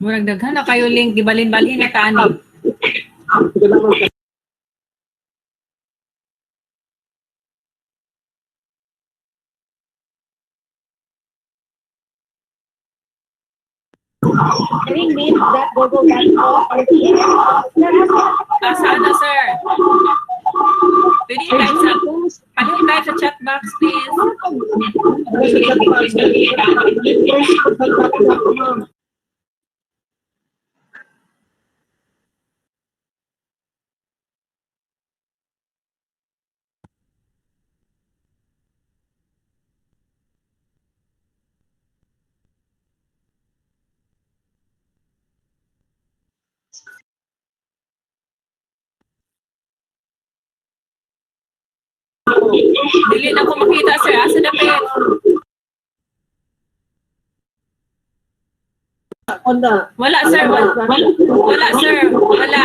Murag daghan na kayo link gibalin-balin na tani. Saan na, sir? Pwede i-type sa chat box, please. Dili na ko makita, sir. Asa na pa yan? Wala, sir. Wala, sir. Wala.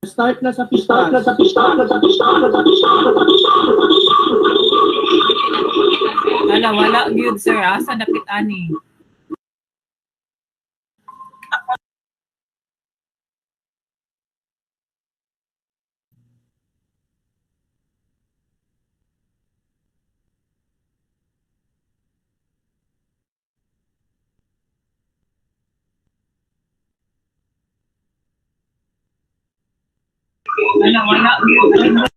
Start na sa pista. Wala, good, sir. Asa na pitani? Wala, good.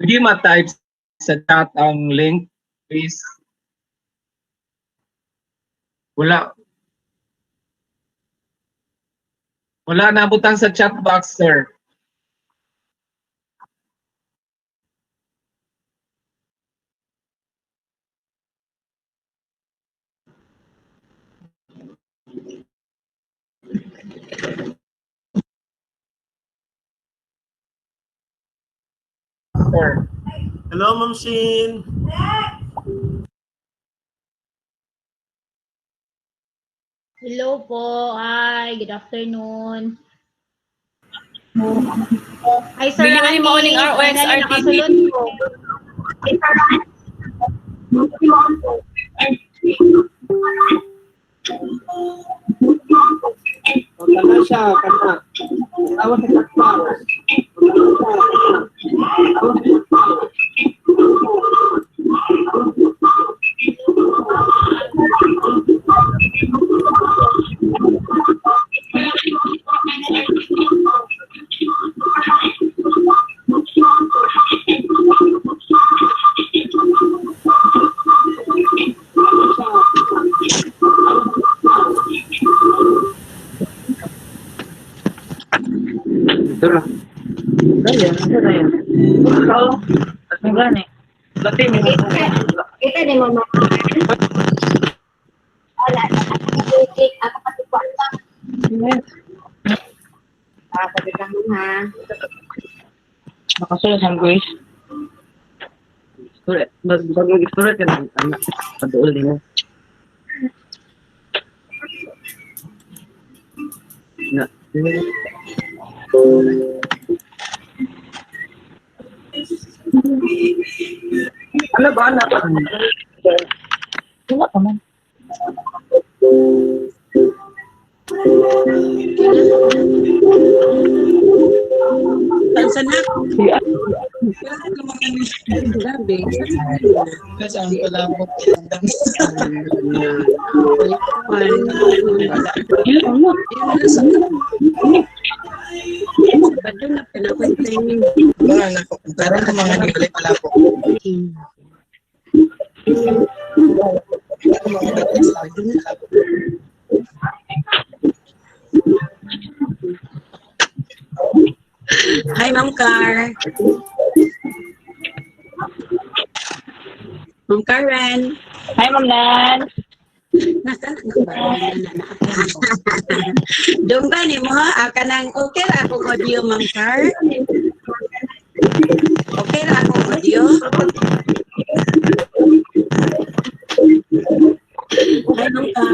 Pwede ma-type sa chat ang link, please. Wala nabutan sa chat box, sir. Sir. Hello, Ma'am Shin. Hello po. Hi, good afternoon. Hi, sir. Bili man yung mauling ROX, nakasulod po. Kana siya, kana. Tawa sa chat box. Kita din mo. Wala. Ako pati po. Pati lang ha. Makasunod ang guys. Mag-explore ka ng anak. Paduol din mo. Na. Ano ba anak? Wala ka man. Saan na? Grabe. Kasi ang palabot. Parang mga nilay pala po. Hi, Ma'am Car. Ma'am Karen. Hi, Ma'am Nan. Nasaan ang ba? Doon ba ni mo? Kanang okay ra akong audio, Ma'am Car? Okay ra akong audio? Hi, Ma'am Car.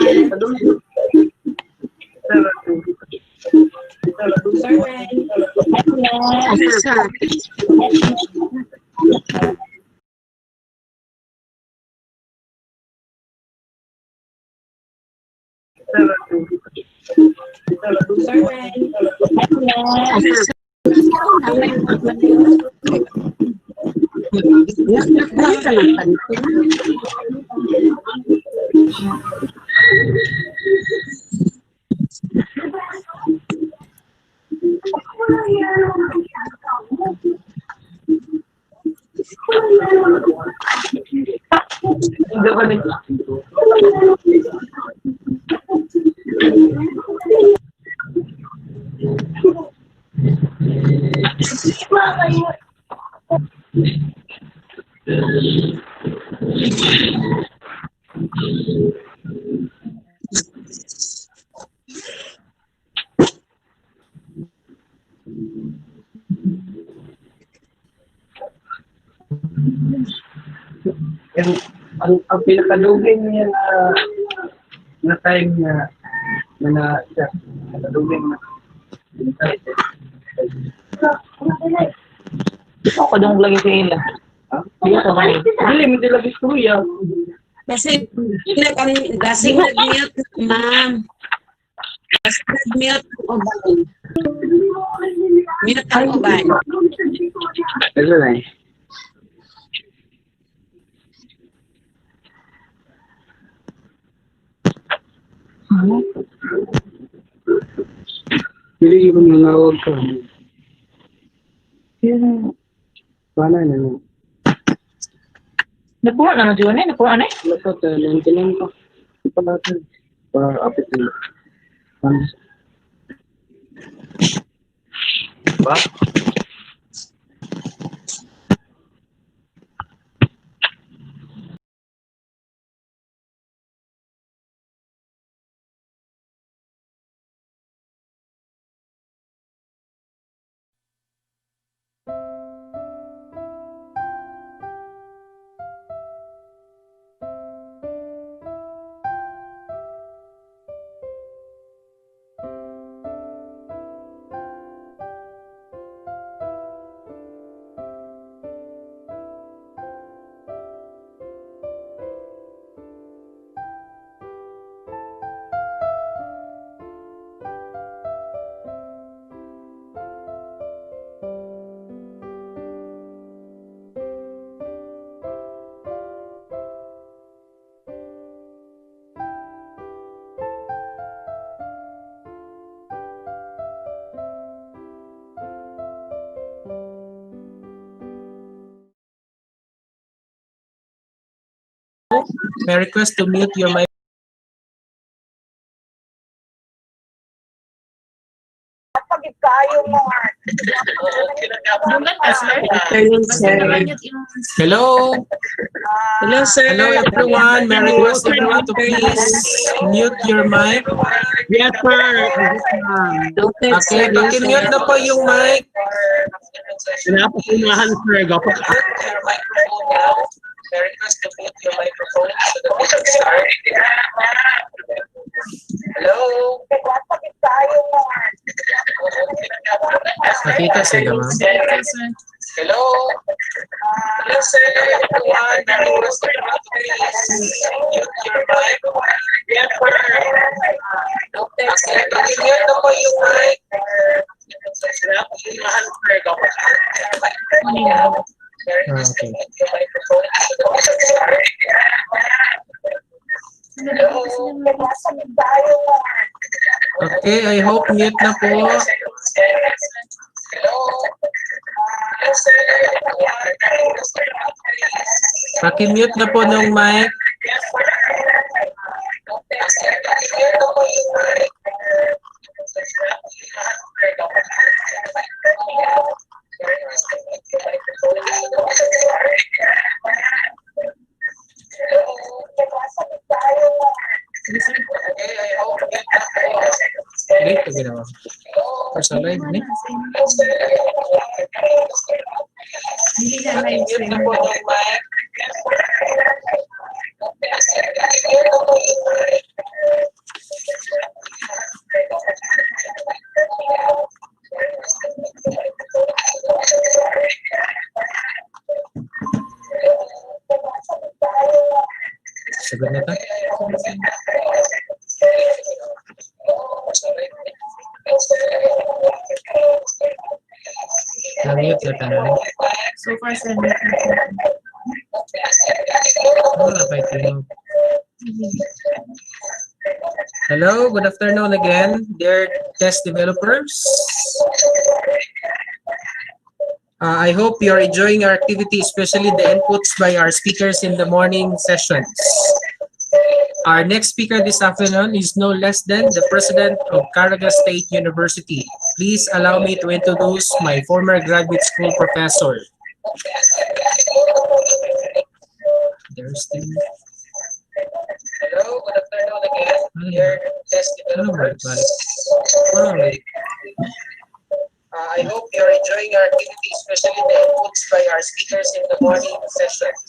Ang pinakadugay niya na time na siya. Pinakadugay na. Ako dong lagi sa ila. Dili mo dila istorya. Kasi gasing nag-mute, ma'am. Gasing nag-mute ang uban. Mute ang uban. Ano na eh. Hindi ko nangawag ka. Paano na? Nakuha na na yun eh. Nakuha na eh. Lapot, lantilan ko. Ipalatan. Para apit nila. Ba? May request to mute your mic. Hello. Hello, sir. Hello everyone. May request everyone to please mute your mic. Yes, sir. Okay, paki-mute na po yung mic. Pinapakunahan, sir. Gapak. May request to mute your microphone so that we can start. Hello. Nakita sila, ma'am. Hello. Hello, sir. Everyone. May request to mute your mic. Yes, sir. Okay, paki-mute na po yung mic. Pinapakunahan, Okay. Okay, I hope mute na po. Hello. Paki-mute na po ng mic. Late pa ginawa. First live ni. Hindi na live stream. Sagot na ta. Na-mute na ta na rin. So far, 7. Wala pa ito. Hello, good afternoon again, dear test developers. I hope you're enjoying our activity, especially the inputs by our speakers in the morning sessions. Our next speaker this afternoon is no less than the President of Caraga State University. Please allow me to introduce my former graduate school professor. There's still... Hello, good afternoon again, dear test developers. I hope you're enjoying our activity, especially the inputs by our speakers in the morning sessions.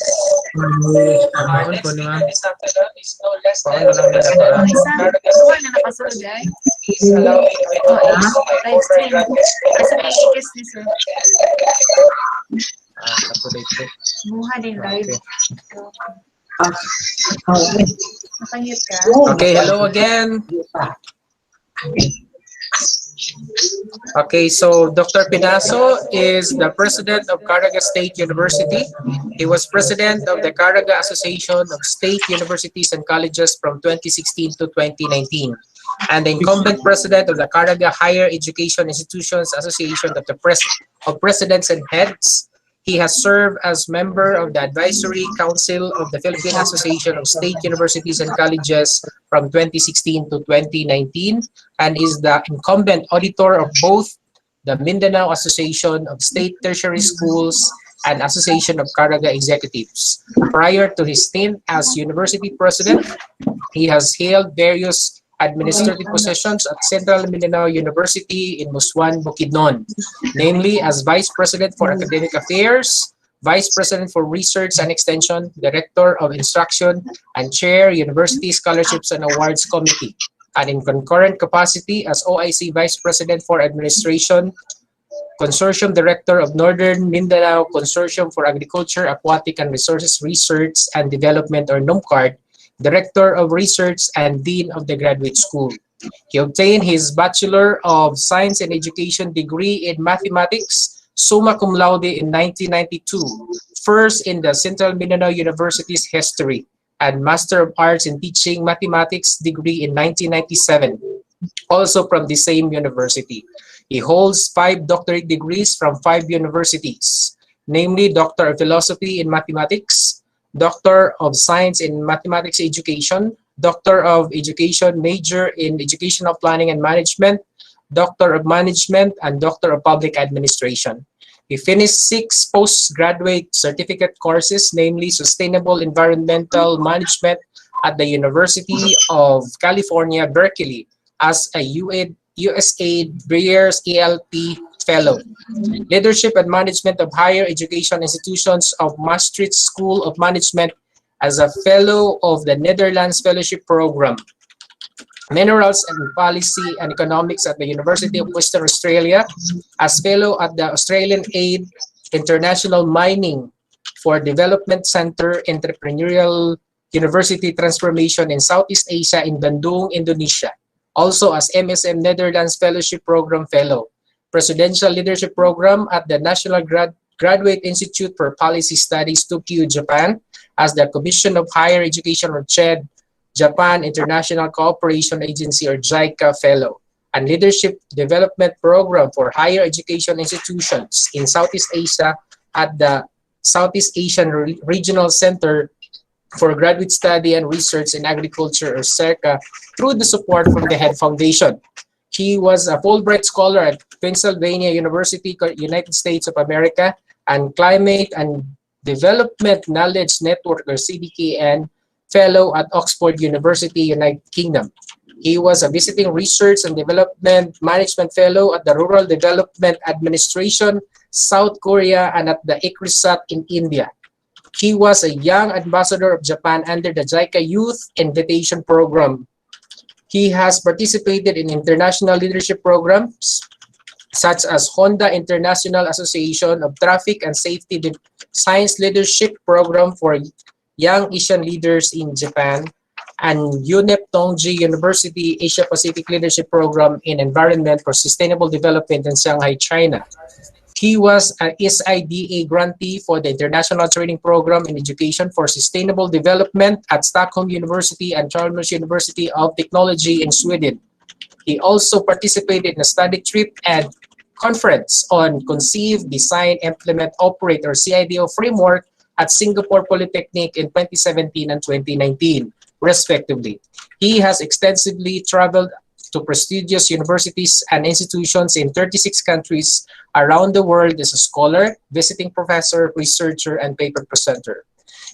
Our next speaker this afternoon is no less than the President of Caraga Buwan na State nakasunod ay. University. Please allow me to introduce my Live former stream. graduate school Kasi may professor. ikis ni sir. Up-to-date po. Buha din live. Okay. Nakanyut ka. Okay, hello again. Okay, so Dr. Pinaso is the president of Caraga State University. He was president of the Caraga Association of State Universities and Colleges from 2016 to 2019, and the incumbent president of the Caraga Higher Education Institutions Association of the Presidents and Heads. He has served as member of the Advisory Council of the Philippine Association of State Universities and Colleges from 2016 to 2019, and is the incumbent auditor of both the Mindanao Association of State Tertiary Schools and Association of Caraga Executives. Prior to his stint as university president, he has held various administrative positions at Central Mindanao University in Muswan, Bukidnon, namely as Vice President for Academic Affairs, Vice President for Research and Extension, Director of Instruction, and Chair, University Scholarships and Awards Committee, and in concurrent capacity as OIC Vice President for Administration, Consortium Director of Northern Mindanao Consortium for Agriculture, Aquatic and Resources Research and Development, or NUMCARD, Director of Research and Dean of the Graduate School. He obtained his Bachelor of Science and Education degree in Mathematics, summa cum laude in 1992, first in the Central Mindanao University's history, and Master of Arts in Teaching Mathematics degree in 1997, also from the same university. He holds 5 doctorate degrees from 5 universities, namely Doctor of Philosophy in Mathematics, Doctor of Science in Mathematics Education, Doctor of Education major in Educational Planning and Management, Doctor of Management, and Doctor of Public Administration. He finished 6 postgraduate certificate courses, namely Sustainable Environmental Management at the University of California, Berkeley, as a USAID Breers ELP Fellow. Leadership and Management of Higher Education Institutions of Maastricht School of Management as a Fellow of the Netherlands Fellowship Program. Minerals and Policy and Economics at the University of Western Australia, as Fellow at the Australian Aid International Mining for Development Center Entrepreneurial University Transformation in Southeast Asia in Bandung, Indonesia. Also as MSM Netherlands Fellowship Program Fellow. Presidential Leadership Program at the National Graduate Institute for Policy Studies, Tokyo, Japan, as the Commission of Higher Education, or CHED, Japan International Cooperation Agency, or JICA Fellow, and Leadership Development Program for Higher Education Institutions in Southeast Asia at the Southeast Asian Regional Center for Graduate Study and Research in Agriculture, or CERCA, through the support from the HEAD Foundation. He was a Fulbright Scholar at Pennsylvania University, United States of America, and Climate and Development Knowledge Network, or CDKN, Fellow at Oxford University, United Kingdom. He was a Visiting Research and Development Management Fellow at the Rural Development Administration, South Korea, and at the ICRISAT in India. He was a Young Ambassador of Japan under the JICA Youth Invitation Program. He has participated in international leadership programs such as Honda International Association of Traffic and Safety Science Leadership Program for Young Asian Leaders in Japan, and UNEP Tongji University Asia Pacific Leadership Program in Environment for Sustainable Development in Shanghai, China. He was an SIDA grantee for the International Training Program in Education for Sustainable Development at Stockholm University and Chalmers University of Technology in Sweden. He also participated in a study trip and conference on Conceive, Design, Implement, Operate, or CIDO framework at Singapore Polytechnic in 2017 and 2019, respectively. He has extensively traveled to prestigious universities and institutions in 36 countries around the world as a scholar, visiting professor, researcher, and paper presenter.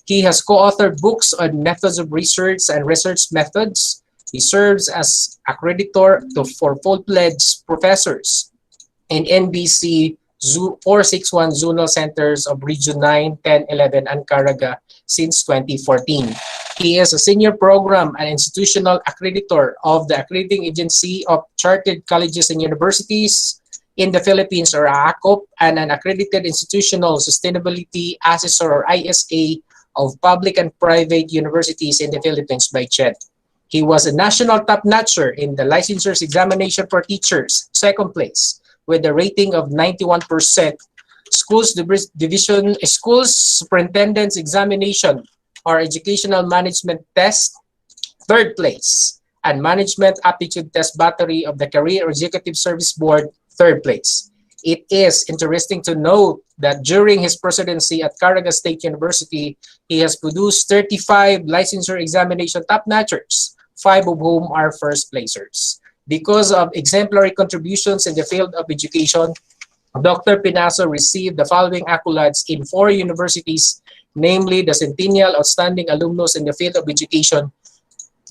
He has co-authored books on methods of research and research methods. He serves as accreditor for full-fledged professors in NBC 461 Zonal Centers of Region 9, 10, 11, and Caraga since 2014. He is a senior program and institutional accreditor of the Accrediting Agency of Chartered Colleges and Universities in the Philippines, or AACOP, and an accredited institutional sustainability assessor, or ISA, of public and private universities in the Philippines by CHED. He was a national top-notcher in the licensures examination for teachers, second place, with a rating of 91%. Schools Superintendent's Examination, or Educational Management Test, third place, and Management Aptitude Test Battery of the Career Executive Service Board, third place. It is interesting to note that during his presidency at Caraga State University, he has produced 35 licensure examination top-notchers, 5 of whom are first placers. Because of exemplary contributions in the field of education, Dr. Pinaso received the following accolades in 4 universities, namely the Centennial Outstanding Alumnus in the field of education,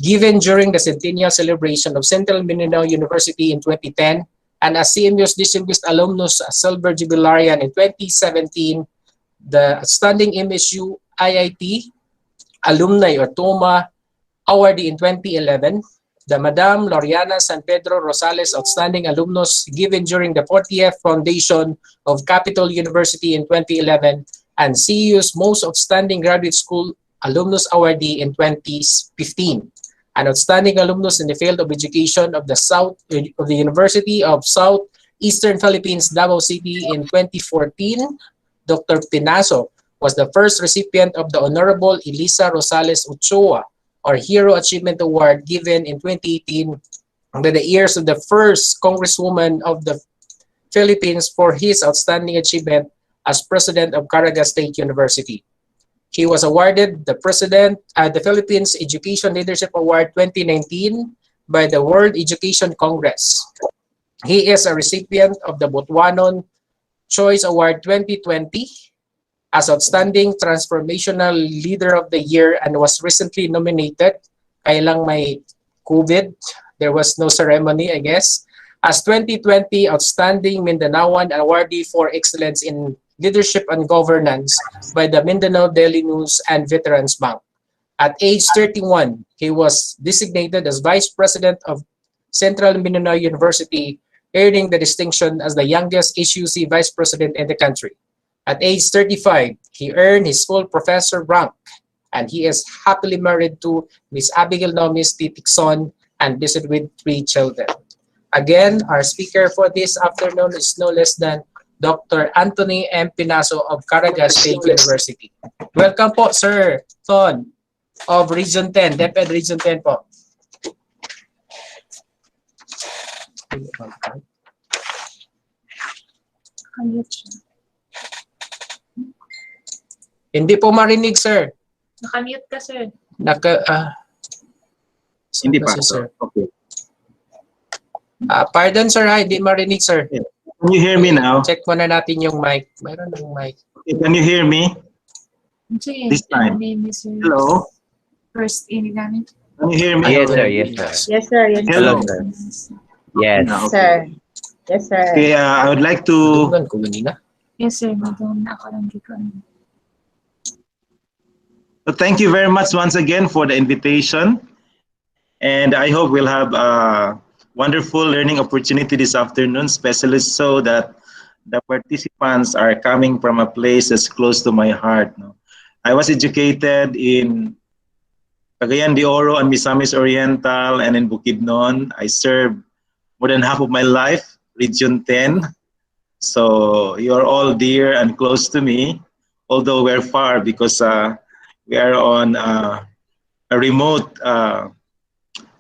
given during the Centennial Celebration of Central Mindanao University in 2010, and as CMU's Distinguished Alumnus Silver Jubilarian in 2017, the Outstanding MSU IIT Alumni or TOMA Awardee in 2011, the Madame Loriana San Pedro Rosales Outstanding Alumnus given during the 40th Foundation of Capital University in 2011, and CU's Most Outstanding Graduate School Alumnus Awardee in 2015. An outstanding alumnus in the field of education of the University of Southeastern Philippines, Davao City in 2014, Dr. Pinaso was the first recipient of the Honorable Elisa Rosales Ochoa, or Hero Achievement Award, given in 2018 under the ears of the first Congresswoman of the Philippines for his outstanding achievement as President of Caraga State University. He was awarded the the Philippines Education Leadership Award 2019 by the World Education Congress. He is a recipient of the Botswanan Choice Award 2020 as Outstanding Transformational Leader of the Year, and was recently nominated, kaya lang may COVID, there was no ceremony, I guess, as 2020 Outstanding Mindanaoan Awardee for Excellence in Leadership and Governance by the Mindanao Daily News and Veterans Bank. At age 31, he was designated as Vice President of Central Mindanao University, earning the distinction as the youngest HUC Vice President in the country. At age 35, he earned his full professor rank, and he is happily married to Ms. Abigail Nomis Titikson and blessed with 3 children. Again, our speaker for this afternoon is no less than Dr. Anthony M. Pinaso of Caraga State University. Welcome po, Sir Thon of Region 10, DepEd Region 10 po. Hindi po marinig, sir. Nakamute ka, sir. Hindi Saan pa, si sir? Okay. Pardon, sir, hindi marinig, sir. Can you hear me now? Check muna natin yung mic. Mayroon ng mic. Okay, can you hear me? This time. Hello? First, inigamit. Can you hear me? Yes, sir. Yes, sir. Yes, sir. Yes, Hello. Hello, sir. Yes. Okay. sir. Yes, sir. Okay, I would like to Dungan ko ganina. Yes, sir. Magawin na ako lang dito. thank you very much once again for the invitation. And I hope we'll have a wonderful learning opportunity this afternoon, especially so that the participants are coming from a place that's close to my heart. No? I was educated in Cagayan de Oro and Misamis Oriental and in Bukidnon. I served more than half of my life, Region 10. So you're all dear and close to me, although we're far because we are on a remote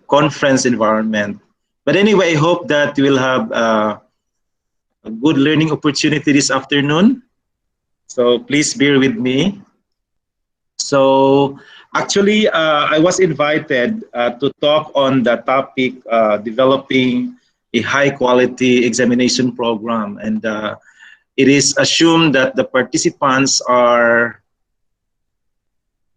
conference environment. But anyway, I hope that we'll have a good learning opportunity this afternoon. So please bear with me. So actually, I was invited to talk on the topic developing a high quality examination program. And it is assumed that the participants are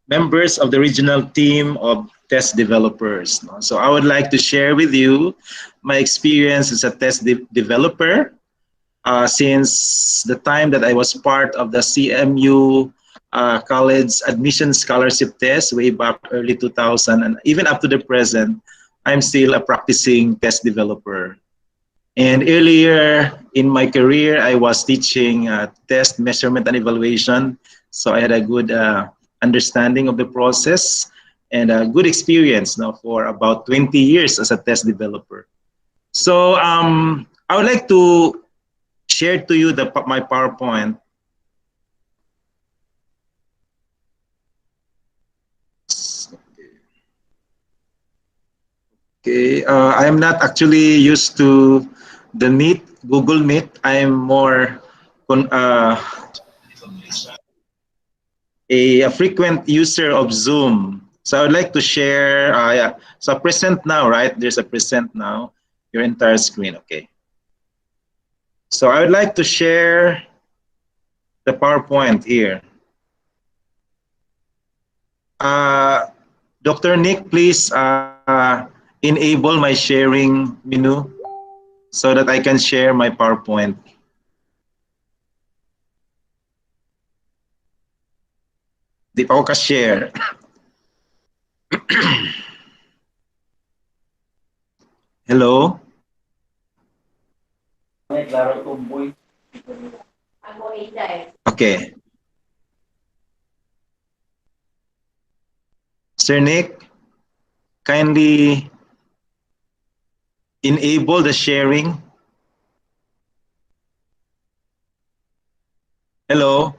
members of the regional team of test developers. No? So I would like to share with you my experience as a test developer since the time that I was part of the CMU college admission scholarship test way back early 2000, and even up to the present, I'm still a practicing test developer. And earlier in my career, I was teaching test measurement and evaluation. So I had a good understanding of the process and a good experience now for about 20 years as a test developer. So I would like to share to you my PowerPoint. Okay, I am not actually used to the Meet, Google Meet. I am more a frequent user of Zoom. So I would like to share, yeah. So present now, right? There's a present now, your entire screen, okay. So I would like to share the PowerPoint here. Dr. Nick, please enable my sharing menu so that I can share my PowerPoint. Di pa ako ka-share. Hello? Okay. Sir Nick, kindly enable the sharing. Hello?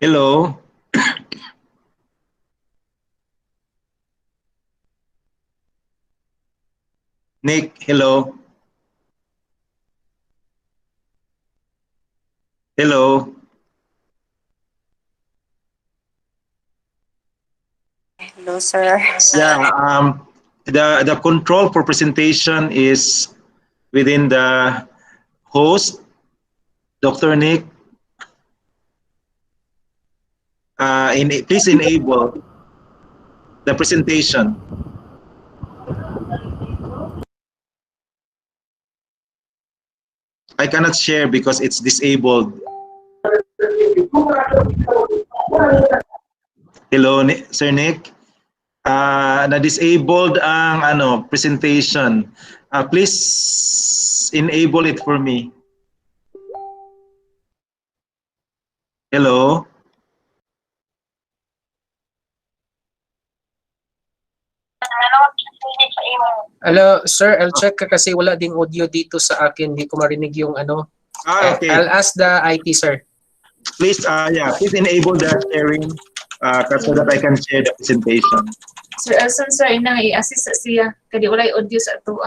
Hello? Nick, hello? Hello? Hello, sir. Yeah, the control for presentation is within the host, Dr. Nick. Please enable the presentation. I cannot share because it's disabled. Hello, Sir Nick. Na-disabled ang presentation. Please enable it for me. Hello? Hello, sir, I'll check kasi wala ding audio dito sa akin. Hindi ko marinig yung ano. Okay. I'll ask the IT, sir. Please, please enable the sharing so that I can share the presentation. Sir Elson, sir, inang i-assist sa siya. Kadi walay audio sa ato.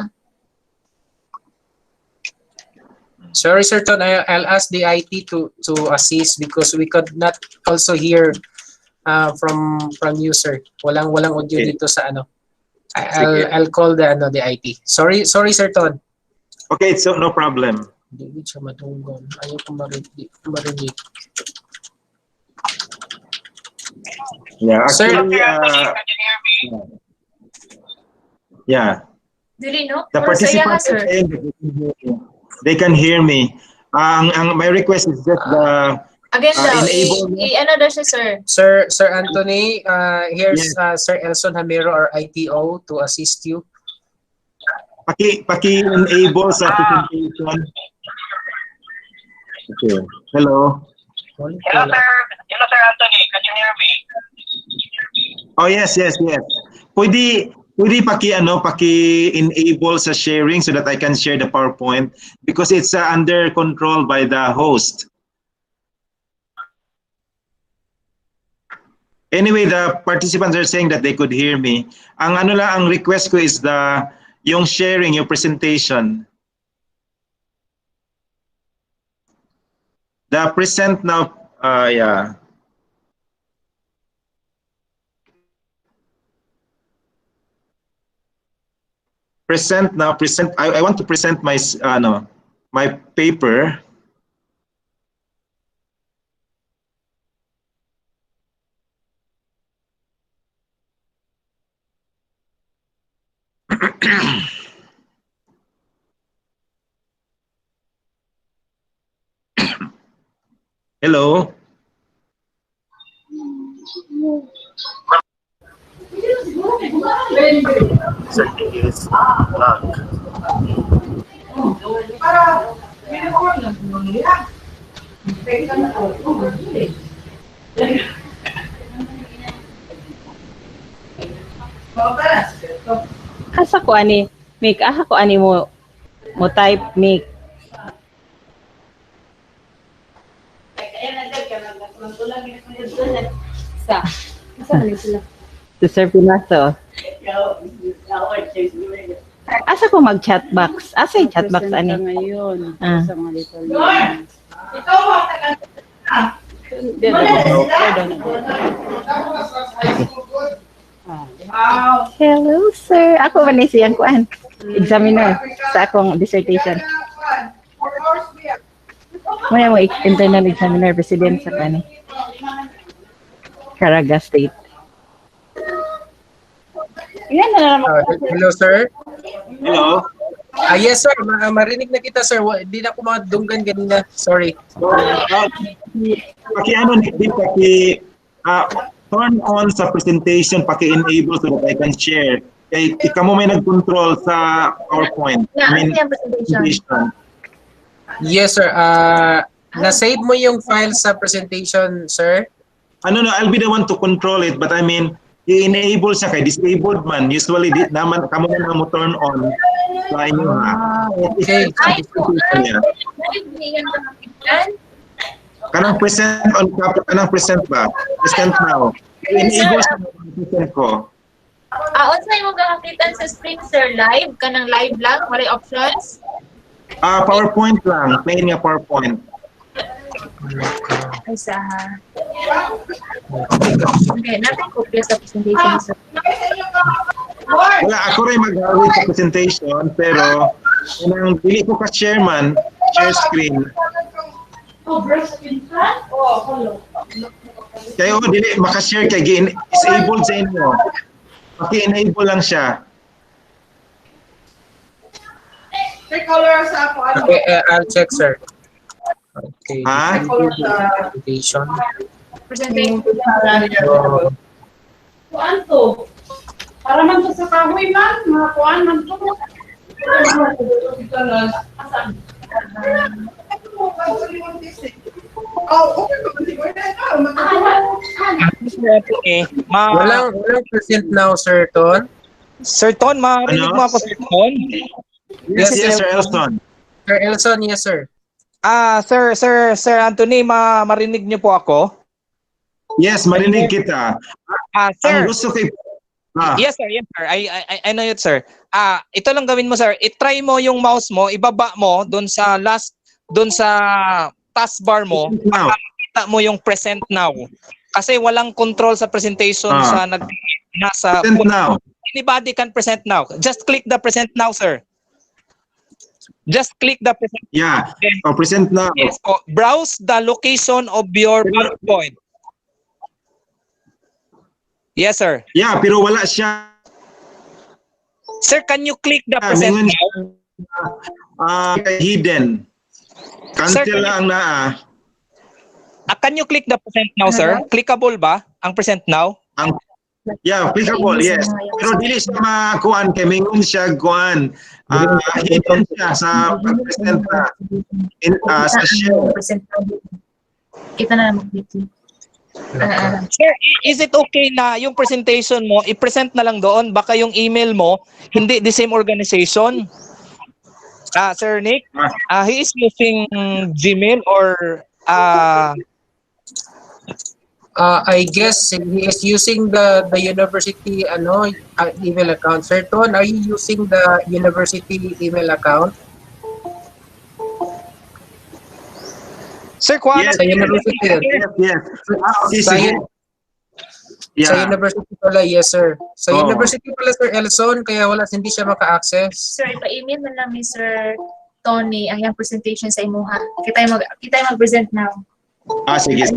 Sorry, sir, Ton, I'll ask the IT to assist because we could not also hear from you, sir. Walang audio Okay. dito sa ano. I'll call the IT. Sorry, sir, Ton. Okay, so no problem. Hindi siya matunggon. Ayaw ko marinig. Yeah, Sir, actually, yeah. Dili, no? The Pero sa iya participants sir. are saying that they can hear me. My request is just the Again daw, enable mo. ano daw siya, sir? Sir Anthony, here's Sir Elson Hamero, our ITO, to assist you. paki-enable sa presentation. Okay. Hello. Hello, Sir Anthony. Can you hear me? Oh, yes. Pwede paki-enable sa sharing so that I can share the PowerPoint because it's under control by the host. Anyway, the participants are saying that they could hear me. Ang request ko is yung sharing, yung presentation. The present now, yeah. Present now, I want to present my, my paper. Hello. Asa ko ani, make aha ko ani mo type make. To Sir Pinaso. Asa ko mag-chat box? Asa yung chat box ani? Ngayon, Ah. sa mga little Hello, sir. Ako man ni siyang kuan. Examiner sa akong dissertation. Muna mo internal examiner president sa kani. Caraga State. Yan na naman. Hello, sir. Hello. Yes, sir. Marinig na kita, sir. Hindi na ako madunggan kanina. Sorry. Turn on sa presentation, paki-enable so that I can share. Ikaw mo may nag-control sa PowerPoint. Ano yung presentation? Yes, sir. Na-save mo yung file sa presentation, sir? No, I'll be the one to control it, but I mean, i-enable siya kay disabled man. Usually, naman, kamo na mo turn on sa inyo. Okay. Yeah. Kanang present on top, kanang present ba? Present now. I-enable siya present ko. Unsay mo gakakitan sa screen, sir? Live? Kanang live lang? Walay options? PowerPoint lang. Plain nga PowerPoint. Ay, saha. Okay, natin kopya sa presentation, sir. Wala, ako rin mag-awit sa presentation, pero kanang dili ko ka-share man, share screen. Kayo, dili maka-share kay disabled sa inyo. Paki-enable lang siya. Okay, I'll check, sir. Okay. Ha? Presentation. Presentation. Kuan to. Para man to sa kahoy man, mga kuan man to. Walang present now, sir, Ton. Sir Ton, marinig Ano? mo ako, Sir Ton? Yes, yes, Sir Elson. Sir Elson, yes sir. Sir Anthony, marinig niyo po ako? Yes, marinig kita. Ang Sir. gusto ko Yes sir, yes sir. I know it, sir. Ito lang gawin mo, sir. I-try mo yung mouse mo, ibaba mo doon sa taskbar mo, makikita mo yung present now. Kasi walang control sa presentation sa nasa present now. Anybody can present now. Just click the present now, sir. Just click the present. Yeah. Present now. Yes po. Browse the location of your PowerPoint. Yes, sir. Yeah, pero wala siya. Sir, can you click the present now? Hidden. Cancel lang na. Can you click the present now, sir? Clickable ba ang present now? Yeah, clickable, yes. Pero dili siya makuan kay mingon siya kuan. Hidden siya sa pag-present sa share. Kita na lang mag-click. Sir, is it okay na yung presentation mo, i-present na lang doon? Baka yung email mo, hindi the same organization. Sir Nick, he is using Gmail or I guess he is using the university email account. Sir Ton, are you using the university email account? Sir, kuha sa university. Yes. Sa university pala, yes sir. Sa university pala, Sir Elson, kaya hindi siya maka-access. Sir, ipa-email mo lang ni Sir Tony ang yung presentation sa imuha. Kita mag-present now. Sige.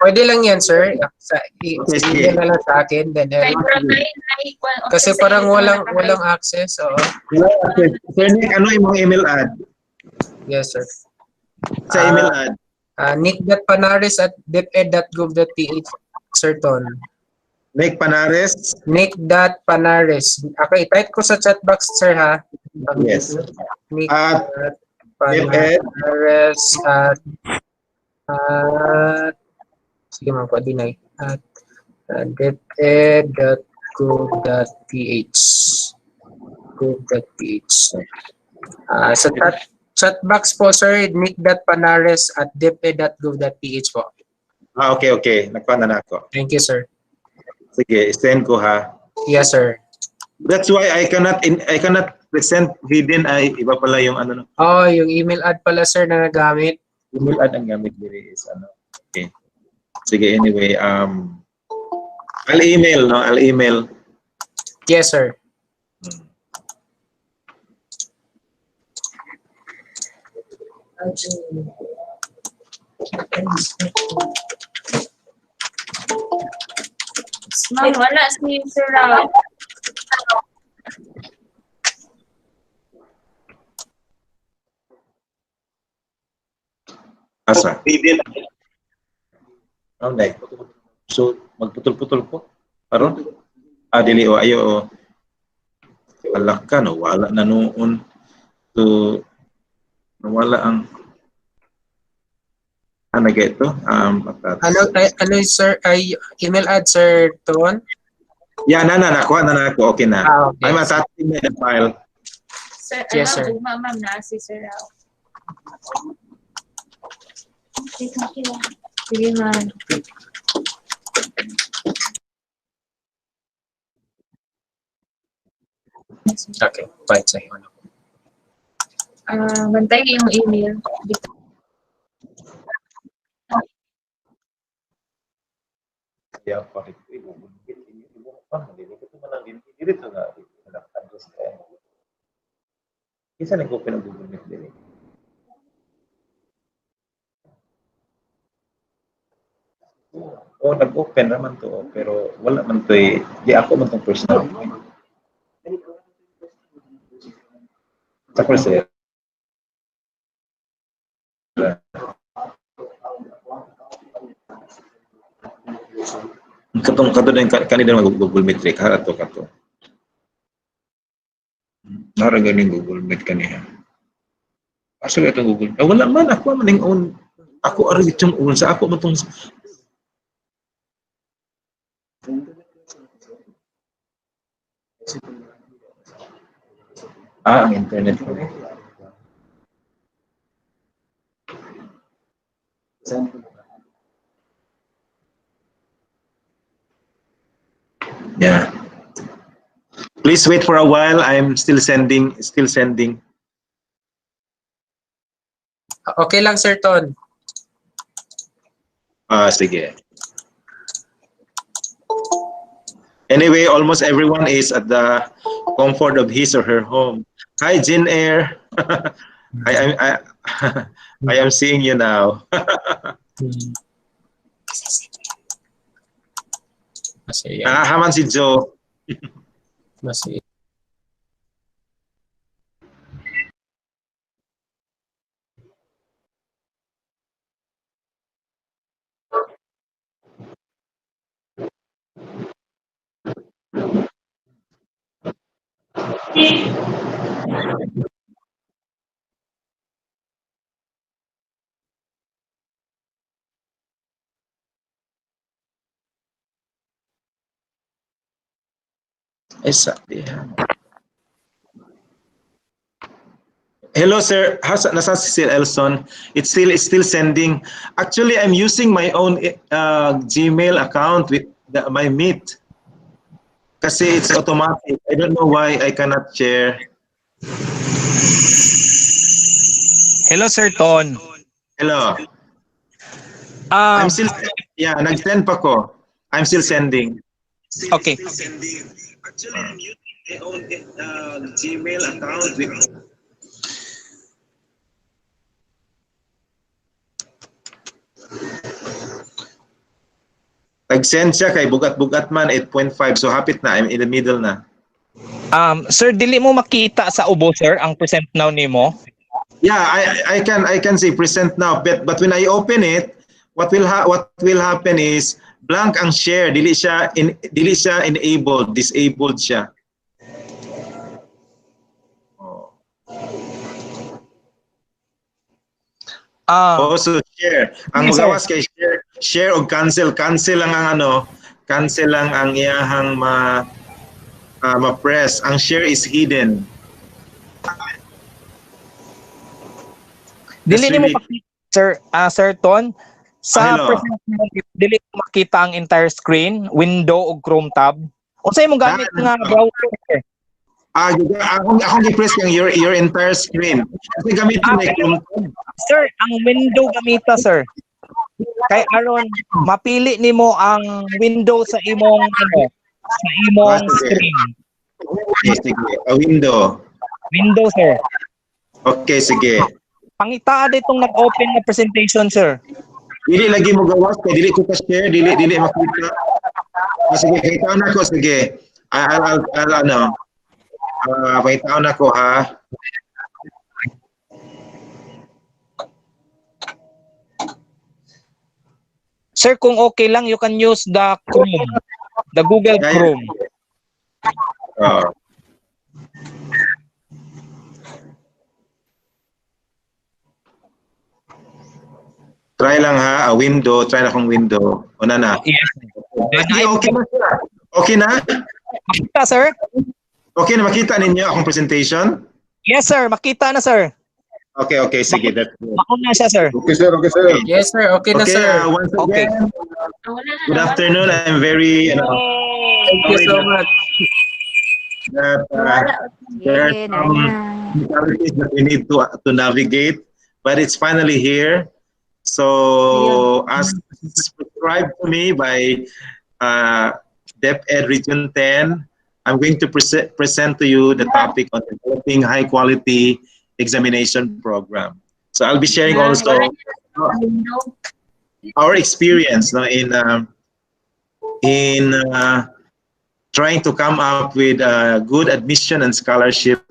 Pwede lang yan, sir. Email na lang sa akin. Then, kasi parang walang access. Sir Nick, ano yung email ad? Yes, sir. Sa email ad? nick.panares@deped.gov.ph, Sir Ton. Nick Panares? Nick.panares. Okay, type ko sa chat box, sir, ha? Yes. Nick.panares at sige mga pa-deny at deped.gov.ph sa chat box po, sir, nick.panares@deped.gov.ph po. Okay. Nagpana na ako. Thank you, sir. Sige, send ko ha. Yes, sir. That's why I cannot present hidden ay iba pala yung ano. Yung email ad pala, sir, na nagamit. Email ad ang gamit diri is ano. Okay. Sige, anyway, I'll email. Yes, sir. Ma'am, wala si Sir Rao. Asa? Okay. So, magputol-putol po. Karon? Dili o ayo. Alak ka no, wala na noon. So, wala ang ito? Ano, sir? Ay, email ad, Sir Ton? Yeah, nakuha na ako. Okay na. Okay. I'm attaching the file. Sir, yes, sir. Ma'am, na si Sir Rao. Sige, ma'am. Okay, fine, sa'yo. Bantay yung email. Yeah, correct. Dito na address ka. Isa nag-open ang Google Meet din. Nag-open naman to, pero wala man to di ako man tong personal. Sa person. Katong din kanina mag-Google Meet rek kato. Nara ganing Google Meet kaniya. Asa ka Google? Wala man ako man ning own. Ako ari itong own sa ako man tong Ang internet ko. Yeah. Please wait for a while. I'm still sending. Okay lang, Sir Ton. Sige. Anyway, almost everyone is at the comfort of his or her home. Hi, Jin Air. I am seeing you now. Nakahaman si Joe. Exactly. Hello, sir. Nasa si Sir Elson? It's still sending. Actually, I'm using my own Gmail account with my Meet. Kasi it's automatic. I don't know why I cannot share. Hello, Sir Ton. Hello. I'm still, nag-send pa ko. I'm still sending. Okay. Actually, I'm using my own Gmail account with Nag-send siya kay bugat-bugat man 8.5, so hapit na, I'm in the middle na. Sir, dili mo makita sa ubo, sir, ang present now nimo? Yeah, I can say present now, but when I open it, what will happen is blank ang share, dili siya enabled, disabled siya. Also share. Ang magawas kay share o cancel lang ang cancel lang ang iyahang ma-press. Ang share is hidden. Dili nimo makita, Sir Ton, sa present dili mo makita ang entire screen, window o Chrome tab. Unsay imong gamit nga browser, sir? Akong i-press yung your entire screen. Kasi gamitin na Chrome tab. Sir, ang window gamita, sir. Kay aron mapili nimo ang window sa imong screen. Okay, sige. A window. Window, sir. Okay, sige. Pangita itong nag-open na presentation, sir. Dili lagi mo gawas kay dili ko ka-share, dili makita. Sige, kita na ko, sige. I'll pakita na ko, ha. Sir, kung okay lang, you can use the Chrome, the Google Chrome. Try lang, ha, a window, try na kong window. Una na. Yes. Okay na sir. Okay na? Makita, sir? Okay na, makita ninyo akong presentation? Yes, sir. Makita na, sir. Okay, sige. That's good. Mauna siya, sir. Okay, sir. Yes, sir. Okay na, sir. Once again, good afternoon. I'm very, thank you so much. That there are some difficulties that we need to navigate, but it's finally here. So, as prescribed to me by DepEd Region 10, I'm going to present to you the topic on developing high-quality examination program. So I'll be sharing also our experience in trying to come up with good admission and scholarship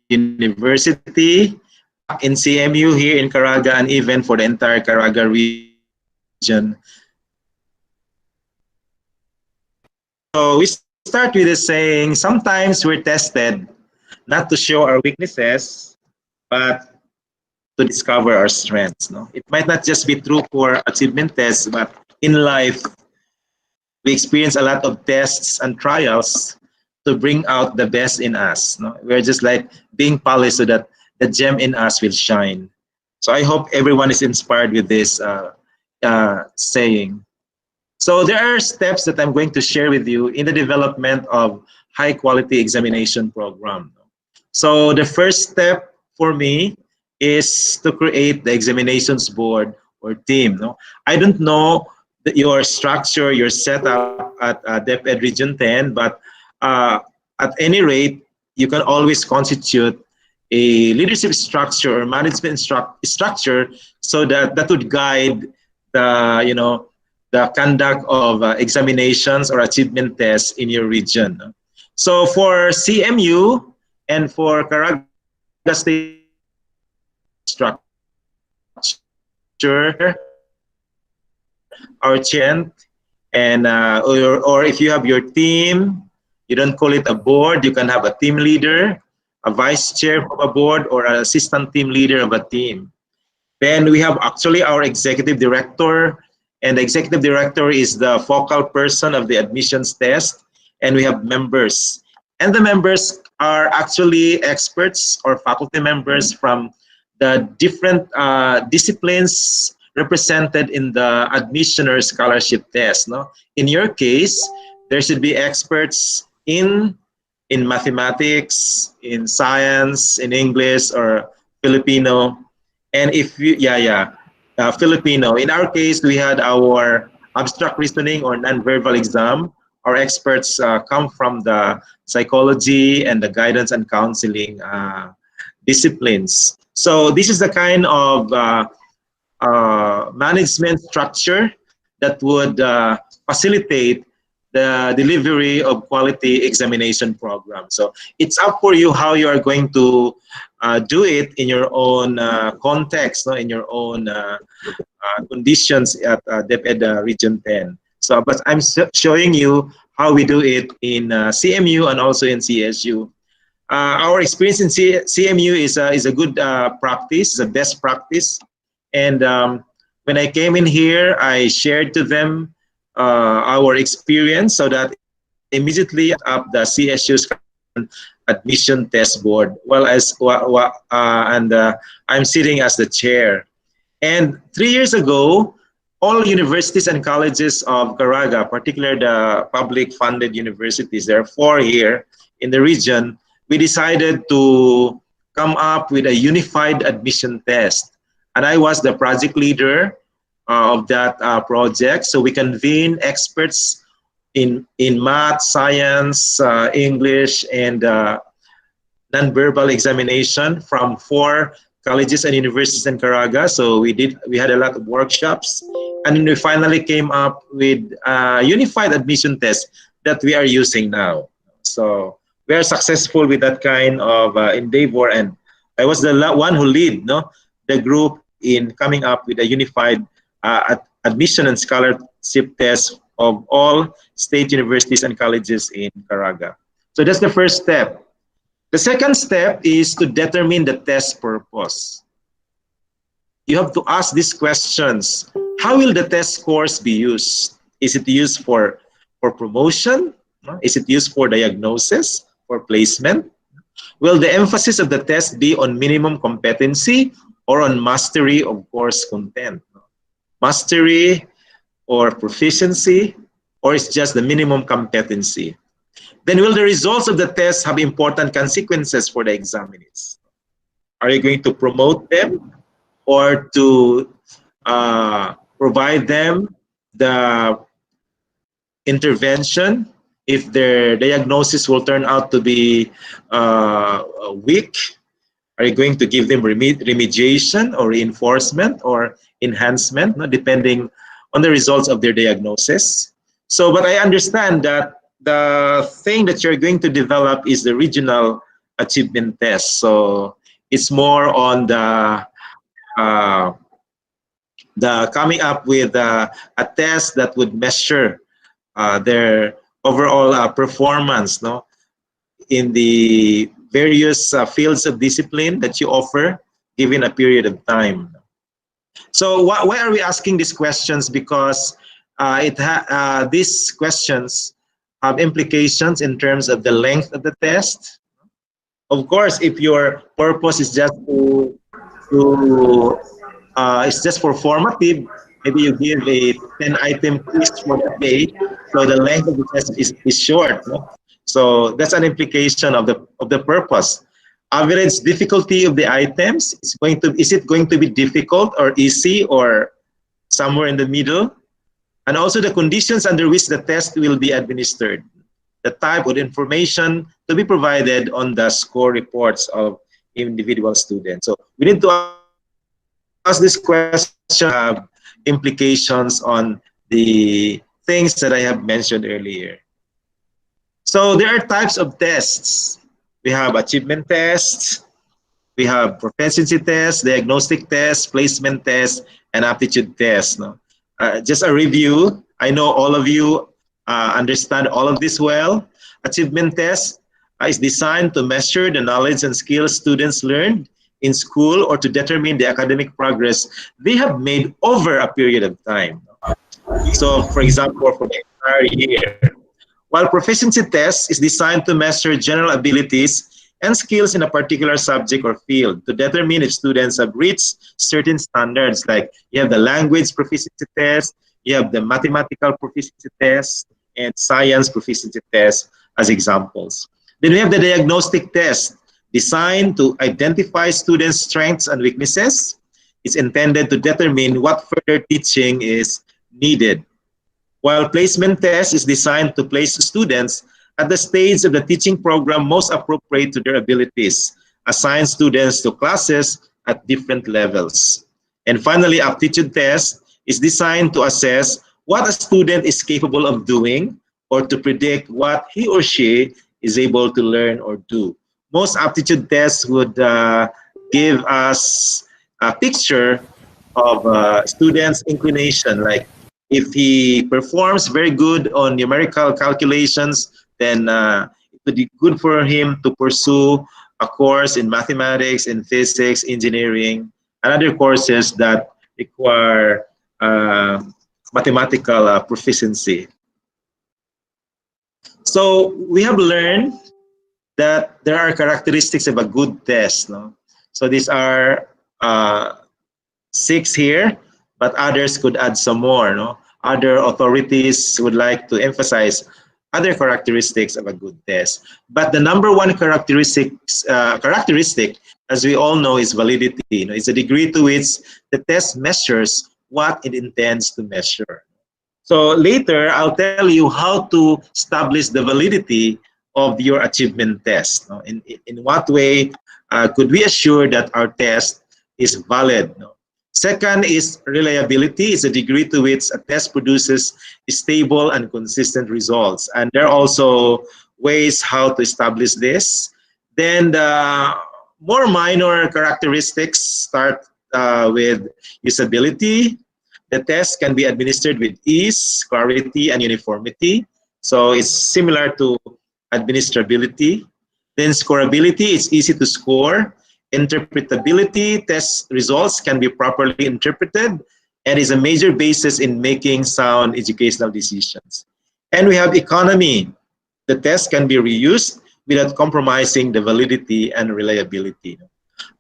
university in CMU here in Caraga and even for the entire Caraga region. So we start with saying sometimes we're tested not to show our weaknesses, but to discover our strengths. It might not just be true for achievement tests, but in life, we experience a lot of tests and trials to bring out the best in us. No? We're just like being polished so that the gem in us will shine. So I hope everyone is inspired with this saying. So there are steps that I'm going to share with you in the development of high quality examination program. So the first step for me is to create the examinations board or team. No? I don't know your structure, your setup at DepEd Region 10, but at any rate, you can always constitute a leadership structure or management structure so that would guide the, you know, the conduct of examinations or achievement tests in your region. So for CMU and for Caraga State structure, our chant, and or if you have your team, you don't call it a board, you can have a team leader, a vice chair of a board, or an assistant team leader of a team. Then we have actually our executive director, and the executive director is the focal person of the admissions test, and we have members. And the members are actually experts or faculty members from the different disciplines represented in the admission or scholarship test. No? In your case, there should be experts in mathematics, in science, in English, or Filipino. And if you, Filipino. In our case, we had our abstract reasoning or non-verbal exam. Our experts come from the psychology and the guidance and counseling disciplines. So this is the kind of management structure that would facilitate the delivery of quality examination program. So it's up for you how you are going to do it in your own context, no? In your own conditions at DepEd Region 10. So, but I'm showing you how we do it in CMU and also in CSU. Our experience in CMU is a good practice, a best practice. And when I came in here, I shared to them our experience so that immediately up the CSU's admission test board. Well, I'm sitting as the chair. And 3 years ago, all universities and colleges of Caraga, particularly the public funded universities, there are 4 here in the region, we decided to come up with a unified admission test. And I was the project leader of that project. So we convene experts in math, science, English, and non-verbal examination from 4 colleges and universities in Caraga. So we had a lot of workshops, and we finally came up with a unified admission test that we are using now. So we are successful with that kind of endeavor, and I was the one who lead the group in coming up with a unified admission and scholarship test of all state universities and colleges in Caraga. So that's the first step. The second step is to determine the test purpose. You have to ask these questions. How will the test scores be used? Is it used for promotion? Is it used for diagnosis, for placement? Will the emphasis of the test be on minimum competency or on mastery of course content? Mastery or proficiency, or it's just the minimum competency? Then will the results of the test have important consequences for the examinees? Are you going to promote them or to provide them the intervention if their diagnosis will turn out to be weak? Are you going to give them remediation or reinforcement or enhancement, depending on the results of their diagnosis? So, but I understand that the thing that you're going to develop is the regional achievement test. So it's more on the coming up with a test that would measure their overall performance, in the various fields of discipline that you offer given a period of time. So why are we asking these questions? Because these questions have implications in terms of the length of the test. Of course, if your purpose is just it's just for formative, maybe you give a 10-item quiz for the day, so the length of the test is short. No? So that's an implication of the purpose. Average difficulty of the items is it going to be difficult or easy or somewhere in the middle? And also the conditions under which the test will be administered, the type of information to be provided on the score reports of individual students. So we need to ask this question, have implications on the things that I have mentioned earlier. So there are types of tests. We have achievement tests, we have proficiency tests, diagnostic tests, placement tests, and aptitude tests. No? Just a review. I know all of you understand all of this well. Achievement test is designed to measure the knowledge and skills students learned in school or to determine the academic progress they have made over a period of time. So, for example, for the entire year. While proficiency test is designed to measure general abilities and skills in a particular subject or field to determine if students have reached certain standards, like you have the language proficiency test, you have the mathematical proficiency test, and science proficiency test as examples. Then we have the diagnostic test, designed to identify students' strengths and weaknesses. It's intended to determine what further teaching is needed. While placement test is designed to place students at the stage of the teaching program most appropriate to their abilities, assign students to classes at different levels. And finally, aptitude test is designed to assess what a student is capable of doing or to predict what he or she is able to learn or do. Most aptitude tests would give us a picture of student's inclination, like if he performs very good on numerical calculations, then it would be good for him to pursue a course in mathematics, in physics, engineering, and other courses that require mathematical proficiency. So we have learned that there are characteristics of a good test. No? So these are 6 here, but others could add some more. No? Other authorities would like to emphasize other characteristics of a good test. But the number one characteristic, as we all know, is validity. You know, it's the degree to which the test measures what it intends to measure. So later, I'll tell you how to establish the validity of your achievement test. No? In what way could we assure that our test is valid? No? Second is reliability. It's the degree to which a test produces stable and consistent results. And there are also ways how to establish this. Then the more minor characteristics start with usability. The test can be administered with ease, clarity, and uniformity. So it's similar to administrability. Then scoreability, it's easy to score. Interpretability, test results can be properly interpreted and is a major basis in making sound educational decisions. And we have economy. The test can be reused without compromising the validity and reliability.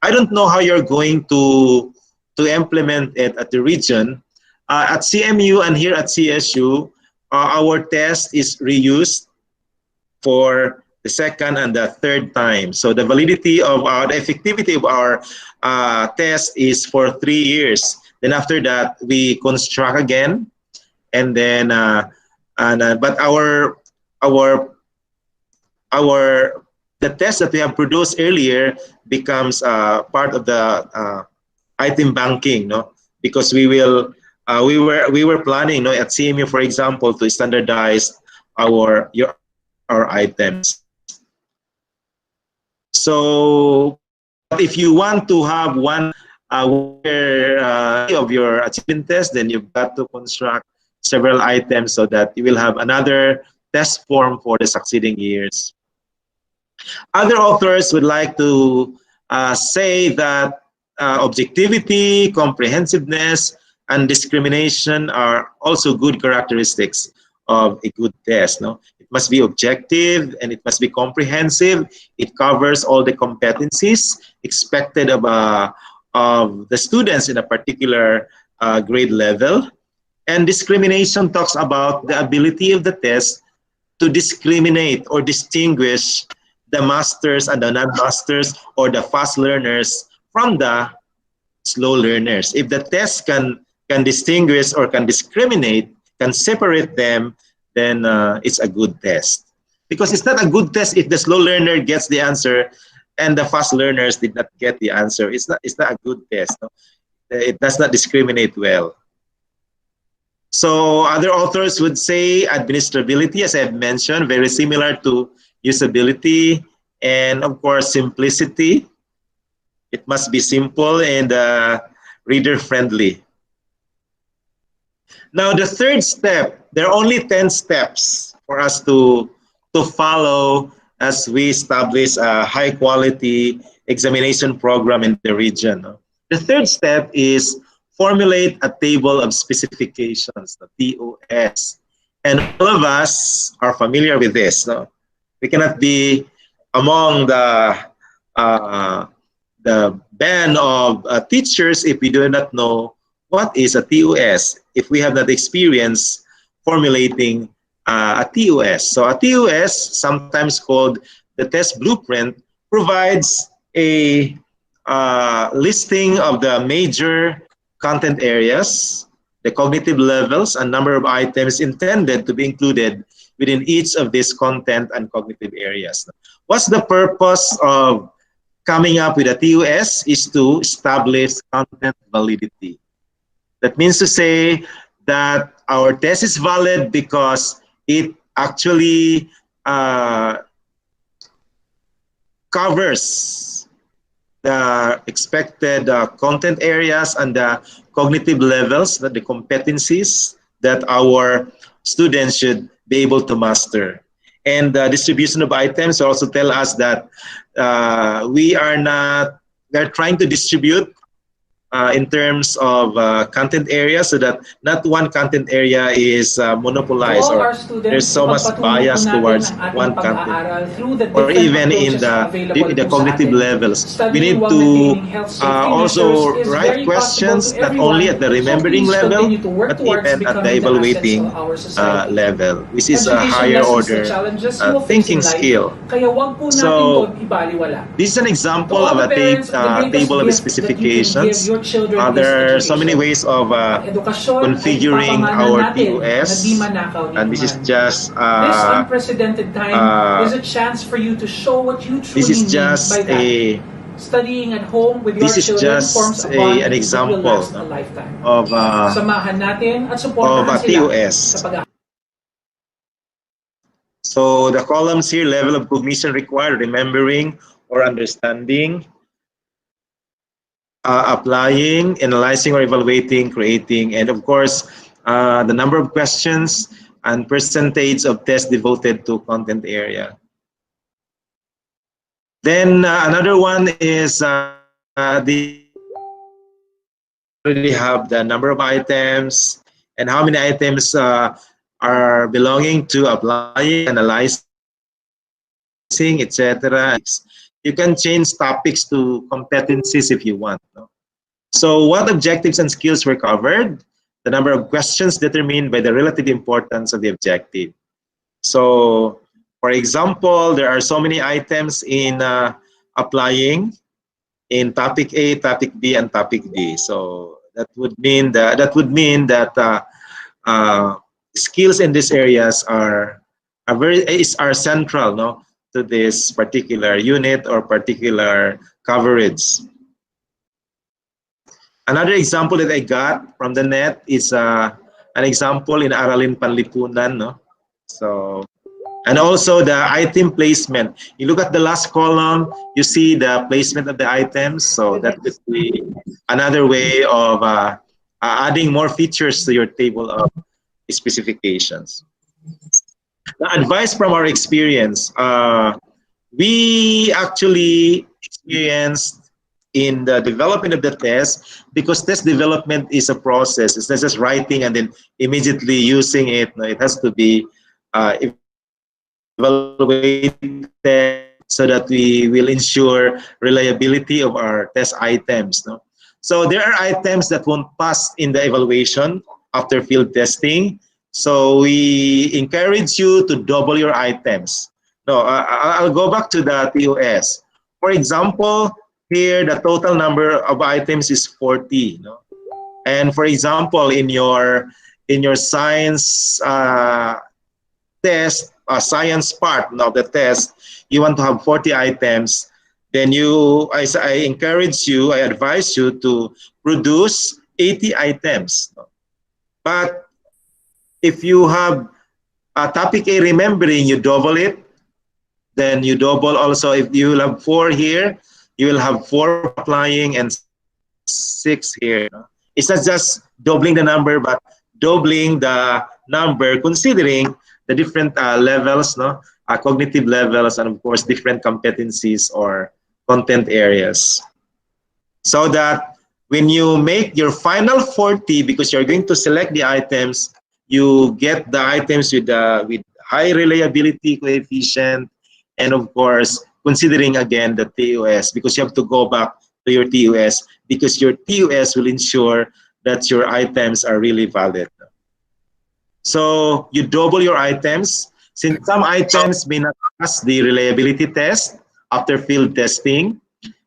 I don't know how you're going to implement it at the region. At CMU and here at CSU, our test is reused for the second and the third time. So the validity of the effectivity of our test is for 3 years. Then after that, we construct again, and then but the test that we have produced earlier becomes part of the item banking, no? Because we were planning, no, at CMU, for example, to standardize our items. So if you want to have one of your achievement test, then you've got to construct several items so that you will have another test form for the succeeding years. Other authors would like to say that objectivity, comprehensiveness, and discrimination are also good characteristics of a good test. No? It must be objective and it must be comprehensive. It covers all the competencies expected of the students in a particular grade level. And discrimination talks about the ability of the test to discriminate or distinguish the masters and the non-masters, or the fast learners from the slow learners. If the test can distinguish or can discriminate, can separate them, then it's a good test. Because it's not a good test if the slow learner gets the answer and the fast learners did not get the answer. It's not a good test. No? It does not discriminate well. So other authors would say administrability, as I've mentioned, very similar to usability, and of course simplicity. It must be simple and reader friendly. Now the third step, there are only 10 steps for us to follow as we establish a high quality examination program in the region. The third step is formulate a table of specifications, the TOS. And all of us are familiar with this. No? We cannot be among the band of teachers if we do not know what is a TOS, if we have not experienced formulating a TOS. So a TOS, sometimes called the test blueprint, provides a listing of the major content areas, the cognitive levels, and number of items intended to be included within each of these content and cognitive areas. What's the purpose of coming up with a TOS? Is to establish content validity. That means to say that our test is valid because it actually covers the expected content areas and the cognitive levels, that the competencies that our students should be able to master. And the distribution of items also tell us that we are trying to distribute in terms of content area, so that not one content area is monopolized or there's so much bias towards one content, or even in the cognitive levels. We need to also write questions not only at the remembering level, but even at the evaluating level, which is a higher order thinking skill. So this is an example of a table of specifications. There are so many ways of configuring our TOS, and this is just this unprecedented time is a chance for you to show what you truly this is just mean by that. Studying at home with your this is children just forms a bond an example that will last a lifetime. of Samahan natin at supportahan sila TOS. sa pag- So the columns here: level of cognition required, remembering or understanding, applying, analyzing or evaluating, creating, and of course the number of questions and percentage of tests devoted to content area. Then another one is already have the number of items and how many items are belonging to applying, analyzing, etc. You can change topics to competencies if you want. No? So what objectives and skills were covered? The number of questions determined by the relative importance of the objective. So, for example, there are so many items in applying in topic A, topic B, and topic D. So that would mean that skills in these areas are central, no, to this particular unit or particular coverage. Another example that I got from the net is an example in Aralin Panlipunan, no? So, and also the item placement. You look at the last column, you see the placement of the items. So that would be another way of adding more features to your table of specifications. The advice from our experience, we actually experienced in the development of the test, because test development is a process. It's not just writing and then immediately using it. No, it has to be evaluated so that we will ensure reliability of our test items. No? So there are items that won't pass in the evaluation after field testing. So we encourage you to double your items. No, I'll go back to the TOS. For example, here the total number of items is 40. No? And for example, in your science test, science part of the test, you want to have 40 items, then I encourage you, I advise you to produce 80 items. But if you have a topic A remembering, you double it, then you double also. If you will have 4 here, you will have 4 applying and 6 here. It's not just doubling the number, but doubling the number considering the different levels, no, cognitive levels, and of course different competencies or content areas. So that when you make your final 40, because you're going to select the items, you get the items with high reliability coefficient, and of course considering again the TOS, because you have to go back to your TOS, because your TOS will ensure that your items are really valid. So you double your items. Since some items may not pass the reliability test after field testing,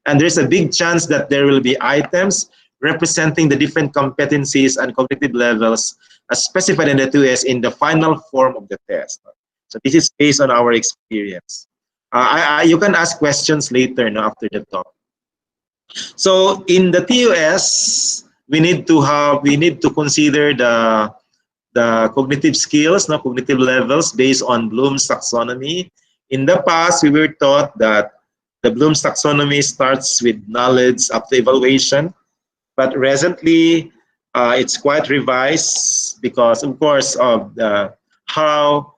and there's a big chance that there will be items representing the different competencies and cognitive levels as specified in the TOS in the final form of the test. So this is based on our experience. You can ask questions later, no, after the talk. So in the TOS, we need to consider the cognitive skills, no, cognitive levels based on Bloom's taxonomy. In the past, we were taught that the Bloom's taxonomy starts with knowledge up to evaluation, but recently it's quite revised because, of course, of how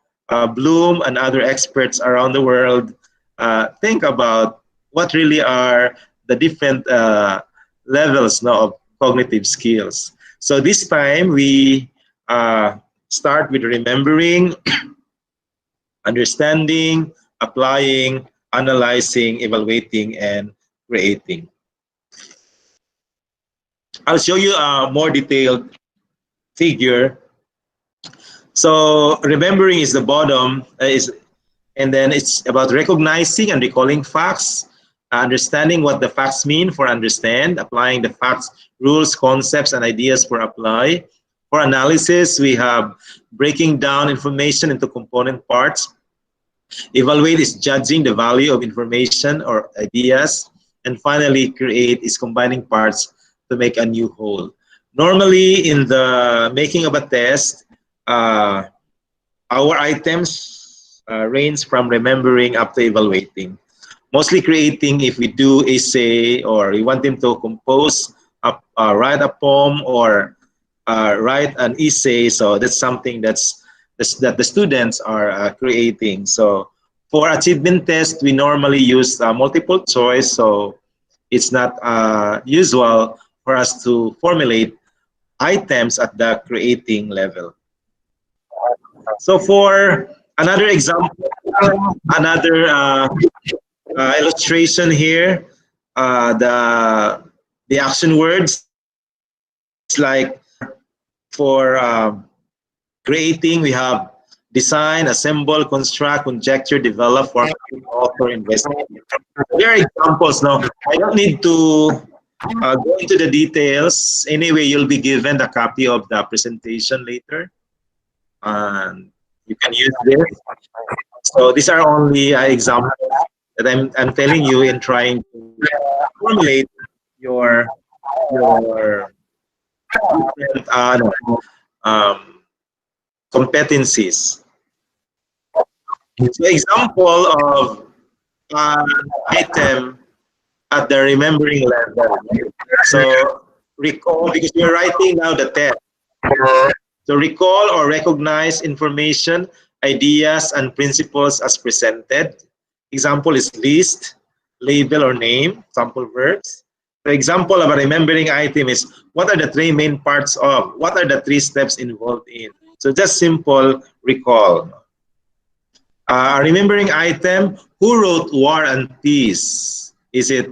Bloom and other experts around the world think about what really are the different levels, no, of cognitive skills. So this time we start with remembering, understanding, applying, analyzing, evaluating, and creating. I'll show you a more detailed figure. So remembering is the bottom, and then it's about recognizing and recalling facts, understanding what the facts mean for understand, applying the facts, rules, concepts, and ideas for apply. For analysis, we have breaking down information into component parts. Evaluate is judging the value of information or ideas. And finally, create is combining parts to make a new whole. Normally, in the making of a test, our items range from remembering up to evaluating. Mostly creating if we do essay or we want them to compose, write a poem or write an essay. So that's something that the students are creating. So for achievement test, we normally use multiple choice. So it's not usual for us to formulate items at the creating level. So for another example, another illustration here, the action words, it's like for creating, we have design, assemble, construct, conjecture, develop, formulate, author, investigate. There are examples now. I don't need to go into the details. Anyway, you'll be given a copy of the presentation later. And you can use this. So these are only examples that I'm telling you in trying to formulate your competencies. So example of an item at the remembering level. So recall, because you're writing now the test. So recall or recognize information, ideas, and principles as presented. Example is list, label or name, sample verbs. The example of a remembering item is, what are the three main parts of? What are the three steps involved in? So just simple recall. A remembering item, who wrote War and Peace? Is it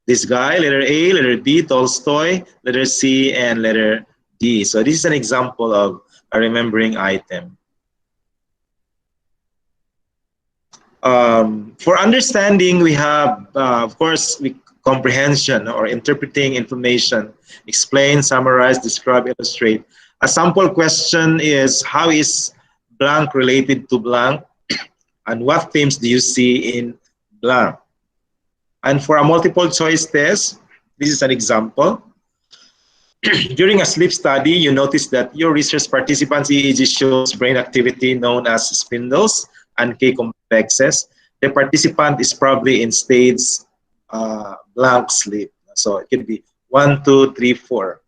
this guy, letter A, letter B, Tolstoy, letter C, and letter D? So this is an example of a remembering item. For understanding, we have, of course, comprehension or interpreting information, explain, summarize, describe, illustrate. A sample question is, how is blank related to blank? And what themes do you see in blank? And for a multiple choice test, this is an example. During a sleep study, you notice that your research participants' EEG shows brain activity known as spindles and K complexes. The participant is probably in stage blank sleep. So it could be 1, 2, 3, 4.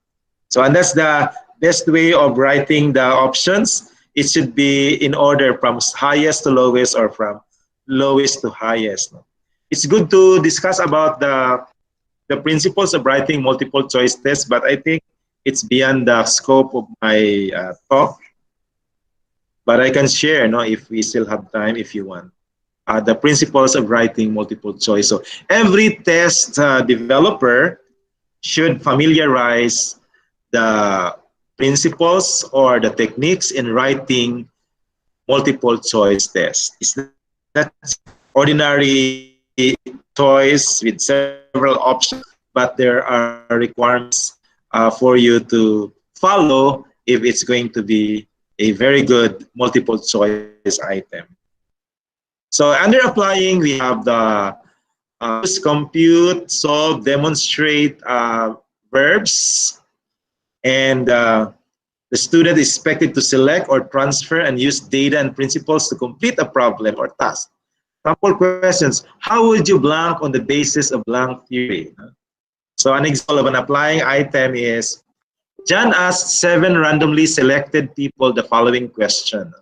So, and that's the best way of writing the options. It should be in order from highest to lowest or from lowest to highest. It's good to discuss about the principles of writing multiple choice tests, but I think it's beyond the scope of my talk. But I can share, if we still have time, if you want, the principles of writing multiple choice. So every test developer should familiarize the principles or the techniques in writing multiple choice tests. It's not ordinary choice with several options, but there are requirements for you to follow if it's going to be a very good multiple choice item. So under applying, we have the use, compute, solve, demonstrate verbs, and the student is expected to select or transfer and use data and principles to complete a problem or task. Sample questions, how would you blank on the basis of blank theory? So an example of an applying item is, John asked 7 randomly selected people the following question.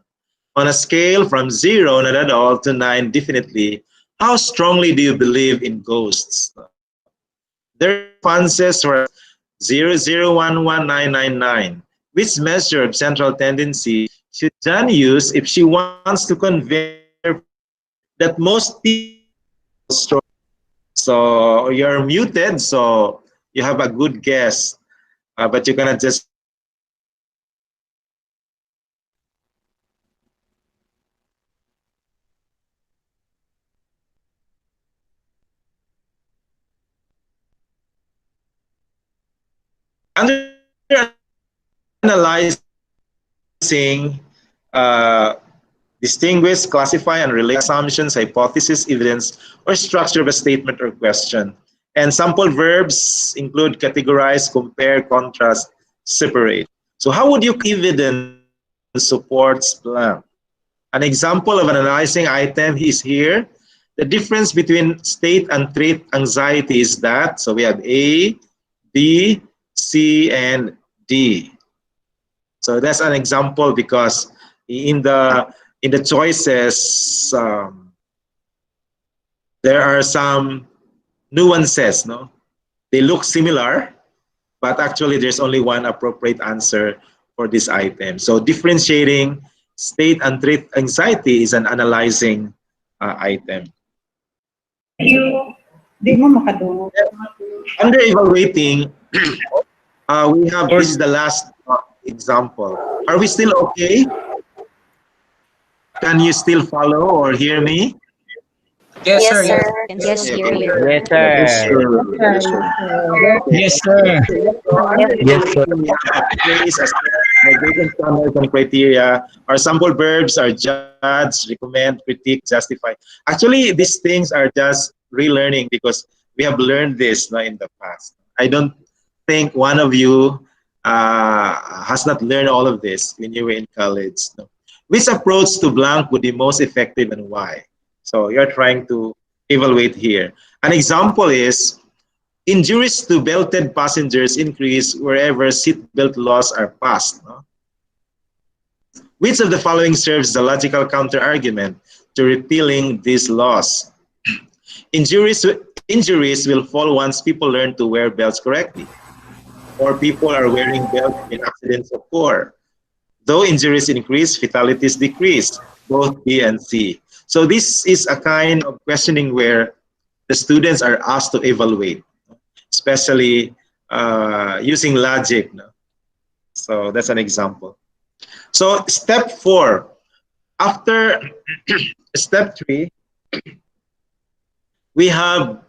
On a scale from 0, not at all, to 9, definitely, how strongly do you believe in ghosts? Their responses were 0, 0, 1, 1, 9, 9, 9. Which measure of central tendency should John use if she wants to convey that most people are strong? So you're muted, so you have a good guess, but you're gonna just under analyzing, distinguish, classify, and relate assumptions, hypothesis, evidence, or structure of a statement or question. And sample verbs include categorize, compare, contrast, separate. So how would you evidence supports blank? An example of an analyzing item is here. The difference between state and trait anxiety is that, so we have A, B, C, and D. So that's an example because in the choices, there are some nuances, no? They look similar, but actually there's only one appropriate answer for this item. So differentiating state and trait anxiety is an analyzing item. Under evaluating, we have, this is the last example. Are we still okay? Can you still follow or hear me? Yes, sir. Yes. Yes, sir. Yes, sir. Yes, sir. Yes, sir. Migration standards and criteria. Our sample verbs are judge, recommend, critique, justify. Actually, these things are just relearning because we have learned this in the past. I don't think one of you has not learned all of this when you were in college. No? Which approach to blank would be most effective and why? So you're trying to evaluate here. An example is, injuries to belted passengers increase wherever seatbelt laws are passed. No? Which of the following serves the logical counter-argument to repealing these laws? Injuries injuries will fall once people learn to wear belts correctly, or people are wearing belts when accidents occur. Though injuries increase, fatalities decrease, both B and C. So this is a kind of questioning where the students are asked to evaluate, especially using logic. No? So that's an example. So step 4, after step 3, we have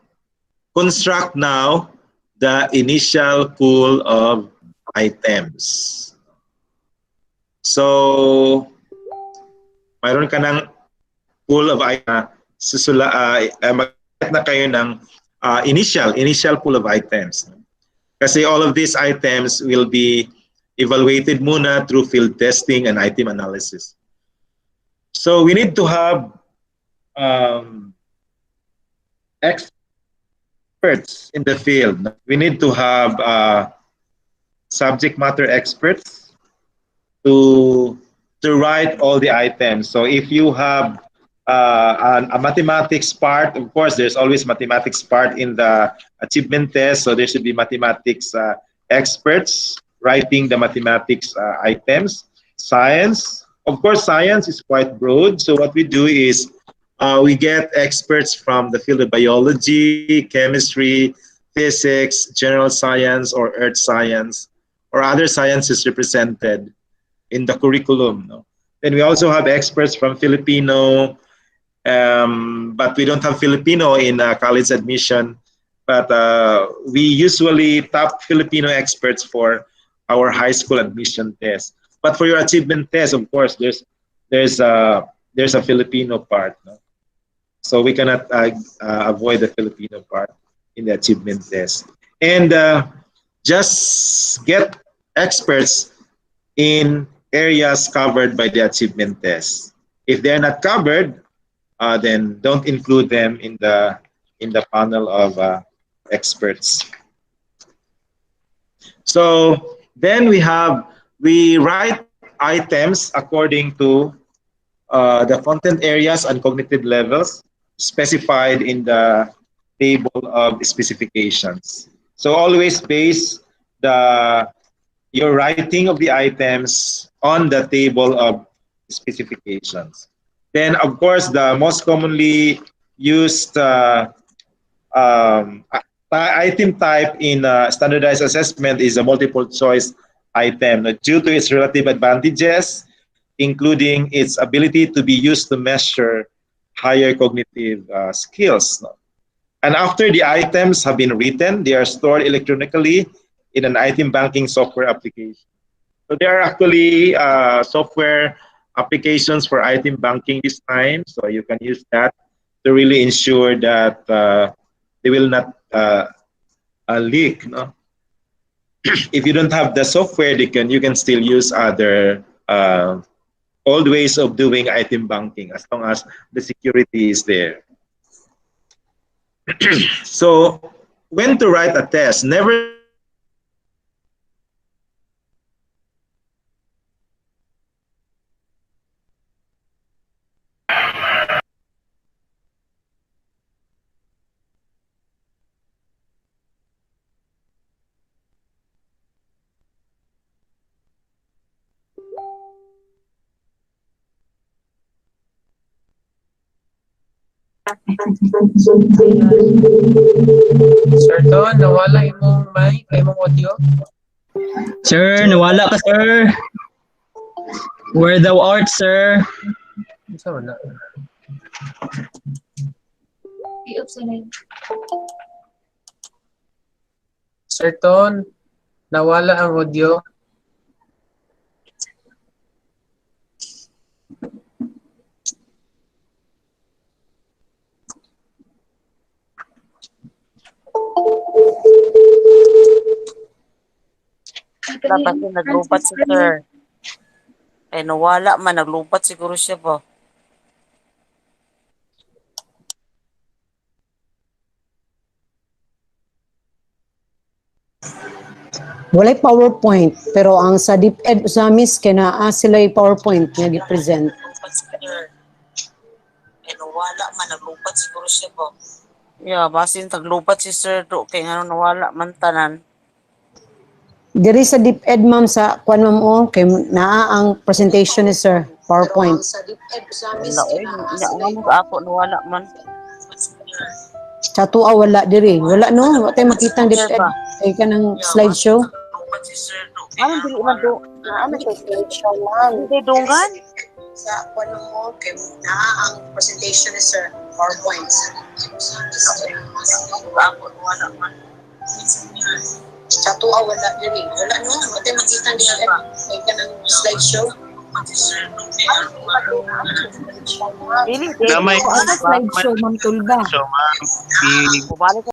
construct now the initial pool of items. So mayroon ka ng pool of items, mag-set na kayo ng initial pool of items. Kasi all of these items will be evaluated muna through field testing and item analysis. So we need to have experts in the field. We need to have subject matter experts to write all the items. So if you have a mathematics part, of course, there's always mathematics part in the achievement test. So there should be mathematics experts writing the mathematics items. Science, of course, science is quite broad. So what we do is we get experts from the field of biology, chemistry, physics, general science, or earth science, or other sciences represented in the curriculum. No? Then we also have experts from Filipino, but we don't have Filipino in college admission. But we usually tap Filipino experts for our high school admission test. But for your achievement test, of course, there's a Filipino part. No? So we cannot avoid the Filipino part in the achievement test. And just get experts in areas covered by the achievement test. If they're not covered, then don't include them in the panel of experts. So then we write items according to the content areas and cognitive levels specified in the table of specifications. So always base your writing of the items on the table of specifications. Then, of course, the most commonly used item type in standardized assessment is a multiple choice item. Due to its relative advantages, including its ability to be used to measure higher cognitive skills. And after the items have been written, they are stored electronically in an item banking software application. So there are actually software applications for item banking this time. So you can use that to really ensure that they will not leak. No? If you don't have the software, you can still use other old ways of doing item banking as long as the security is there. So when to write a test, never Sir Don, nawala imong mic, imong audio. Sir, nawala ka, sir. Where thou art, sir. Saan na? Sir Don, nawala ang audio. Dapat yung naglupat si sir. Eh, nawala man. Naglupat siguro siya po. Walay PowerPoint, pero ang sa DepEd sa Miss kinaa sila yung PowerPoint nga gi-present. Eh, nawala man. Naglupat siguro siya po. Yeah, basin taglupat si sir do kay ngano nawala man tanan. Diri sa DepEd ma'am sa kuan ma'am kay naa ang presentation ni sir, PowerPoint. Wala oy, nya ngano sa ako nawala man. Sa tuwa wala diri. Wala no, wa tay makita ang Sir DepEd. ba? Kay kanang slideshow. Ano dili man do? Ano kay slideshow man? Hindi dungan. Sa kuan mo kay naa ang presentation ni sir, PowerPoint. Ako wala man. Sa tuwa wala diri. Wala no, wa tay makita ang DepEd. Kay kanang slideshow. Dili Gamay. Asa slideshow, Ma'am Tulba? So, ma'am, Balik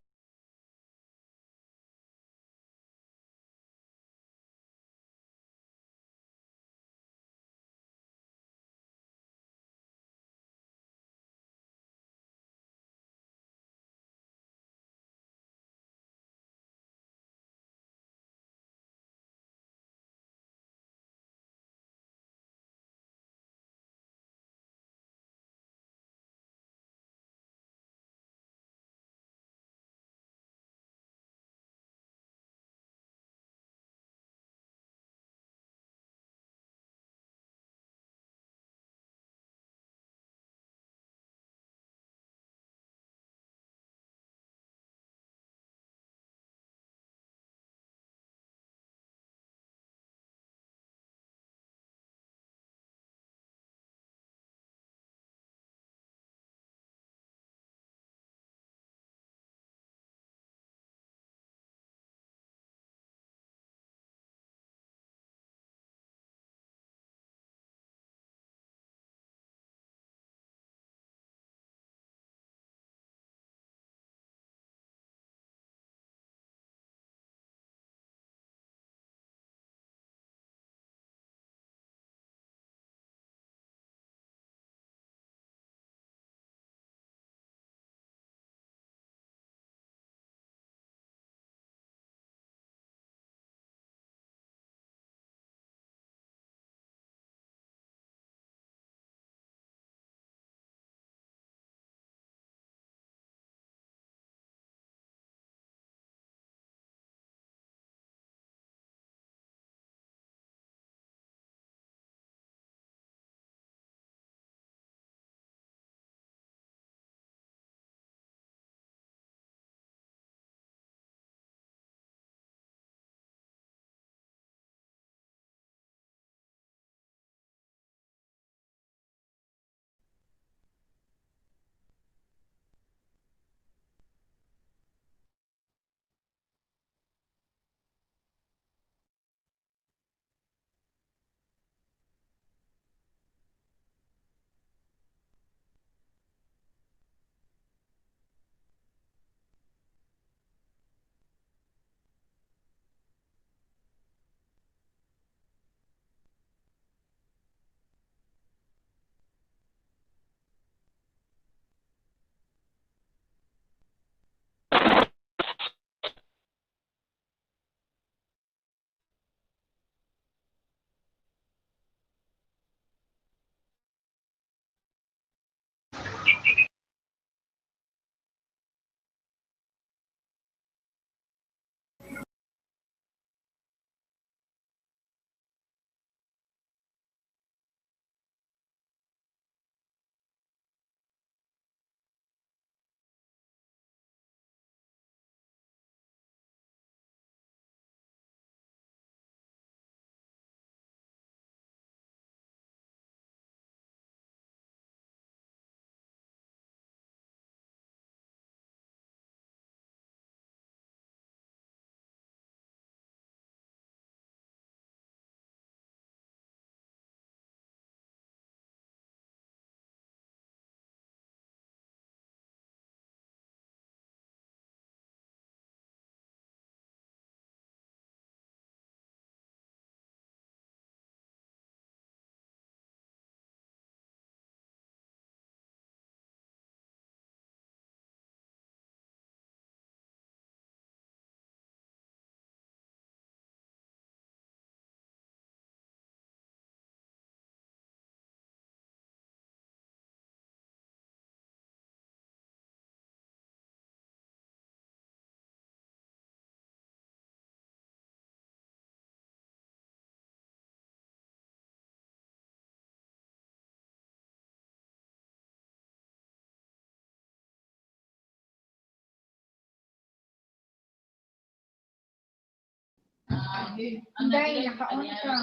Hindi, naka-on ka.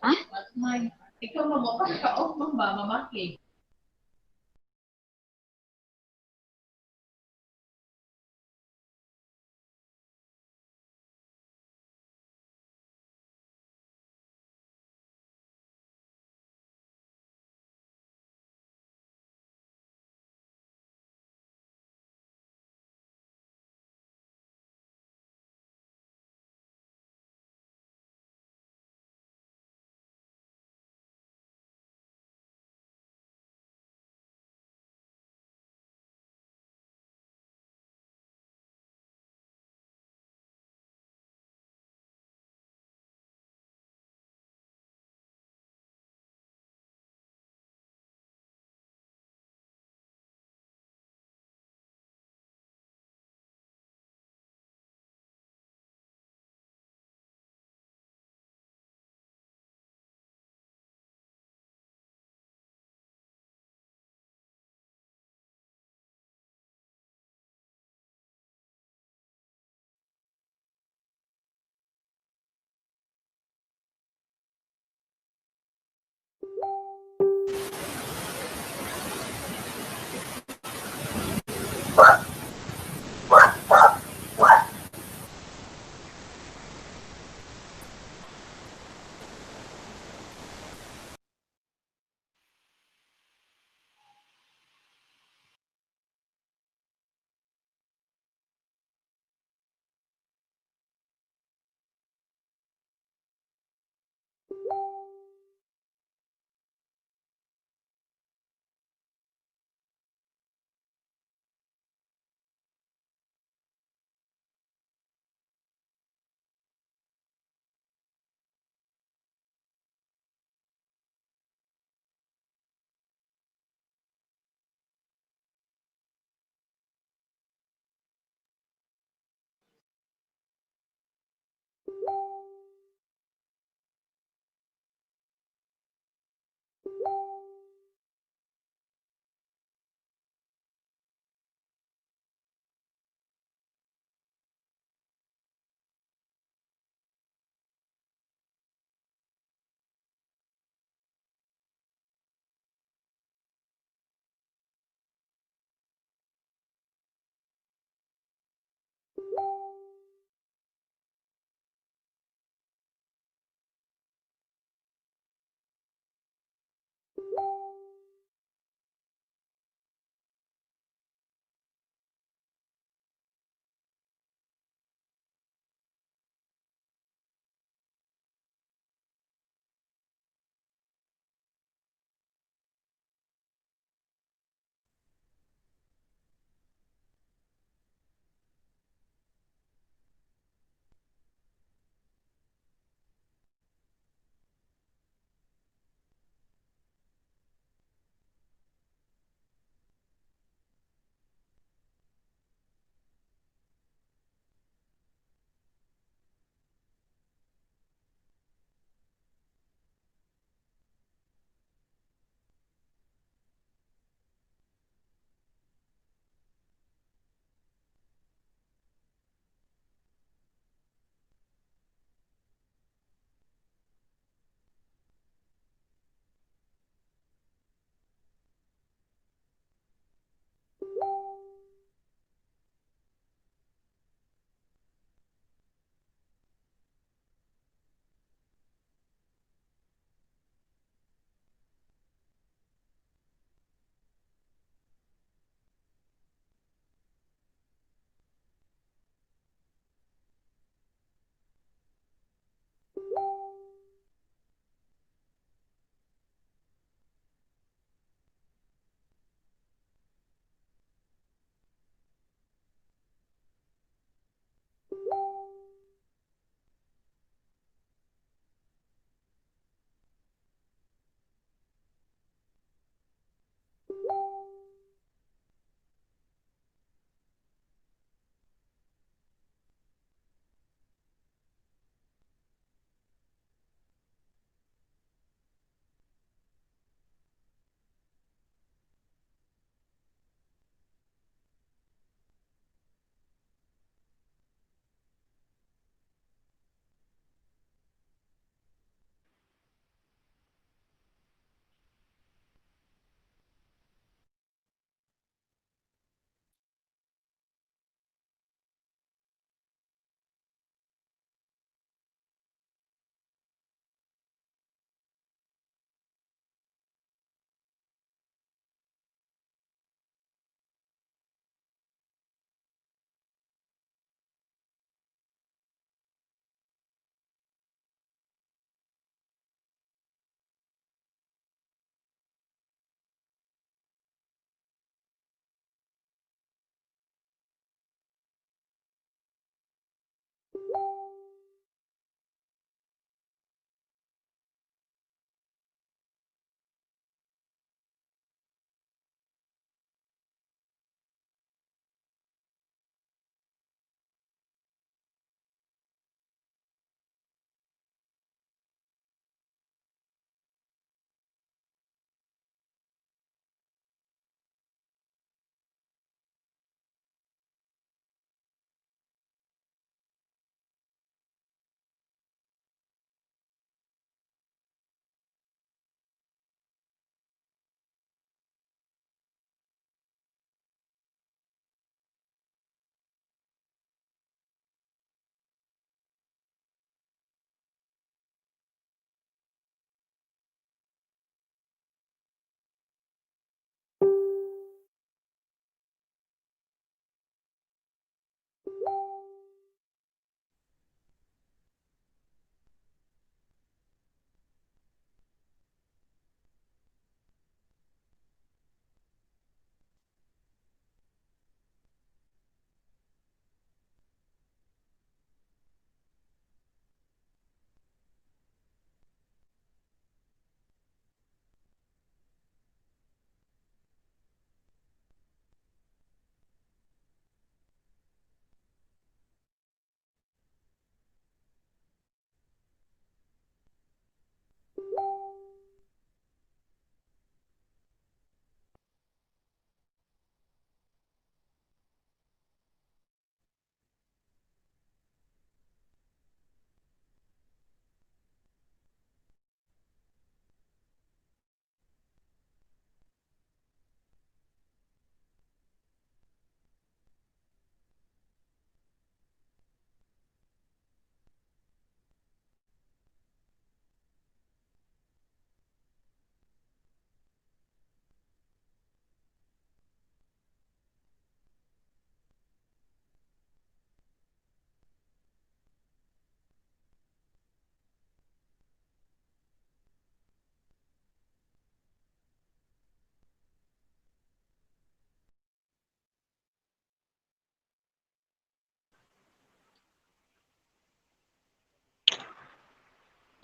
Ha? Ikaw mo pa, naka-off mo ba, mamaki?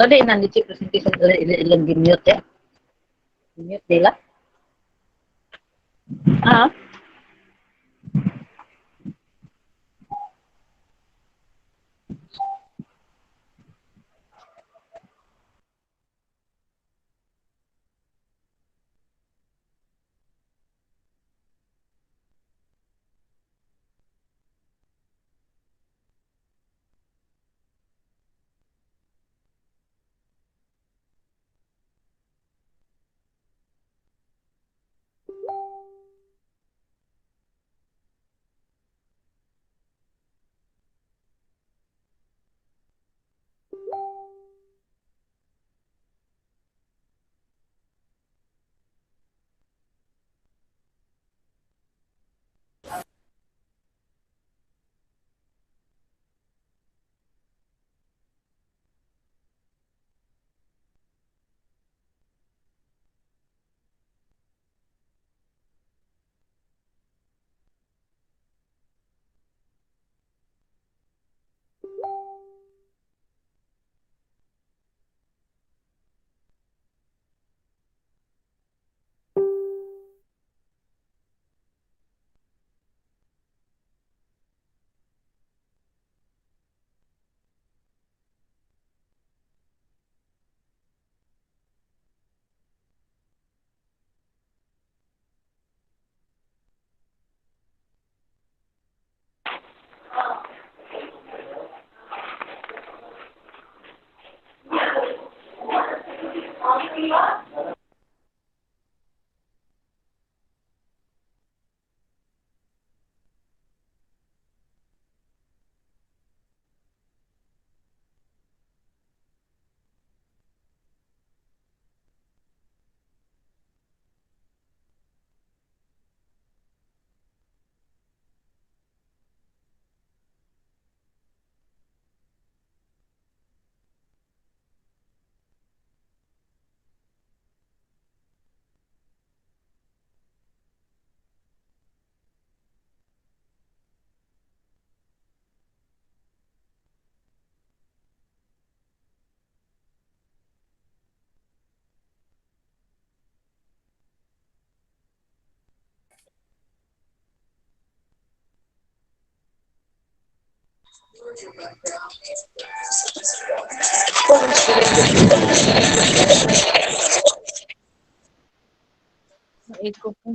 Tadi nandito yung presentation ilang gimute ya. Gimute nila. Ah. Ikot po.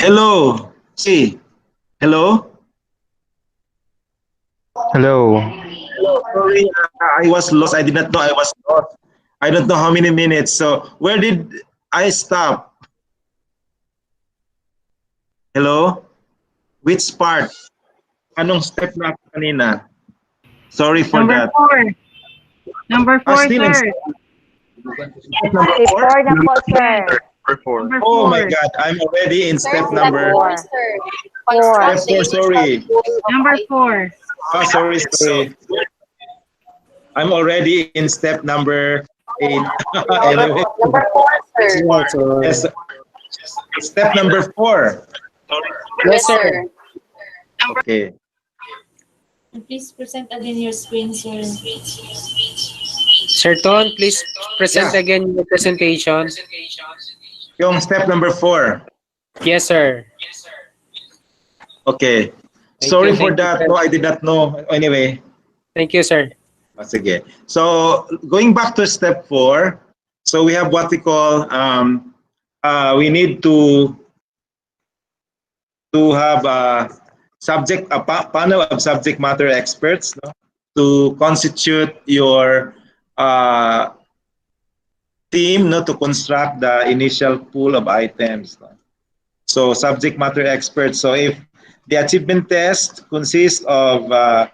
Hello. See. Hello. Hello. Hello. Sorry, I was lost. I did not know I was lost. I don't know how many minutes. So where did I stop? Hello? Which part? Anong step na ako kanina? Sorry for Number that. 4. Number 4, Still in sir. step number Step 4? 4 na po, sir. Number Oh my 4. God, I'm already in step Step number 4. step 4. Sorry. Number 4. Oh, sorry. I'm already in step number 8. Anyway. Number 4, sir. Yes. Step number 4. Yes, sir. Okay. Please present again your screen, sir. Sir Ton, please present again your presentation. Yung step number 4. Yes, sir. Okay. Sorry for that. No, I did not know. Anyway. Thank you, sir. Sige. So going back to step 4, so we have what we call we need to have a panel of subject matter experts, no, to constitute your team, no, to construct the initial pool of items. No. So subject matter experts. So if the achievement test consists of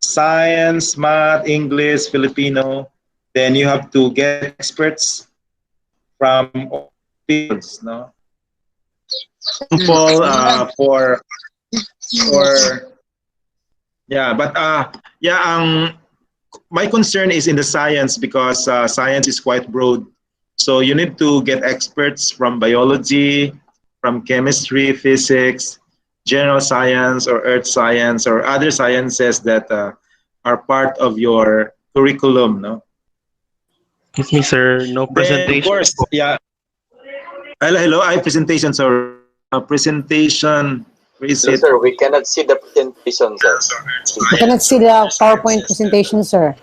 science, math, English, Filipino, then you have to get experts from all fields, no? Simple for my concern is in the science because science is quite broad. So you need to get experts from biology, from chemistry, physics, general science or earth science or other sciences that are part of your curriculum, no? Excuse me, sir. No presentation. Then, of course, yeah. Hello. I presentation, sorry. Presentation. Where is it? Sir, we cannot see the presentation, sir. We cannot see the PowerPoint presentation, sir.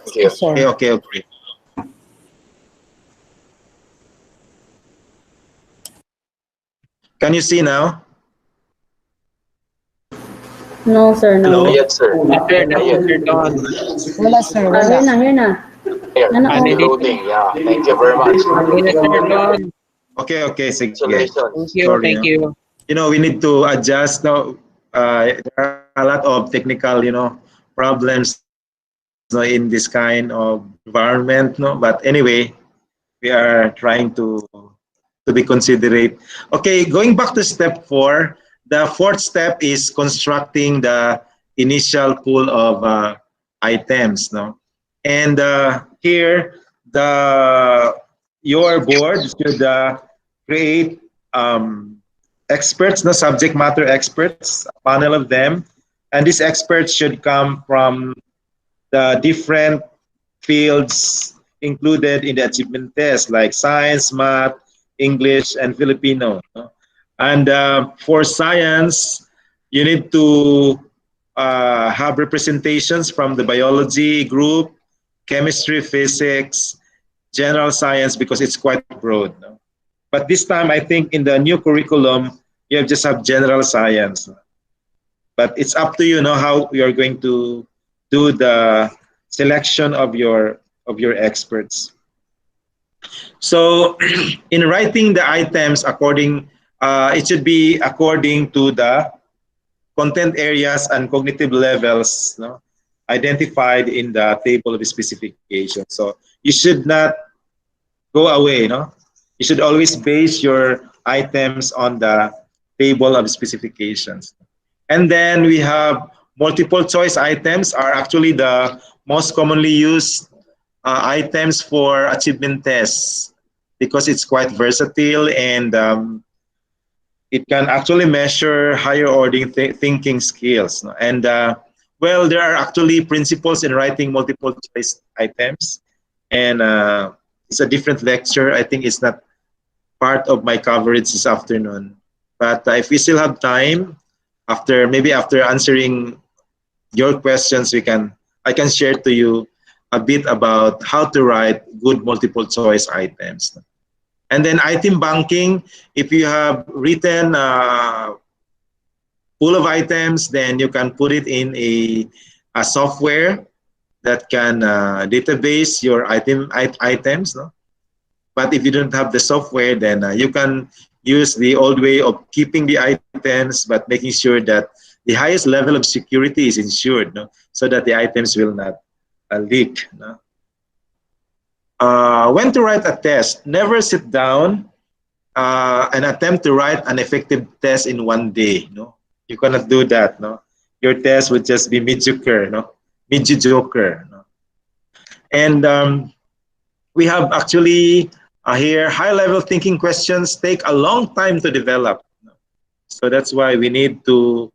Thank you. Yes, sir. Okay. Can you see now? No, sir, no. Hello? Yes, sir. Wala, sir. Wala. Here na. Here, loading. Yeah, thank you very much. Okay. Sige. Thank you. You know, we need to adjust now. There are a lot of technical, problems in this kind of environment, no? But anyway, we are trying to be considerate. Okay, going back to step 4, the 4th step is constructing the initial pool of items, no? And here, your board should create experts, no, subject matter experts, a panel of them, and these experts should come from the different fields included in the achievement test, like science, math, English, and Filipino. And for science, you need to have representations from the biology group, chemistry, physics, general science, because it's quite broad. No? But this time, I think in the new curriculum, you just have general science. But it's up to you, how you're going to do the selection of your experts. So in writing the items it should be according to the content areas and cognitive levels, no, identified in the table of specification. So you should not go away, no? You should always base your items on the table of specifications. And then we have multiple choice items are actually the most commonly used items for achievement tests because it's quite versatile and it can actually measure higher order thinking skills. No? And well, there are actually principles in writing multiple choice items, and it's a different lecture. I think it's not part of my coverage this afternoon. But if we still have time, maybe after answering your questions, I can share to you a bit about how to write good multiple choice items. And then item banking, if you have written pool of items, then you can put it in a software that can database your items. No? But if you don't have the software, then you can use the old way of keeping the items, but making sure that the highest level of security is ensured, no? So that the items will not leak. No? When to write a test, never sit down and attempt to write an effective test in one day. No, you cannot do that. No, your test would just be mediocre. No, mediocre. No? And we have actually here high-level thinking questions take a long time to develop. No? So that's why we need to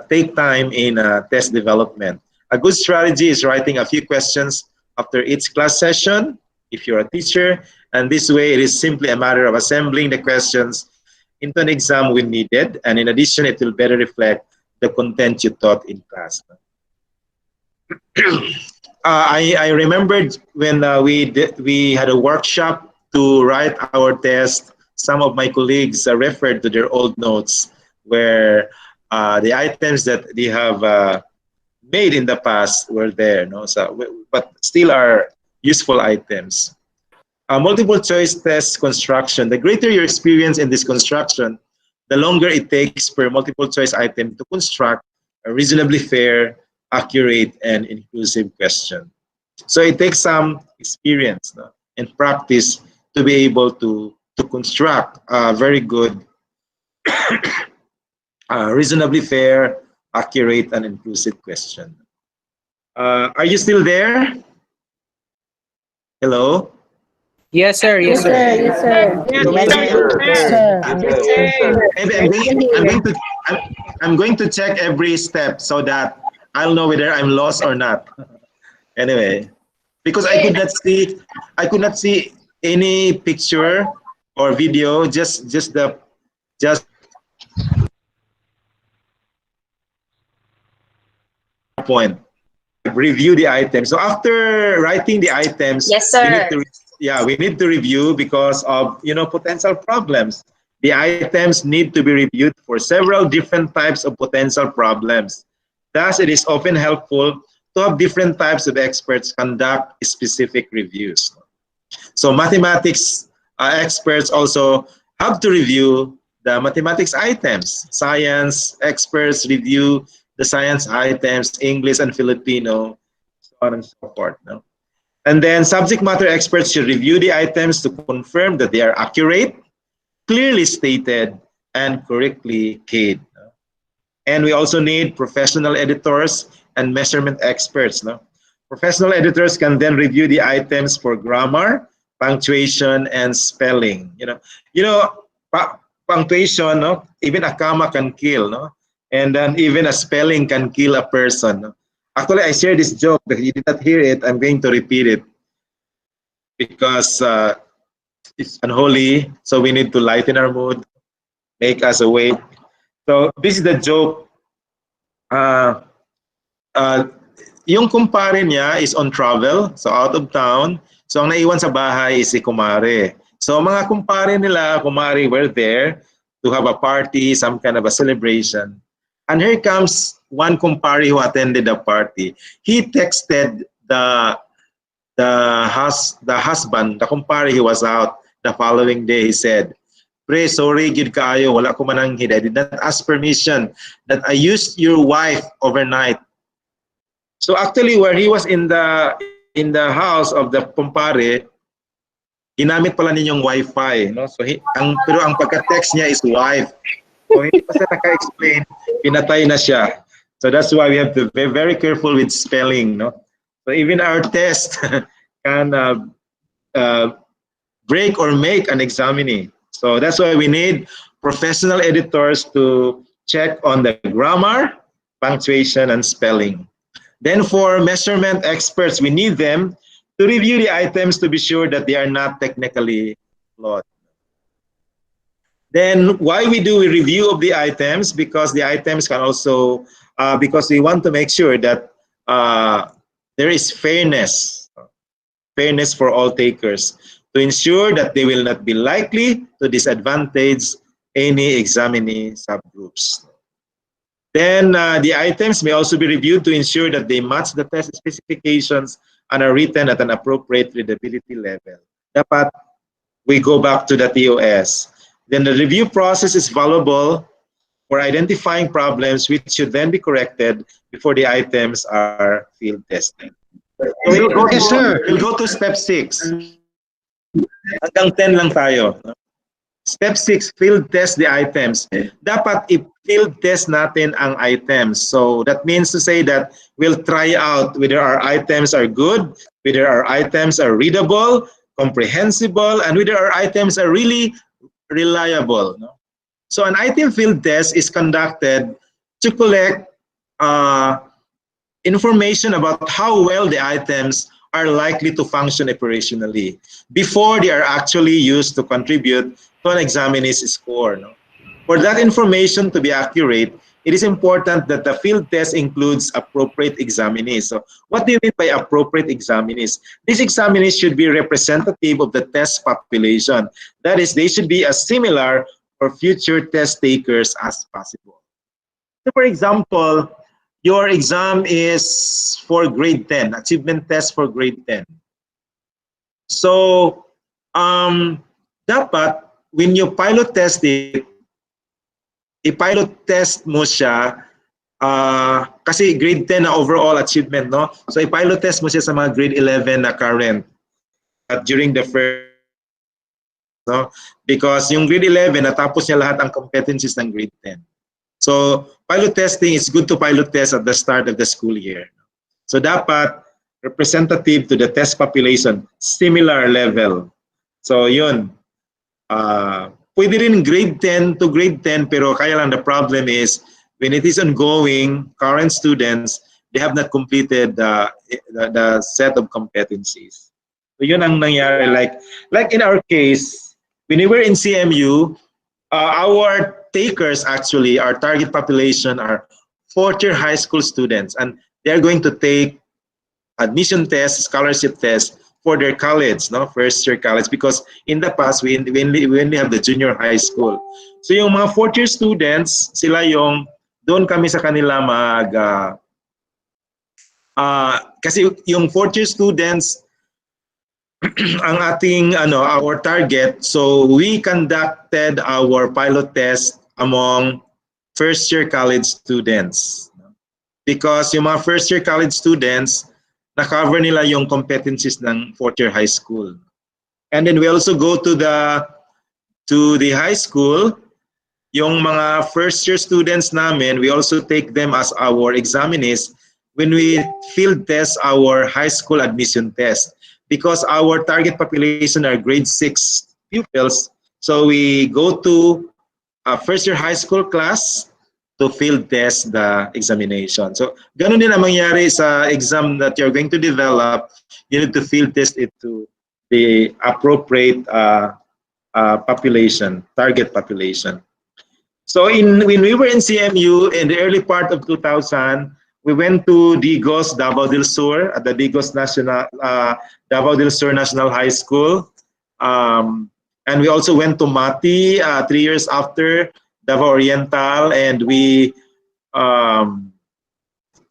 take time in test development. A good strategy is writing a few questions after each class session, if you're a teacher, and this way it is simply a matter of assembling the questions into an exam when needed, and in addition, it will better reflect the content you taught in class. I remembered when we had a workshop to write our test, some of my colleagues referred to their old notes where the items that they have made in the past were there, no? So, but still are useful items. Multiple choice test construction. The greater your experience in this construction, the longer it takes per multiple choice item to construct a reasonably fair, accurate, and inclusive question. So it takes some experience, no, and practice to be able to construct a very good, reasonably fair, accurate, and inclusive question. Are you still there? Hello? Yes, sir. Yes, sir. Yes, sir. Maybe I'm going to check every step so that I'll know whether I'm lost or not. Anyway, because I could not see any picture or video, just point. Review the items. So after writing the items, Yes, sir. we need to review because of potential problems. The items need to be reviewed for several different types of potential problems. Thus, it is often helpful to have different types of experts conduct specific reviews. So mathematics experts also have to review the mathematics items. Science experts review the science items, English and Filipino, so on and so forth. No? And then subject matter experts should review the items to confirm that they are accurate, clearly stated, and correctly keyed. No? And we also need professional editors and measurement experts. No? Professional editors can then review the items for grammar, punctuation, and spelling. Punctuation, no? Even a comma can kill, no? And then even a spelling can kill a person. No? Actually, I shared this joke, but you did not hear it. I'm going to repeat it because it's unholy. So we need to lighten our mood, make us awake. So this is the joke. Yung kumpare niya is on travel, so out of town. So ang naiwan sa bahay is si kumare. So mga kumpare nila, kumare were there to have a party, some kind of a celebration. And here comes one kumpare who attended the party. He texted the husband, the kumpare, he was out the following day. He said, "Pre, sorry, gid kaayo, wala ko mananghid. I did not ask permission that I used your wife overnight." So actually, where he was in the house of the kumpare, ginamit pala ninyong Wi-Fi, no? So pero ang pagka-text niya is wife. So hindi pa siya naka-explain, pinatay na siya. So that's why we have to be very careful with spelling, no? So even our test can break or make an examinee. So that's why we need professional editors to check on the grammar, punctuation, and spelling. Then for measurement experts, we need them to review the items to be sure that they are not technically flawed. Then why we do a review of the items? Because the items can also, because we want to make sure that there is fairness for all takers. to ensure that they will not be likely to disadvantage any examinee subgroups. Then the items may also be reviewed to ensure that they match the test specifications and are written at an appropriate readability level. Dapat we go back to the TOS. Then the review process is valuable for identifying problems which should then be corrected before the items are field tested. So we'll go to step 6. Hanggang 10 lang tayo. Step 6, field test the items. Dapat i-field test natin ang items. So that means to say that we'll try out whether our items are good, whether our items are readable, comprehensible, and whether our items are really reliable. So an item field test is conducted to collect information about how well the items are likely to function operationally before they are actually used to contribute to an examinee's score. For that information to be accurate, it is important that the field test includes appropriate examinees. So what do you mean by appropriate examinees? These examinees should be representative of the test population. That is, they should be as similar for future test takers as possible. So for example, your exam is for grade 10, achievement test for grade 10. So dapat when you pilot test it, i-pilot test mo siya kasi grade 10 na overall achievement, no? So i-pilot test mo siya sa mga grade 11 na current during the first, no? Because yung grade 11 natapos niya lahat ang competencies ng grade 10. So pilot testing is good to pilot test at the start of the school year. So dapat representative to the test population, similar level. So yun. Pwede rin grade 10 to grade 10, pero kaya lang the problem is when it is ongoing, current students, they have not completed the set of competencies. So yun ang nangyari. Like in our case, when we were in CMU, our takers actually, our target population are fourth-year high school students, and they're going to take admission tests, scholarship tests for their college, no, first-year college, because in the past we only have the junior high school. So yung mga fourth-year students, sila yung doon kami sa kanila kasi yung fourth-year students ang ating our target, so we conducted our pilot test among first-year college students because yung mga first-year college students na-cover nila yung competencies ng fourth-year high school. And then we also go to the high school. Yung mga first-year students namin, we also take them as our examinees when we field test our high school admission test. Because our target population are grade 6 pupils, so we go to a first-year high school class to field test the examination. So, ganun din ang mangyari sa exam that you're going to develop. You need to field test it to the appropriate population, target population. So, when we were in CMU in the early part of 2000, we went to Digos, Davao del Sur, at the Digos Davao del Sur National High School. And we also went to Mati 3 years after, Davao Oriental, and we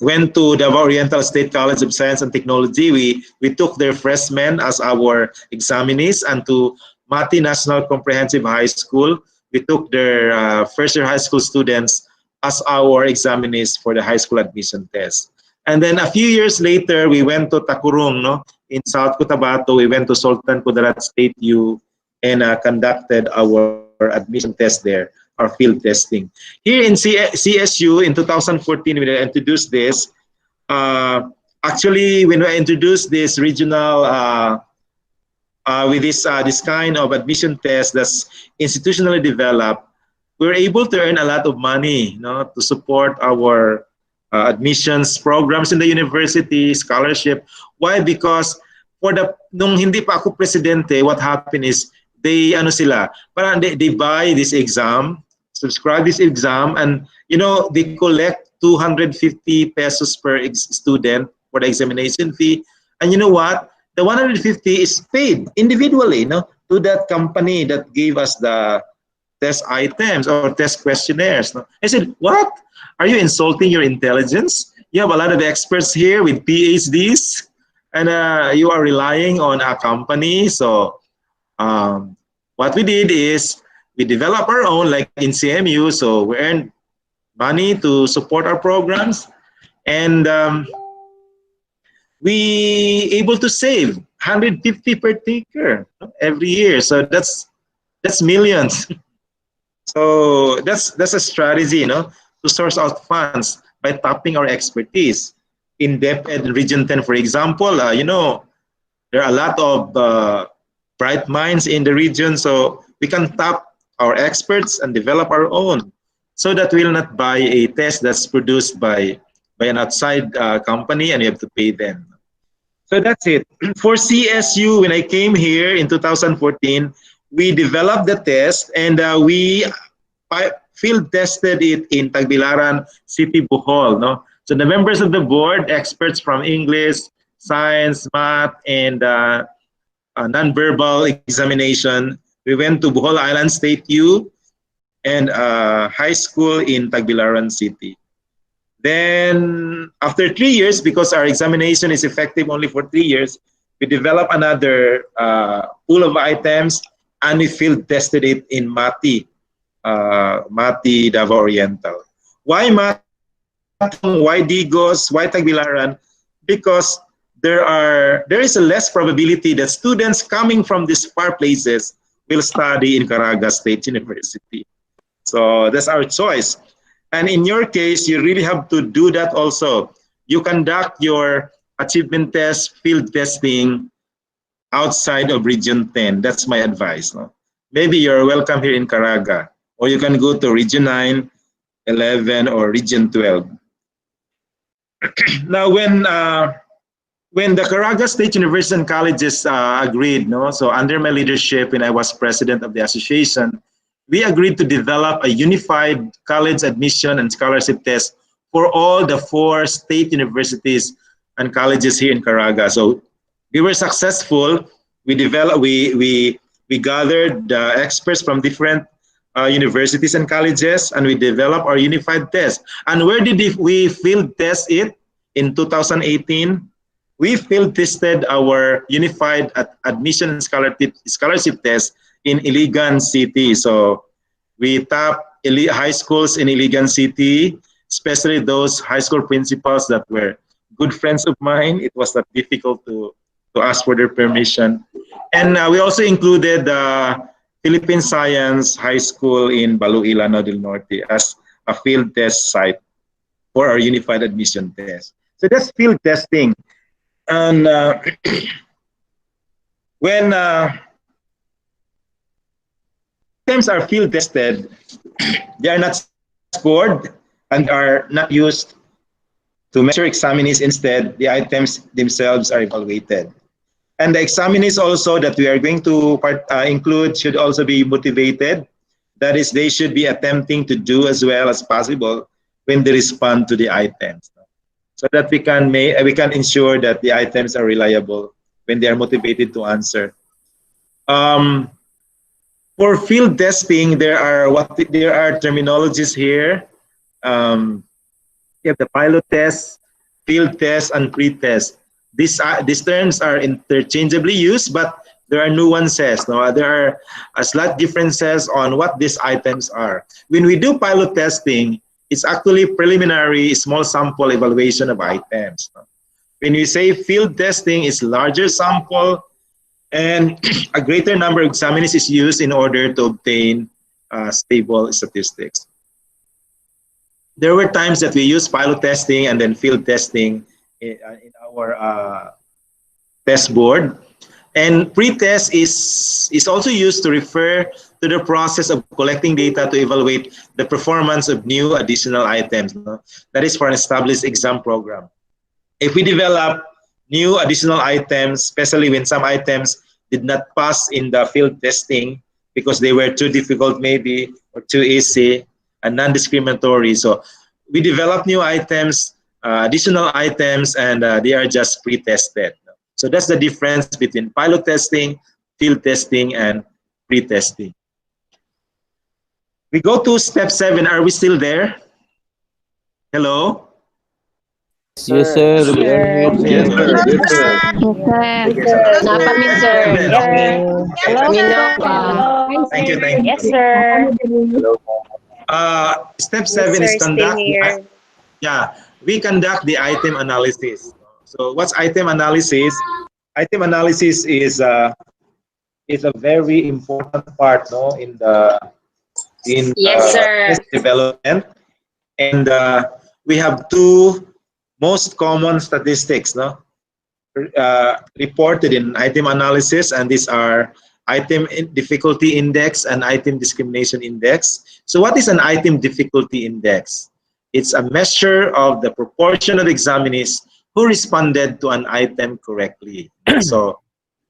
went to Davao Oriental State College of Science and Technology. We took their freshmen as our examinees, and to Mati National Comprehensive High School, we took their first-year high school students as our examinees for the high school admission test. And then a few years later, we went to Takurong, no, in South Cotabato. We went to Sultan Kudarat State U and conducted our admission test there, our field testing. Here in CSU in 2014, when I introduced this, actually when I introduced this regional, with this kind of admission test that's institutionally developed, we're able to earn a lot of money, to support our admissions programs in the university, scholarship. Why? Because nung hindi pa ako presidente, what happened is they buy this exam, subscribe this exam, and they collect 250 pesos per student for the examination fee. And you know what? the 150 is paid individually, no, to that company that gave us the test items or test questionnaires. No? I said, what? Are you insulting your intelligence? You have a lot of experts here with PhDs, and you are relying on a company. So what we did is we developed our own, like in CMU. So we earned money to support our programs, and we able to save 150 per taker every year. So that's millions. So that's a strategy, to source out funds by tapping our expertise. In depth and Region 10, for example, there are a lot of bright minds in the region, so we can tap our experts and develop our own, so that we'll not buy a test that's produced by an outside company and you have to pay them. So that's it. For CSU, when I came here in 2014, we developed the test, and we field tested it in Tagbilaran City, Bohol. No? So the members of the board, experts from English, science, math, and non-verbal examination, we went to Bohol Island State U and high school in Tagbilaran City. Then after 3 years, because our examination is effective only for 3 years, we developed another pool of items, and we field tested it in Mati, Davao Oriental. Why Mati? Why Digos? Why Tagbilaran? Because there is a less probability that students coming from these far places will study in Caraga State University. So that's our choice. And in your case, you really have to do that also. You conduct your achievement test, field testing outside of Region 10. That's my advice. No? Maybe you're welcome here in Caraga, or you can go to Region 9, 11, or Region 12. Now, when the Caraga State University and colleges agreed, so under my leadership, when I was president of the association, we agreed to develop a unified college admission and scholarship test for all the 4 state universities and colleges here in Caraga. So we were successful. We developed, we gathered experts from different universities and colleges, and we developed our unified test. And where did we field test it? In 2018, we field tested our unified admission and scholarship test in Iligan City. So we tapped high schools in Iligan City, especially those high school principals that were good friends of mine. It was not difficult to ask for their permission. And we also included Philippine Science High School in Baluila del Norte as a field test site for our unified admission test. So that's field testing. And when items are field tested, they are not scored and are not used to measure examinees. Instead, the items themselves are evaluated. And the examinees also that we are going to include should also be motivated. That is, they should be attempting to do as well as possible when they respond to the items, so that we can ensure that the items are reliable when they are motivated to answer. For field testing, there are terminologies here. You have the pilot test, field test, and pre-test. These terms are interchangeably used, but there are nuances. There are slight differences on what these items are. When we do pilot testing, it's actually preliminary, small sample evaluation of items. When we say field testing, it's larger sample, and a greater number of examinees is used in order to obtain stable statistics. There were times that we used pilot testing and then field testing in our test board. And pre-test is also used to refer to the process of collecting data to evaluate the performance of new additional items. That is for an established exam program. If we develop new additional items, especially when some items did not pass in the field testing because they were too difficult maybe, or too easy and non-discriminatory. So we develop new items, additional items, and they are just pre-tested. So that's the difference between pilot testing, field testing, and pre-testing. We go to step 7. Are we still there? Hello? Yes, sir. We are here, Yes, sir. sir. Yes, sir. Napamit, sir. Yes, sir. Hello, Thank you, thank you. Yes, sir. Hello. Step 7 is conduct. Yeah, we conduct the item analysis. So what's item analysis? Item analysis is a very important part, no, in Yes, sir. test development. And we have two most common statistics, no, reported in item analysis, and these are item difficulty index and item discrimination index. So what is an item difficulty index? It's a measure of the proportion of examinees who responded to an item correctly. So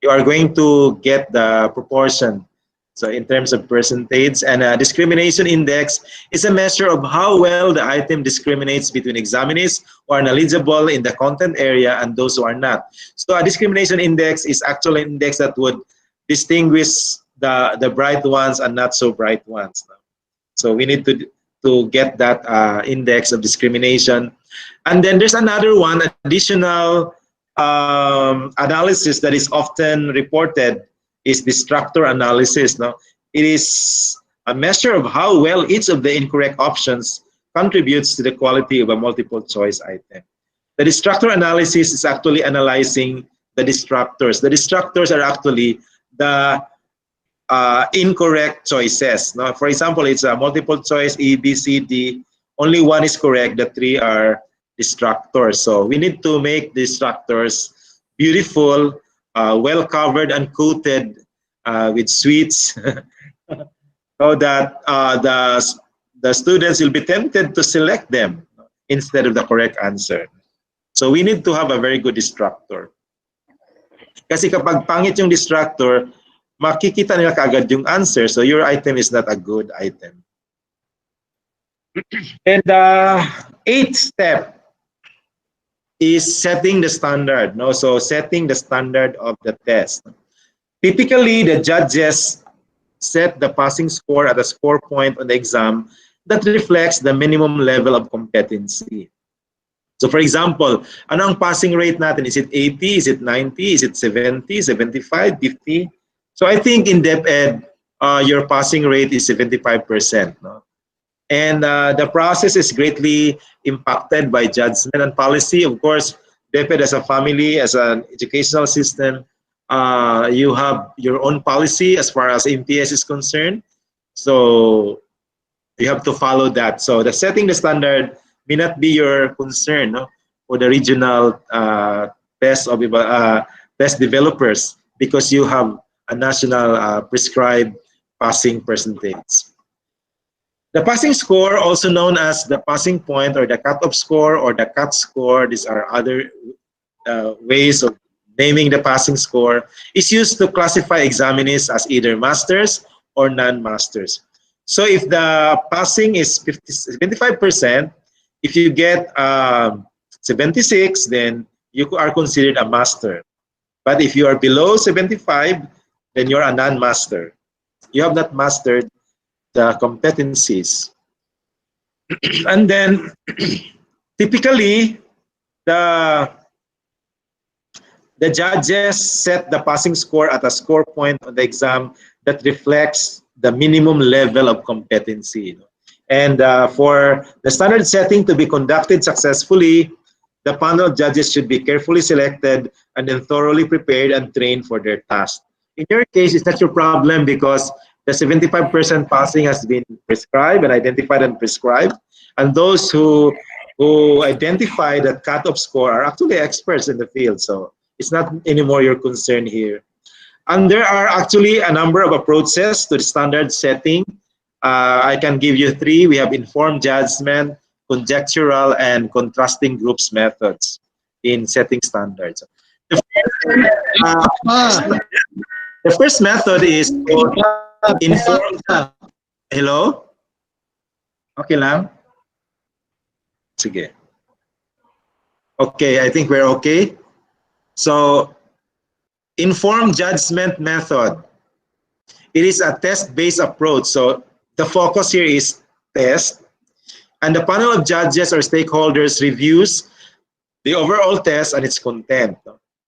you are going to get the proportion. So in terms of percentage, and a discrimination index is a measure of how well the item discriminates between examinees who are knowledgeable in the content area and those who are not. So a discrimination index is actually an index that would distinguish the bright ones and not so bright ones. So we need to get that index of discrimination. And then there's another one, additional analysis that is often reported is Destructor Analysis. No? It is a measure of how well each of the incorrect options contributes to the quality of a multiple choice item. The Destructor Analysis is actually analyzing the destructors. The destructors are actually the incorrect choices. No? For example, it's a multiple choice A, B, C, D. Only one is correct. The 3 are destructors. So we need to make destructors beautiful, well covered and coated with sweets, so that the students will be tempted to select them instead of the correct answer. So we need to have a very good destructor. Kasi kapag pangit yung destructor, makikita nila kagad yung answer, so your item is not a good item. And the 8th step is setting the standard. No? So setting the standard of the test. Typically, the judges set the passing score at a score point on the exam that reflects the minimum level of competency. So for example, ano ang passing rate natin? Is it 80? Is it 90? Is it 70? 75? 50? So I think in DepEd, your passing rate is 75%. No? And the process is greatly impacted by judgment and policy. Of course, DepEd as a family, as an educational system, you have your own policy as far as MPS is concerned. So you have to follow that. So the setting the standard may not be your concern, no, for the regional best developers, because you have a national prescribed passing percentage. The passing score, also known as the passing point or the cutoff score or the cut score, these are other ways of naming the passing score, is used to classify examinees as either masters or non-masters. So if the passing is 75%, if you get 76, then you are considered a master. But if you are below 75, then you're a non-master. You have not mastered the competencies. And then typically the judges set the passing score at a score point on the exam that reflects the minimum level of competency. And for the standard setting to be conducted successfully, the panel of judges should be carefully selected and then thoroughly prepared and trained for their task. In your case, it's not your problem because the 75% passing has been prescribed and identified and prescribed. And those who identify that cutoff score are actually experts in the field. So it's not anymore your concern here. And there are actually a number of approaches to the standard setting. I can give you 3. We have informed judgment, conjectural, and contrasting groups methods in setting standards. The first method is informed. Hello? Okay lang? Sige. Okay, I think we're okay. So informed judgment method. It is a test-based approach. So the focus here is test, and the panel of judges or stakeholders reviews the overall test and its content.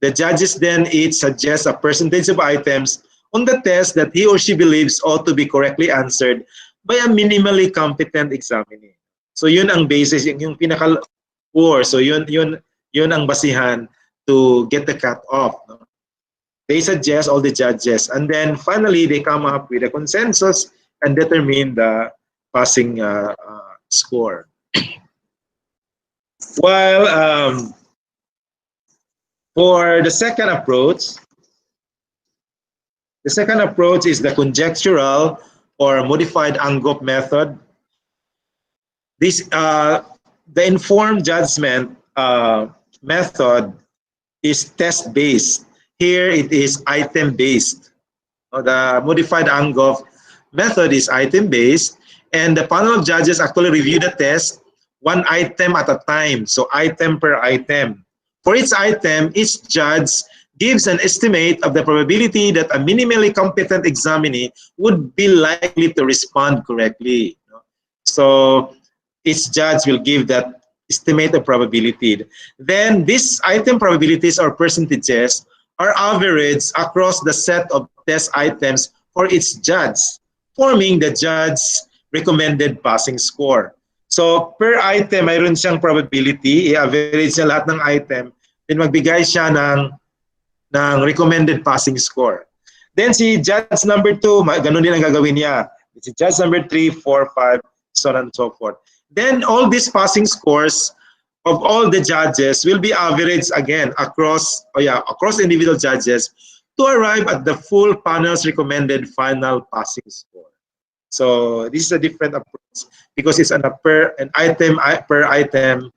The judges then each suggest a percentage of items on the test that he or she believes ought to be correctly answered by a minimally competent examinee. So yun ang basis, yung pinaka-core. So yun ang basihan to get the cut-off. No? They suggest, all the judges, and then finally they come up with a consensus and determine the passing score. While for the second approach is the conjectural or modified Angop method. This the informed judgment method is test-based. Here it is item-based. The modified Angop method is item-based, and the panel of judges actually review the test one item at a time, so item per item. For each item, each judge gives an estimate of the probability that a minimally competent examinee would be likely to respond correctly. So each judge will give that estimated probability. Then these item probabilities or percentages are averaged across the set of test items for each judge, forming the judge's recommended passing score. So per item, mayroon siyang probability, i-average niya lahat ng item, then magbigay siya ng recommended passing score. Then si judge number 2, ganun din ang gagawin niya. Si judge number 3, 4, 5, so on and so forth. Then all these passing scores of all the judges will be averaged again across individual judges to arrive at the full panel's recommended final passing score. So this is a different approach because it's on a per item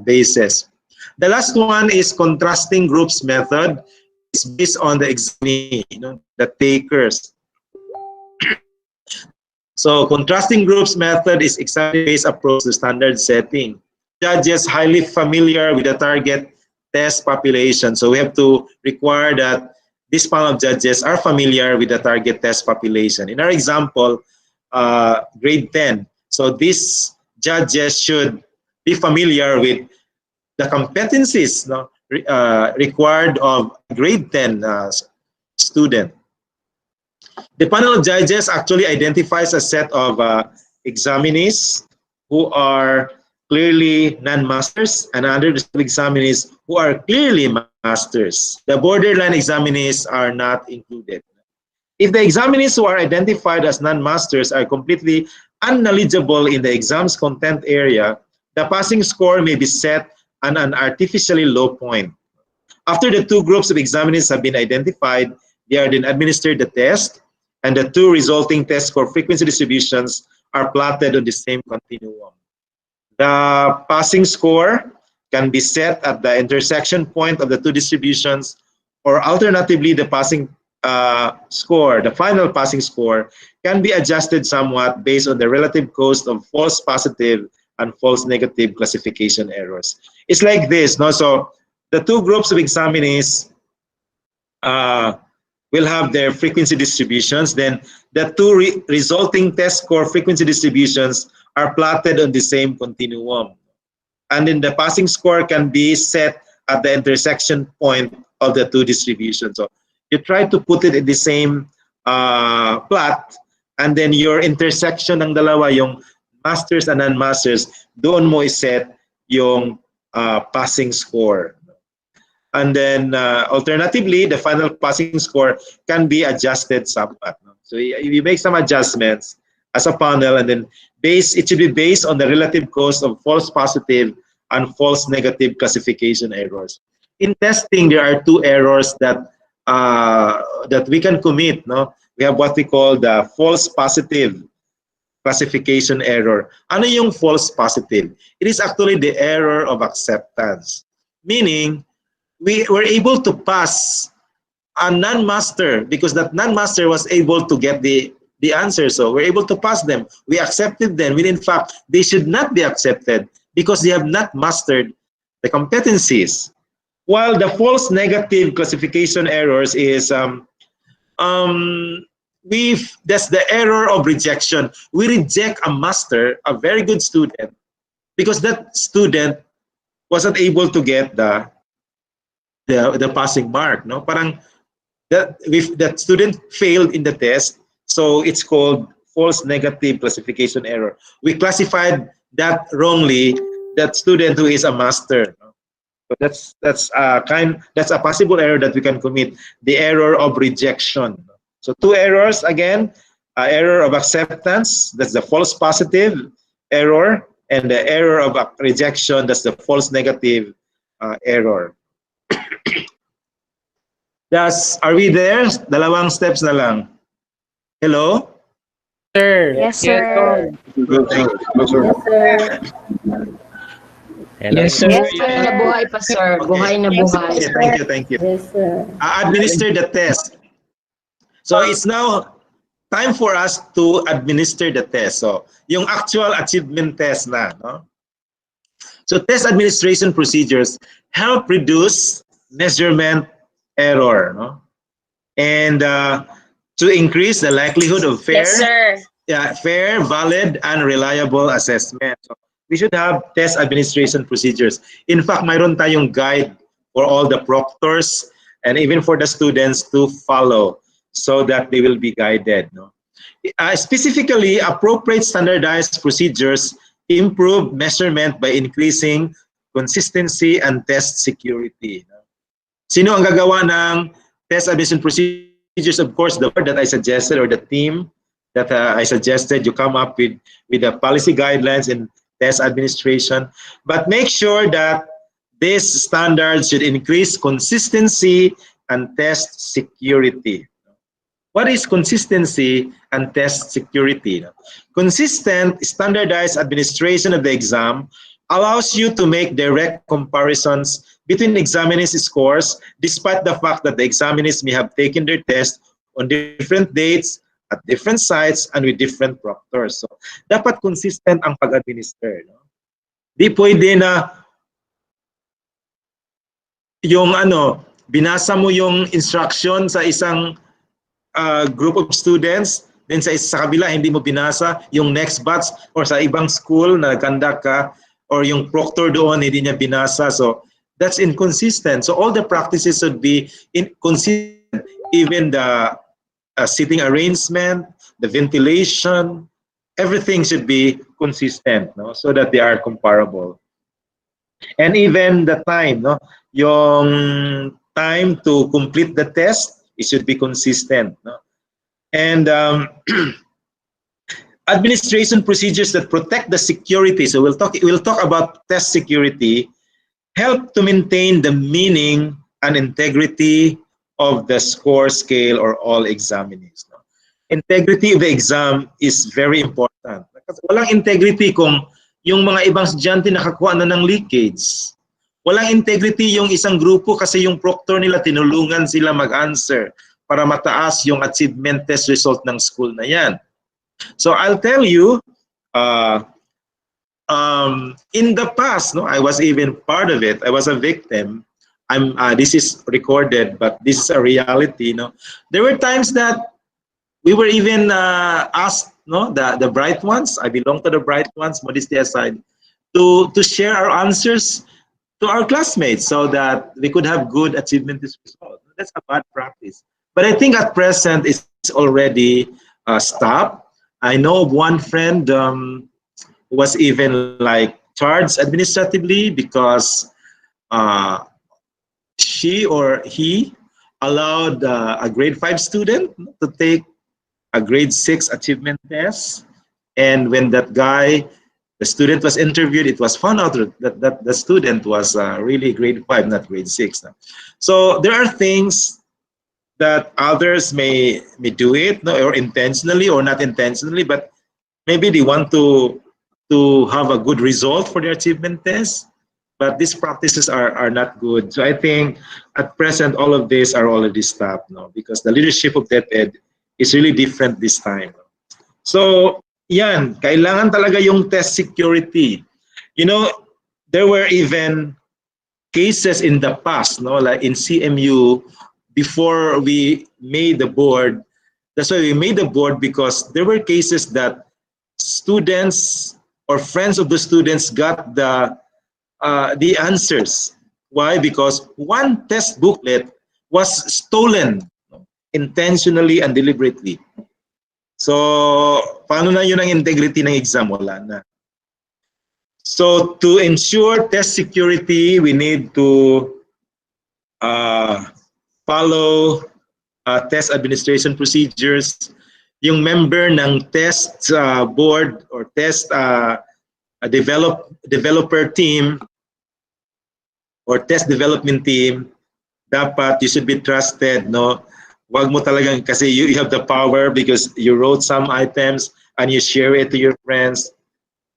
basis. The last one is contrasting groups method. It's based on the examinee, the takers. So contrasting groups method is examiner-based approach to standard setting. Judges highly familiar with the target test population. So we have to require that this panel of judges are familiar with the target test population. In our example, grade 10. So these judges should be familiar with the competencies required of grade 10 student. The panel of judges actually identifies a set of examinees who are clearly non-masters and other examinees who are clearly masters. The borderline examinees are not included. If the examinees who are identified as non-masters are completely unknowledgeable in the exam's content area, the passing score may be set on an artificially low point. After the two groups of examinees have been identified, they are then administered the test, and the two resulting test score frequency distributions are plotted on the same continuum. The passing score can be set at the intersection point of the two distributions, or alternatively, the passing score, the final passing score, can be adjusted somewhat based on the relative cost of false positive and false negative classification errors. It's like this, no? So the two groups of examinees will have their frequency distributions. Then the two resulting test score frequency distributions are plotted on the same continuum. And then the passing score can be set at the intersection point of the two distributions. So you try to put it in the same plot, and then your intersection ng dalawa, yung masters and non-masters, doon mo iset yung passing score. And then alternatively, the final passing score can be adjusted somewhat. So you make some adjustments as a panel, and then it should be based on the relative cost of false positive and false negative classification errors. In testing, there are two errors that we can commit. No, we have what we call the false positive classification error. Ano yung false positive? It is actually the error of acceptance, meaning we were able to pass a non-master because that non-master was able to get the answer. So we're able to pass them. We accepted them when in fact they should not be accepted because they have not mastered the competencies. while the false negative classification errors is that's the error of rejection. We reject a master, a very good student, because that student wasn't able to get the passing mark. No, parang that if that student failed in the test, so it's called false negative classification error. We classified that wrongly, that student who is a master. No? So that's a possible error that we can commit, the error of rejection. So two errors again, error of acceptance, that's the false positive error, and the error of rejection, that's the false negative error. Are we there? Dalawang steps na lang. Hello? Sir. Yes, sir. Good, thank you. Yes, sir. Yes, sir. Yes, sir. Nabuhay pa, sir. Buhay na buhay. Okay, thank you. Yes, sir. Administer the test. So it's now time for us to administer the test. So yung actual achievement test na. No? So test administration procedures help reduce measurement error. No? And to increase the likelihood of fair, Yes, sir. fair, valid, and reliable assessment. So we should have test administration procedures. In fact, mayroon tayong guide for all the proctors and even for the students to follow so that they will be guided. No? Specifically, appropriate standardized procedures improve measurement by increasing consistency and test security. No? Sino ang gagawa ng test administration procedures? Of course, the board that I suggested, or the team that I suggested, you come up with the policy guidelines and test administration. But make sure that these standards should increase consistency and test security. What is consistency and test security? Consistent, standardized administration of the exam allows you to make direct comparisons between examinees' scores despite the fact that the examinees may have taken their test on different dates, at different sites, and with different proctors. So, dapat consistent ang pag-administer. No? Di pwede na yung binasa mo yung instruction sa isang group of students, then sa kabila hindi mo binasa, yung next batch or sa ibang school na nag-conduct ka, or yung proctor doon hindi niya binasa. So that's inconsistent. So all the practices should be inconsistent, even the seating arrangement, the ventilation, everything should be consistent, no? So that they are comparable. And even the time, no? Yung time to complete the test, it should be consistent. No? And administration procedures that protect the security. So we'll talk about test security, help to maintain the meaning and integrity of the score, scale, or all examinees. No? Integrity of the exam is very important. Kasi walang integrity kung yung mga ibang estudyante nakakuha na ng leakage. Walang integrity yung isang grupo kasi yung proctor nila tinulungan sila mag-answer para mataas yung achievement test result ng school na yan. So I'll tell you, in the past, no, I was even part of it. I was a victim. This is recorded, but this is a reality. No, there were times that we were even asked, no, the bright ones. I belong to the bright ones, modesty aside, to share our answers to our classmates so that we could have good achievement results. That's a bad practice. But I think at present it's already stopped. I know of one friend who was even like charged administratively because she or he allowed a grade 5 student to take a grade 6 achievement test. And when that guy, the student was interviewed, it was found out that the student was really grade 5, not grade 6. So there are things that others may do it, no, or intentionally or not intentionally, but maybe they want to have a good result for their achievement test, but these practices are not good. So I think at present all of these are already stopped, no, because the leadership of DepEd is really different this time. So yan, kailangan talaga yung test security. You know, there were even cases in the past, no, like in CMU, before we made the board. That's why we made the board, because there were cases that students or friends of the students got the answers. Why? Because one test booklet was stolen intentionally and deliberately. So, paano na yun ang integrity ng exam? Wala na. So, to ensure test security, we need to follow test administration procedures. Yung member ng test board or test developer team or test development team, dapat you should be trusted, no? Wag mo talagang, kasi you have the power because you wrote some items and you share it to your friends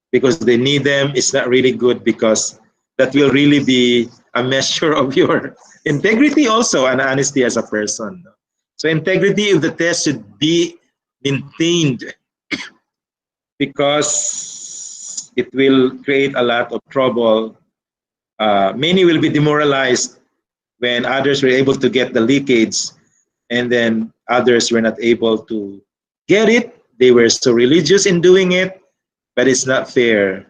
because they need them. It's not really good, because that will really be a measure of your integrity also and honesty as a person. So integrity of the test should be maintained because it will create a lot of trouble. Many will be demoralized when others were able to get the leakage and then others were not able to get it. They were so religious in doing it, but it's not fair.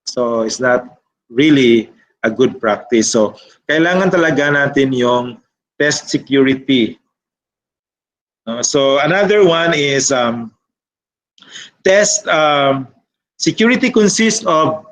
So it's not really a good practice. So kailangan talaga natin yung test security. So another one is test security consists of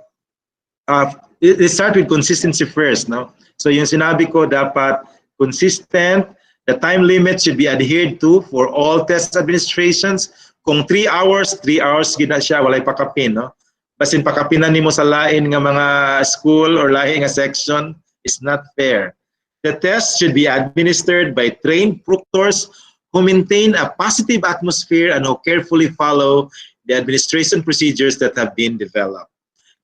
it start with consistency first, no? So yung sinabi ko, dapat consistent. The time limit should be adhered to for all test administrations. Kung 3 hours gina siya, walay pakapin, no? Basin pakapinan nimo sa lain nga mga school or lahi nga section is not fair. The test should be administered by trained proctors who maintain a positive atmosphere and who carefully follow the administration procedures that have been developed.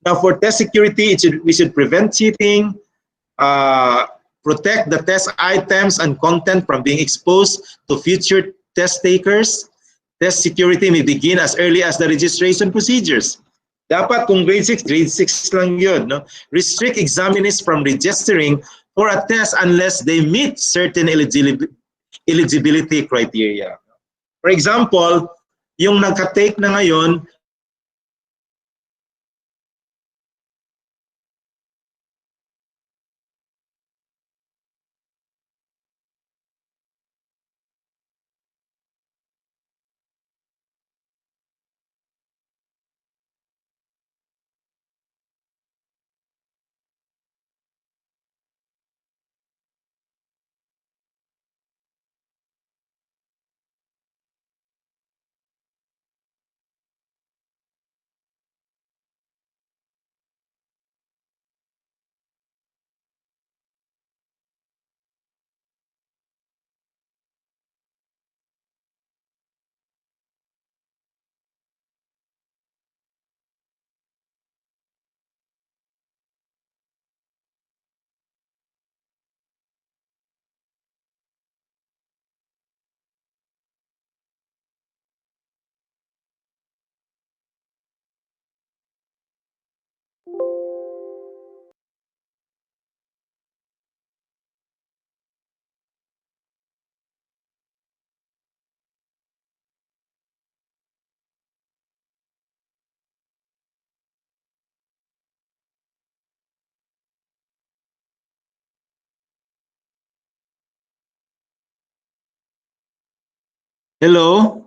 Now, for test security, we should prevent cheating, protect the test items and content from being exposed to future test takers. Test security may begin as early as the registration procedures. Dapat kung grade 6 lang yun, no? Restrict examinees from registering for a test unless they meet certain eligibility criteria. For example, yung nagka-take na ngayon, hello?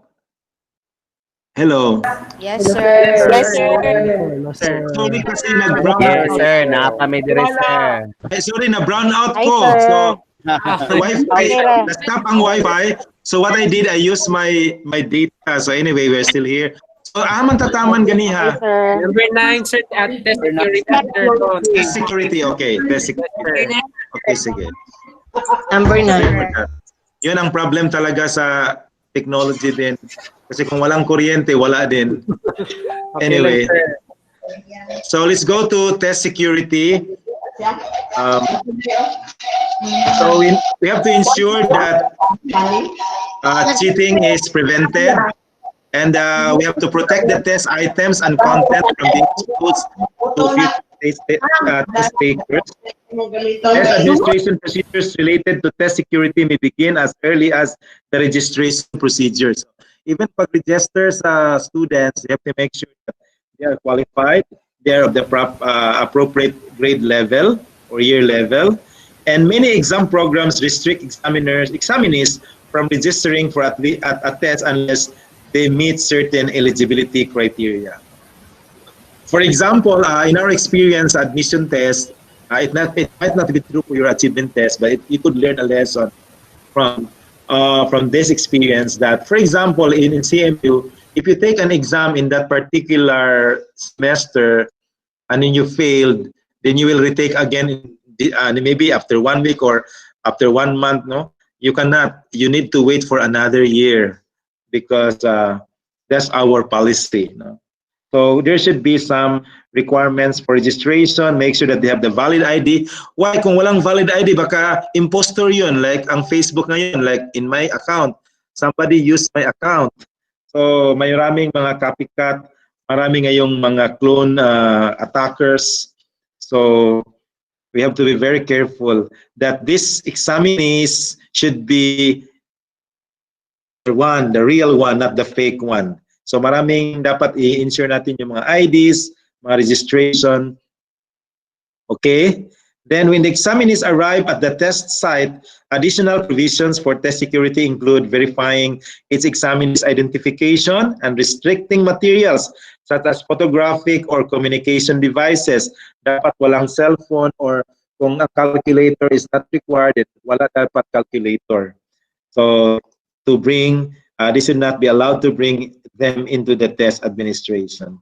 Hello? Yes, sir. Yes, sir. Hello, sir. Sorry kasi nag-brown Yes, out. sir. Nakakami dire, sir. Ay, sorry, na-brown out Hi, ko. sir. So, Wi-Fi, Okay ra. na-stop ang Wi-Fi. So what I did, I used my data. So anyway, we're still here. So aman tataman Hi, ganiha. sir. Number 9, sir, at test security. Test security, okay. Test security. Okay, sige. Number 9. Yun ang problem talaga sa technology din. Kasi kung walang kuryente, wala din. Anyway. So let's go to test security. So we have to ensure that cheating is prevented, and we have to protect the test items and content from being exposed to future test takers. Test administration procedures related to test security may begin as early as the registration procedures. Even pag-register sa students, you have to make sure that they are qualified, they are of the appropriate grade level or year level, and many exam programs restrict examinees from registering for a test unless they meet certain eligibility criteria. For example, in our experience, admission test, it might not be true for your achievement test, but you could learn a lesson from this experience that, for example, in CMU, if you take an exam in that particular semester and then you failed, then you will retake again maybe after 1 week or after 1 month. No, you cannot. You need to wait for another year because that's our policy. No? So there should be some requirements for registration. Make sure that they have the valid ID. Why? Kung walang valid ID, baka impostor yun. Like ang Facebook ngayon, like in my account, somebody used my account. So maraming mga copycat, marami ngayong mga clone attackers. So we have to be very careful that these examinees should be the real one, not the fake one. So maraming dapat i-ensure natin yung mga IDs, mga registration. Okay? Then when the examinees arrive at the test site, additional provisions for test security include verifying its examinee's identification and restricting materials such as photographic or communication devices. Dapat walang cellphone, or kung a calculator is not required, wala dapat calculator. So to bring, they should not be allowed to bring them into the test administration.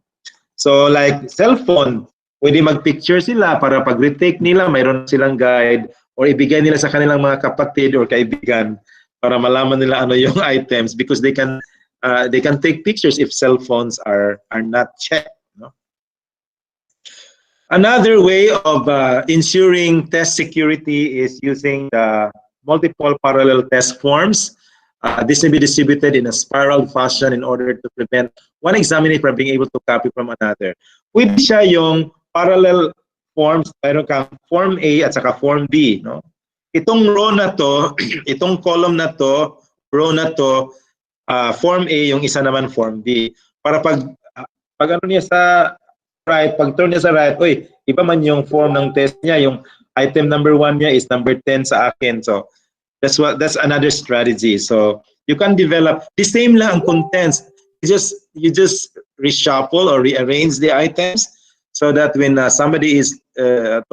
So like cellphone, pwede mag-picture sila para pag retake nila, mayroon silang guide or ibigay nila sa kanilang mga kapatid or kaibigan para malaman nila ano yung items, because they can take pictures if cell phones are not checked. No? Another way of ensuring test security is using the multiple parallel test forms. This may be distributed in a spiral fashion in order to prevent one examiner from being able to copy from another. Pwede siya yung parallel forms, mayroon kang Form A at saka Form B. No? Itong row na to, itong column na to, row na to, Form A, yung isa naman Form B. Para pag ano niya sa right, pag turn niya sa right, uy, iba man yung form ng test niya, yung item number 1 niya is number 10 sa akin. So that's another strategy. So you can develop the same lang ang contents. You just reshuffle or rearrange the items so that when somebody is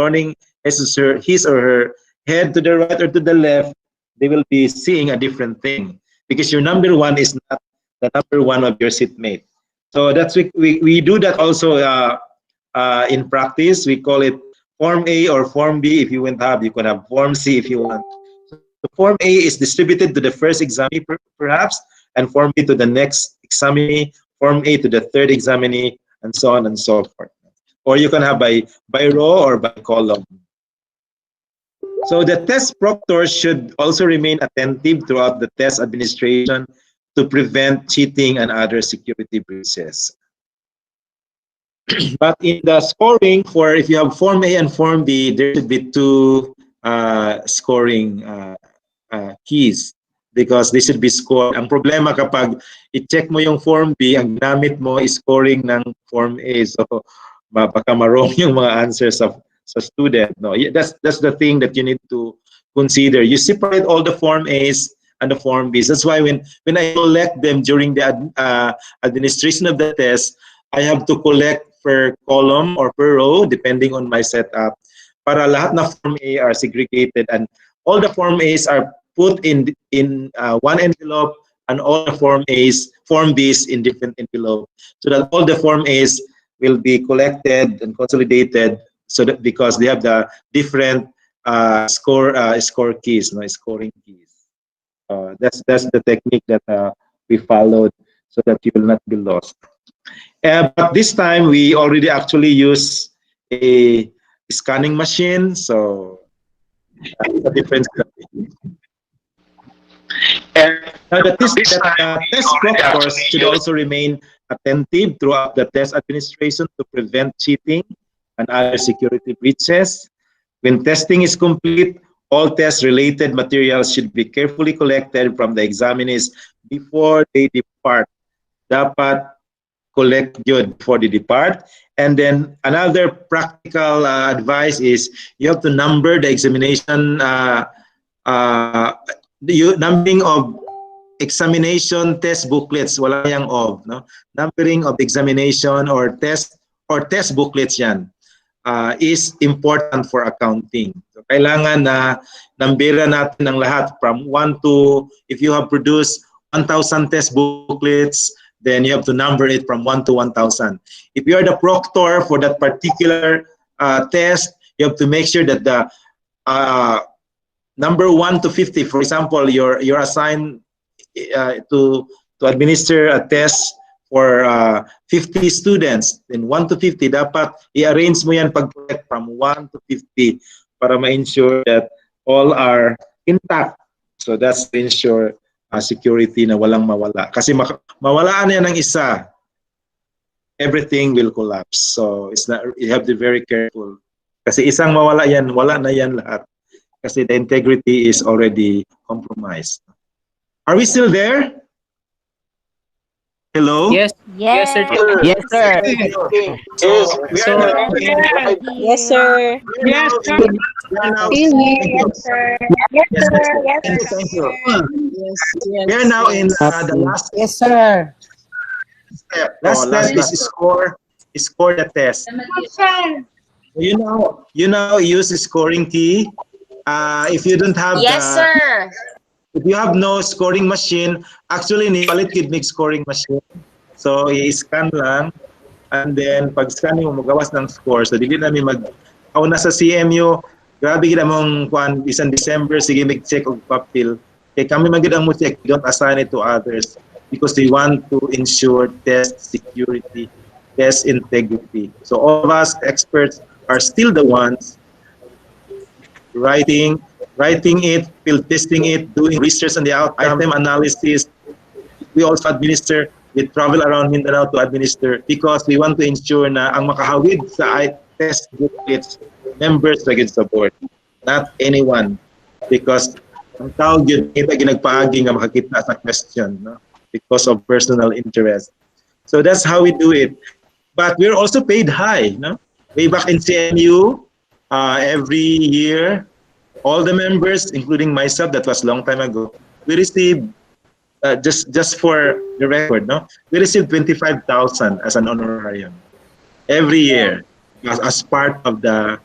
turning his or her head to the right or to the left, they will be seeing a different thing because your number 1 is not the number 1 of your seatmate. So that's we do that also in practice. We call it Form A or Form B. If you want to have, you can have Form C if you want. The Form A is distributed to the first examinee perhaps, and Form B to the next examinee, Form A to the third examinee, and so on and so forth. Or you can have by row or by column. So the test proctor should also remain attentive throughout the test administration to prevent cheating and other security breaches. But in the scoring, for if you have Form A and Form B, there should be 2 scoring keys because they should be scored. Ang problema kapag i-check mo yung Form B, ang ginamit mo is scoring ng Form A. So baka marong yung mga answers sa student. No, that's the thing that you need to consider. You separate all the Form A's and the Form B's. That's why when I collect them during the administration of the test, I have to collect per column or per row depending on my setup. Para lahat na Form A are segregated and all the Form A's are put in one envelope and all the Form B's in different envelope, so that all the Form A's will be collected and consolidated, so that because they have the different score keys, no, scoring keys. That's the technique that we followed, so that you will not be lost. But this time we already actually use a scanning machine, so that's the difference. Now the test proctors should also remain attentive throughout the test administration to prevent cheating and other security breaches. When testing is complete, all test-related materials should be carefully collected from the examinees before they depart. Dapat collect yun before they depart. And then another practical advice is you have to number the examination, numbering of examination test booklets, wala yang of, no? Numbering of examination or test booklets yan is important for accounting. So kailangan na nambira natin ng lahat from 1 to, if you have produced 1,000 test booklets, then you have to number it from 1 to 1,000. If you are the proctor for that particular test, you have to make sure that the number 1 to 50, for example, you're assigned to administer a test for 50 students, then 1 to 50, dapat i-arrange mo yan pag-collect from 1 to 50 para ma-ensure that all are intact. So that's to ensure security na walang mawala. Kasi mawalaan yan ng isa, everything will collapse. So it's not, you have to be very careful. Kasi isang mawala yan, wala na yan lahat. Kasi the integrity is already compromised. Are we still there? Hello? Yes. Yes, sir. Yes, sir. Yes, sir. Yes, sir. Yes, sir. Yes, sir. Yes, sir. Thank you. We are now in the last Yes, sir. step. Last step is score the test. You know, use the scoring key. If you don't have sir. If you have no scoring machine, actually nipalit kid make scoring machine. So i-scan lang, and then pag scanning mo magawas ng score. So dili namin na sa CMU, grabe gid among kuan bisan December sige mag-check og papel. Kay kami magid ang mo check, don't assign it to others because they want to ensure test security, test integrity. So all of us experts are still the ones writing it, field testing it, doing research on the item analysis. We also administer, we travel around Mindanao to administer because we want to ensure na ang makahawid sa test booklets members na sa board, not anyone. Because ang tawag yun, kita ginagpaagi nga makakita sa question, no? Because of personal interest. So that's how we do it. But we're also paid high, no? Way back in CMU, every year, all the members, including myself, that was a long time ago, we received, just for the record, no, we received 25,000 as an honorarium every year as part of the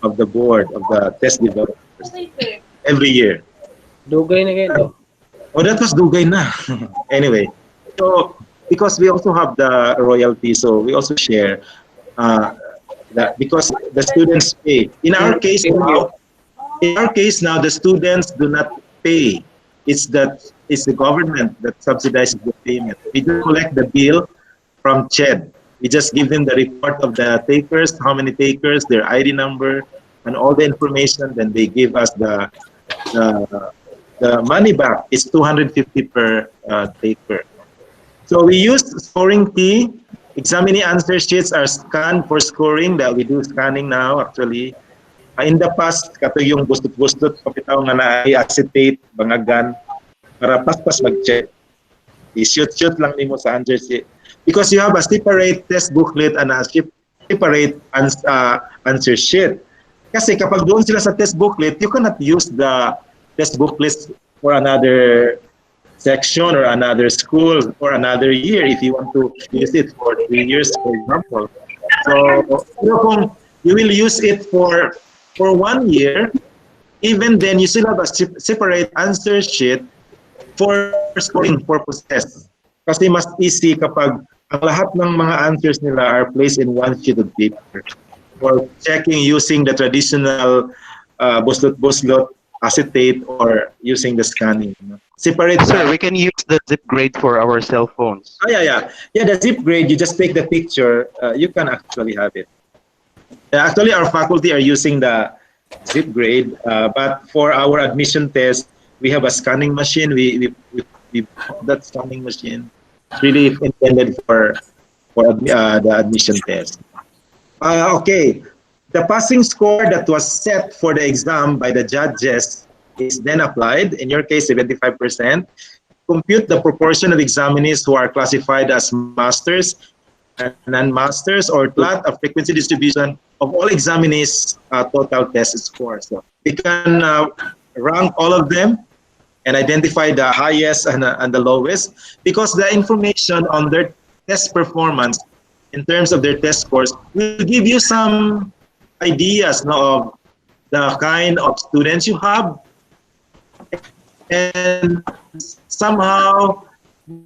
board of the test developers. Every year. Dugay na kayo. Oh, that was dugay na. Anyway, so because we also have the royalty, so we also share that because the students pay. In our case now, the students do not pay. It's the government that subsidizes the payment. We do collect the bill from CHED. We just give them the report of the takers, how many takers, their ID number, and all the information. Then they give us the money back. It's 250 per taker. So we use scoring key. Examining answer sheets are scanned for scoring. That we do scanning now actually. In the past, kato yung bustot-bustot, kapitaw nga na-acetate, bangagan, para paspas mag-check. I-shoot lang nimo sa answer sheet. Because you have a separate test booklet and a separate answer sheet. Kasi kapag doon sila sa test booklet, you cannot use the test booklets for another section or another school or another year if you want to use it for 3 years, for example. So, kung you will use it for 1 year, even then you still have a separate answer sheet for scoring purposes. Kasi mas easy kapag ang lahat ng mga answers nila are placed in one sheet of paper. For checking using the traditional buslot, acetate, or using the scanning. Separate. Sir, we can use the zip grade for our cell phones. Oh, yeah. The zip grade, you just take the picture, you can actually have it. Actually, our faculty are using the zip grade, but for our admission test, we have a scanning machine. We that scanning machine is really intended for the admission test. Okay, The passing score that was set for the exam by the judges is then applied, in your case 75%. Compute the proportion of examinees who are classified as masters and non-masters, or plot a frequency distribution of all examinees' total test scores. So we can rank all of them and identify the highest and the lowest, because the information on their test performance in terms of their test scores will give you some ideas of the kind of students you have, and somehow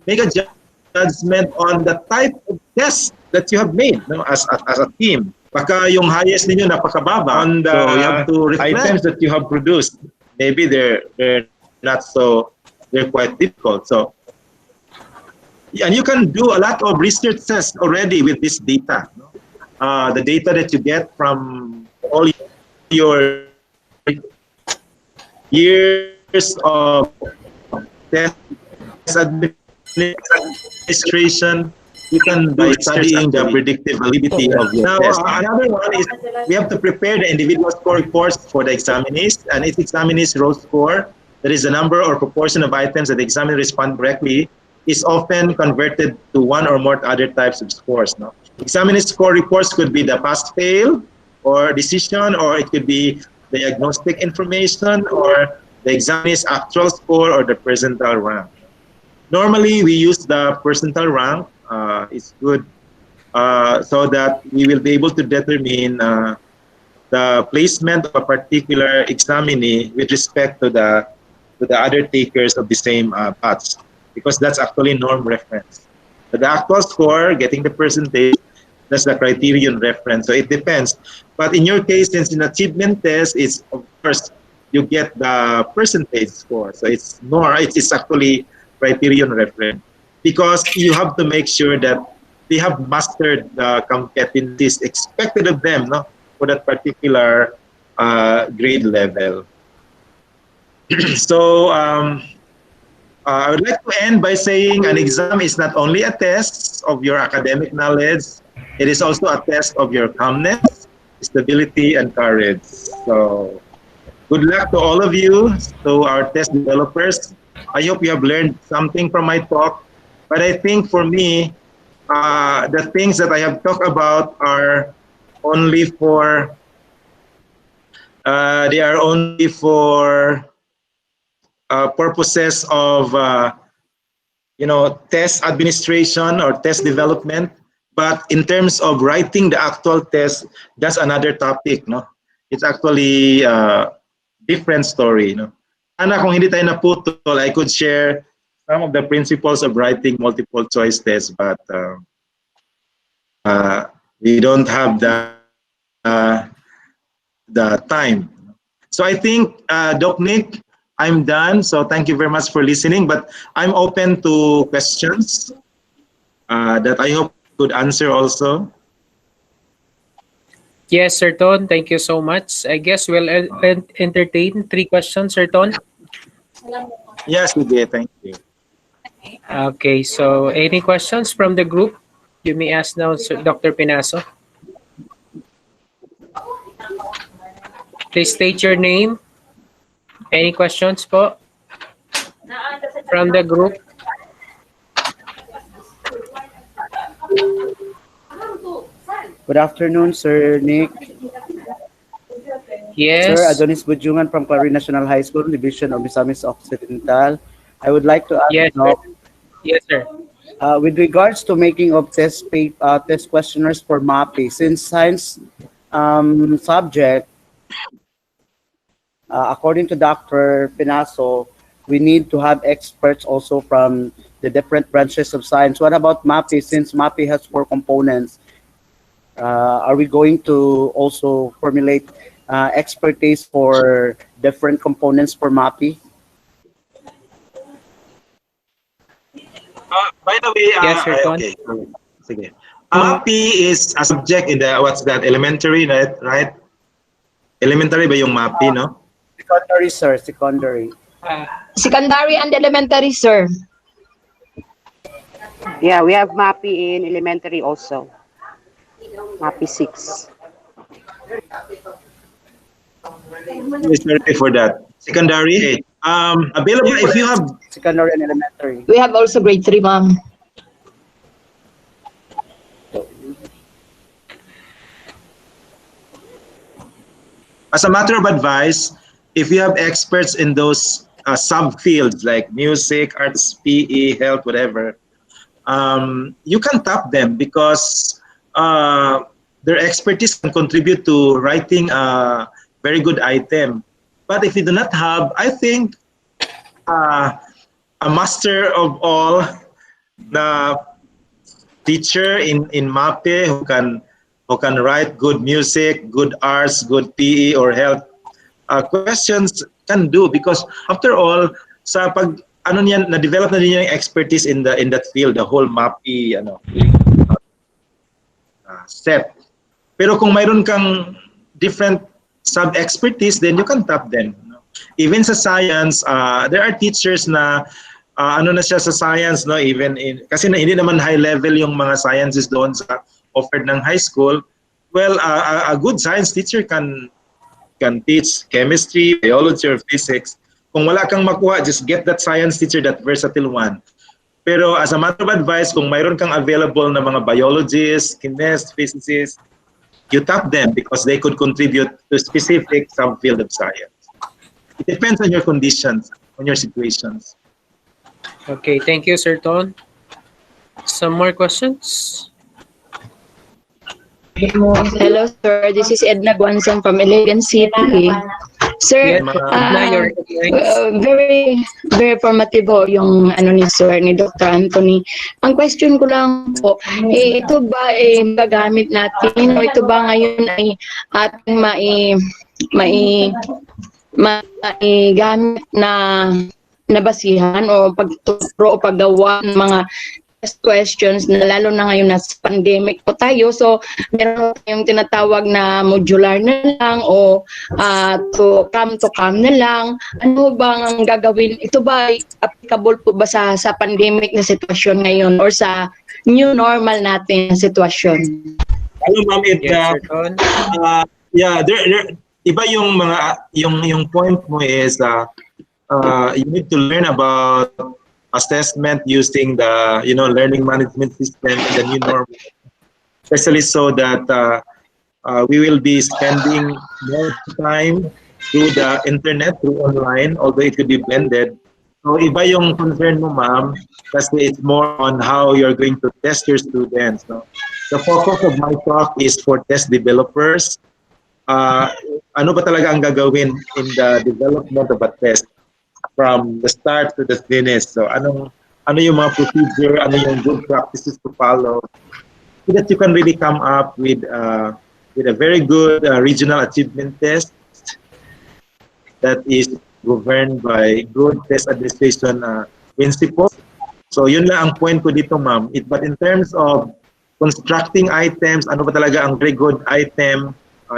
make a judgment on the type of test that you have made, as a team. Baka yung highest ninyo napakababa on the so you have to items that you have produced. Maybe they're not so, they're quite difficult. So, and you can do a lot of research tests already with this data. The data that you get from all your years of test administration, you can by studying the predictive validity of your test. Another one is we have to prepare the individual score reports for the examinees, and each examinee's row score, that is the number or proportion of items that the examiner respond correctly, is often converted to one or more other types of scores. Examinee's score reports could be the pass-fail or decision, or it could be the diagnostic information, or the examinee's actual score, or the percentile rank. Normally, we use the percentile rank. It's good so that we will be able to determine the placement of a particular examinee with respect to the other takers of the same batch, because that's actually norm reference. But the actual score, getting the percentage, that's the criterion reference. So it depends. But in your case, since in achievement test, it's of course you get the percentage score. So it's actually criterion reference, because you have to make sure that they have mastered the competencies expected of them, for that particular grade level. So I would like to end by saying an exam is not only a test of your academic knowledge, it is also a test of your calmness, stability, and courage. So good luck to all of you, to our test developers. I hope you have learned something from my talk. But I think for me, the things that I have talked about are only for, they are only for purposes of, test administration or test development. But in terms of writing the actual test, that's another topic, It's actually a different story, Ana, kung hindi tayo naputol, I could share some of the principles of writing multiple choice tests, but we don't have the time. So I think, Doc Nick, I'm done. So thank you very much for listening, but I'm open to questions that I hope could answer also. Yes, Sir Ton, thank you so much. I guess we'll entertain 3 questions, Sir Ton. Yes, we did. Thank you. Okay, so any questions from the group? You may ask now, Sir Dr. Pinaso. Please state your name. Any questions po from the group? Good afternoon, Sir Nick. Yes. Sir, Adonis Budjungan from Clary National High School, Division of Misamis Occidental. I would like to ask, yes, sir. Yes, sir. With regards to making of test questionnaires for MAPI, since science subject, according to Dr. Pinaso, we need to have experts also from the different branches of science. What about MAPI? Since MAPI has 4 components, are we going to also formulate expertise for different components for MAPI? By the way, yes, sir, okay. Sige. MAPI is a subject in the, what's that, elementary, right? Elementary ba yung MAPI, no? Secondary, sir, secondary. Secondary and elementary, sir. Yeah, we have MAPI in elementary also. MAPI 6. Yes, sorry for that. Secondary, available if you have Secondary and elementary. We have also grade 3, ma'am. as a matter of advice, if you have experts in those subfields like music, arts, PE, health, whatever, you can tap them because their expertise can contribute to writing a very good item. But if you do not have, I think a master of all, the teacher in MAPE who can write good music, good arts, good PE or health questions can do, because after all sa pag ano niyan, na-develop na din yung expertise in that field, the whole MAPE set. Pero kung mayroon kang different sub-expertise, then you can tap them. Even sa science, there are teachers na ano na siya sa science, no, even in, kasi hindi naman high level yung mga sciences doon sa offered ng high school. Well, a good science teacher can teach chemistry, biology, or physics. Kung wala kang makuha, just get that science teacher, that versatile one. Pero as a matter of advice, kung mayroon kang available na mga biologists, chemists, physicists, you tap them because they could contribute to specific subfield of science. It depends on your conditions, on your situations. Okay, thank you, Sir Ton. Some more questions? Hello, sir. This is Edna Guanzon from Iligan City. Sir, very very informative po yung ano ni Sir, ni Dr. Anthony. Ang question ko lang po, ito ba gagamit natin o ito ba ngayon ay ating gamit na nabasihan o pagtuturo o paggawa ng mga test questions na lalo na ngayon na pandemic po tayo. So, meron tayong tinatawag na modular na lang o to come na lang. Ano bang ang gagawin? Ito ba applicable po ba sa pandemic na sitwasyon ngayon or sa new normal natin na sitwasyon? Hello, Ma'am Edna. Yeah, there iba yung mga yung point mo is you need to learn about assessment using the learning management system and the new normal, especially so that we will be spending more time through the internet, through online, although it could be blended. So iba yung concern mo, ma'am, kasi it's more on how you're going to test your students. No? The focus of my talk is for test developers. Ano ba talaga ang gagawin in the development of a test from the start to the finish? So ano yung mga procedure, ano yung good practices to follow, so that you can really come up with a very good regional achievement test that is governed by good test administration principles. So yun lang ang point ko dito, ma'am. But in terms of constructing items, ano ba talaga ang very good item,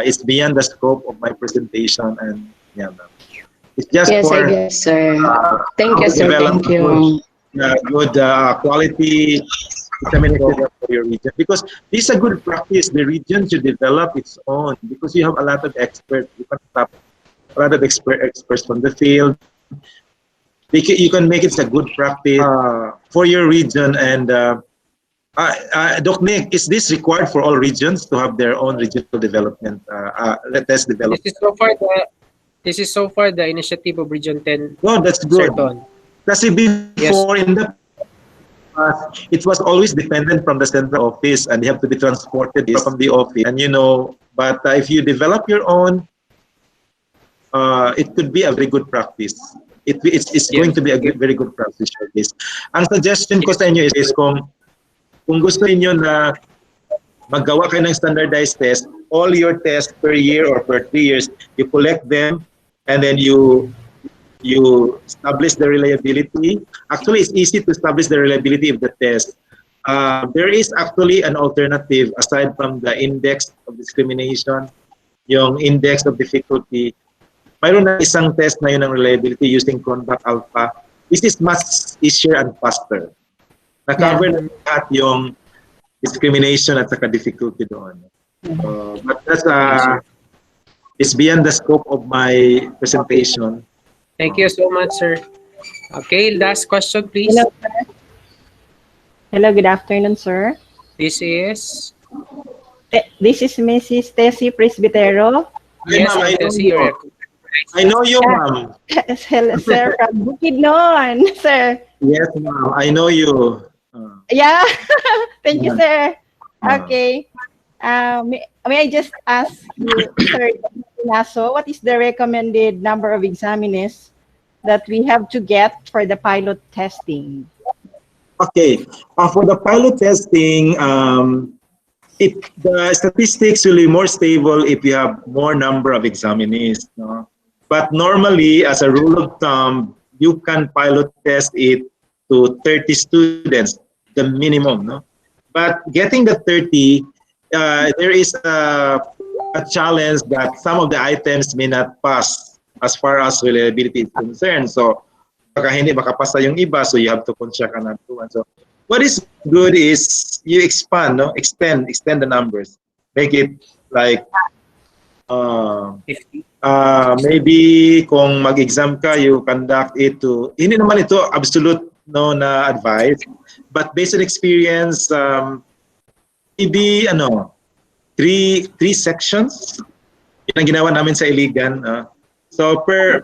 is beyond the scope of my presentation, and yeah, ma'am. It's just yes, for sir. Thank you, sir. Thank you. Good quality dissemination for your region, because this is a good practice. The region should develop its own because you have a lot of experts. You can tap a lot of experts from the field. You can make it a good practice for your region. And Doc Nick, is this required for all regions to have their own regional development, test development? This is so far the initiative of Region 10. Oh, that's good. Kasi before, in the past, it was always dependent from the central office, and you have to be transported from the office. And but if you develop your own, it could be a very good practice. It's going to be a very good practice for this. Ang suggestion ko sa inyo is kung gusto niyo na maggawa kayo ng standardized test, all your tests per year or per 3 years, you collect them, and then you establish the reliability. Actually, it's easy to establish the reliability of the test. There is actually an alternative aside from the index of discrimination, yung index of difficulty. Mayroon na isang test na yun ng reliability using conduct alpha. This is much easier and faster. Na-cover na lahat yung discrimination at saka difficulty doon. But that's It's beyond the scope of my presentation. Thank you so much, sir. Okay, last question, please. Hello, sir. Hello, good afternoon, sir. This is? This is Mrs. Tessie Presbitero. Yes, Ma'am, Tessie. I know you, ma'am. Hello, sir, from Bukidnon, sir. Yes, ma'am. I know you. Yeah, thank you, sir. Okay. May I just ask you, Sir Pinaso, what is the recommended number of examinees that we have to get for the pilot testing? Okay. For the pilot testing, the statistics will be more stable if you have more number of examinees. No? But normally, as a rule of thumb, you can pilot test it to 30 students, the minimum. No? But getting the 30, there is a challenge that some of the items may not pass as far as reliability is concerned. So, baka hindi makapasa yung iba, so you have to check another one. So, what is good is you expand, no? Extend the numbers. Make it like maybe kung mag-exam ka, you conduct it to, hindi naman ito absolute no na advice, but based on experience, maybe three sections. Yan ang ginawa namin sa Iligan. So per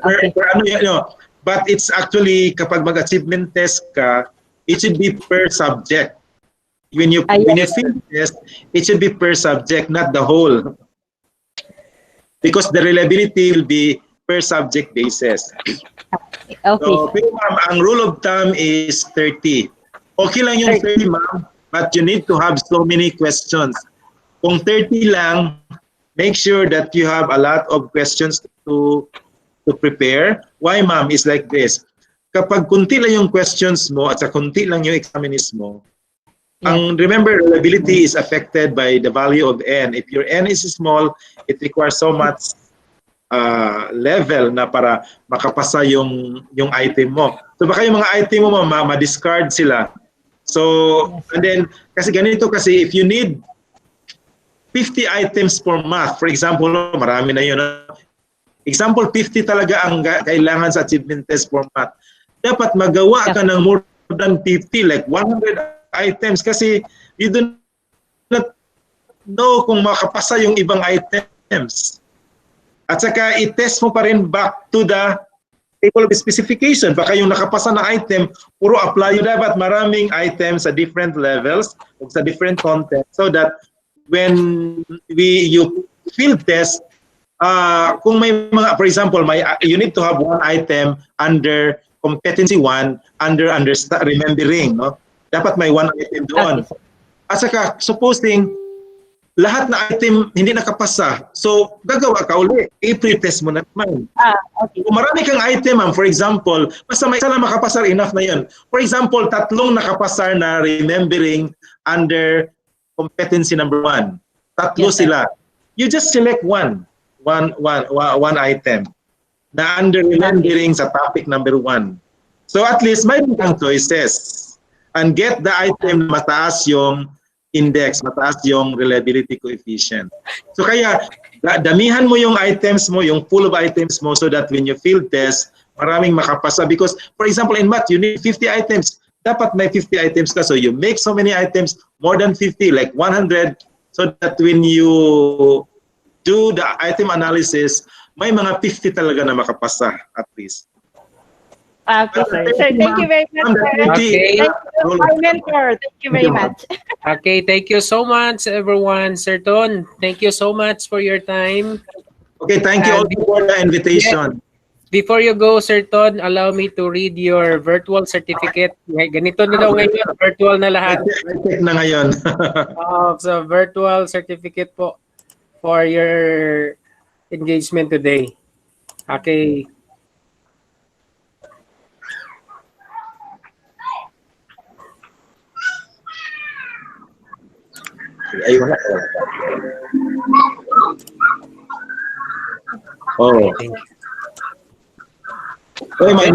but it's actually kapag mag-achievement test ka, it should be per subject. When you field test, it should be per subject, not the whole. Because the reliability will be per subject basis. Okay. So, ma'am, ang rule of thumb is 30. Okay lang yung 30, ma'am, but you need to have so many questions. Kung 30 lang, make sure that you have a lot of questions to prepare. Why, ma'am, is like this. Kapag kunti lang yung questions mo at sa kunti lang yung examinees mo, remember, reliability is affected by the value of n. If your n is small, it requires so much level na para makapasa yung item mo. So baka yung mga item mo ma-discard sila. So, and then, kasi ganito kasi, if you need 50 items for math, for example, marami na yun. Example, 50 talaga ang kailangan sa achievement test for math. Dapat magawa ka ng more than 50, like 100 items kasi you do not know kung makapasa yung ibang items. At saka i-test mo pa rin back to the table of specification. Baka yung nakapasa na item, puro apply. Yung dapat maraming items sa different levels o sa different content so that when you field test, kung may mga, for example, you need to have one item under competency 1, under remembering, no? Dapat may one item doon. At saka, supposing lahat na item hindi nakapasa, so gagawa ka uli. I-pre-test mo na naman. Okay. Kung marami kang item, ma'am, for example, basta may isa lang makapasar, enough na yun. For example, 3 nakapasar na remembering under competency number 1. 3 sila. You just select one item na under remembering sa topic number 1. So at least may kang choices. And get the item na mataas yung index, mataas yung reliability coefficient. So kaya, damihan mo yung items mo, yung pool of items mo so that when you field test, maraming makapasa. Because, for example, in math, you need 50 items. Dapat may 50 items ka. So you make so many items, more than 50, like 100, so that when you do the item analysis, may mga 50 talaga na makapasa at least. Okay, sir. Sir, thank you very much, sir. Okay. Thank you, my mentor. Thank you very much. Okay, thank you so much, everyone. Sir Ton, thank you so much for your time. Okay, thank you all for the invitation. Before you go, Sir Ton, allow me to read your virtual certificate. Ganito na daw ngayon, virtual na lahat. I-check na ngayon. So, virtual certificate po for your engagement today. Okay. Ay, wala. Oh. Oh, my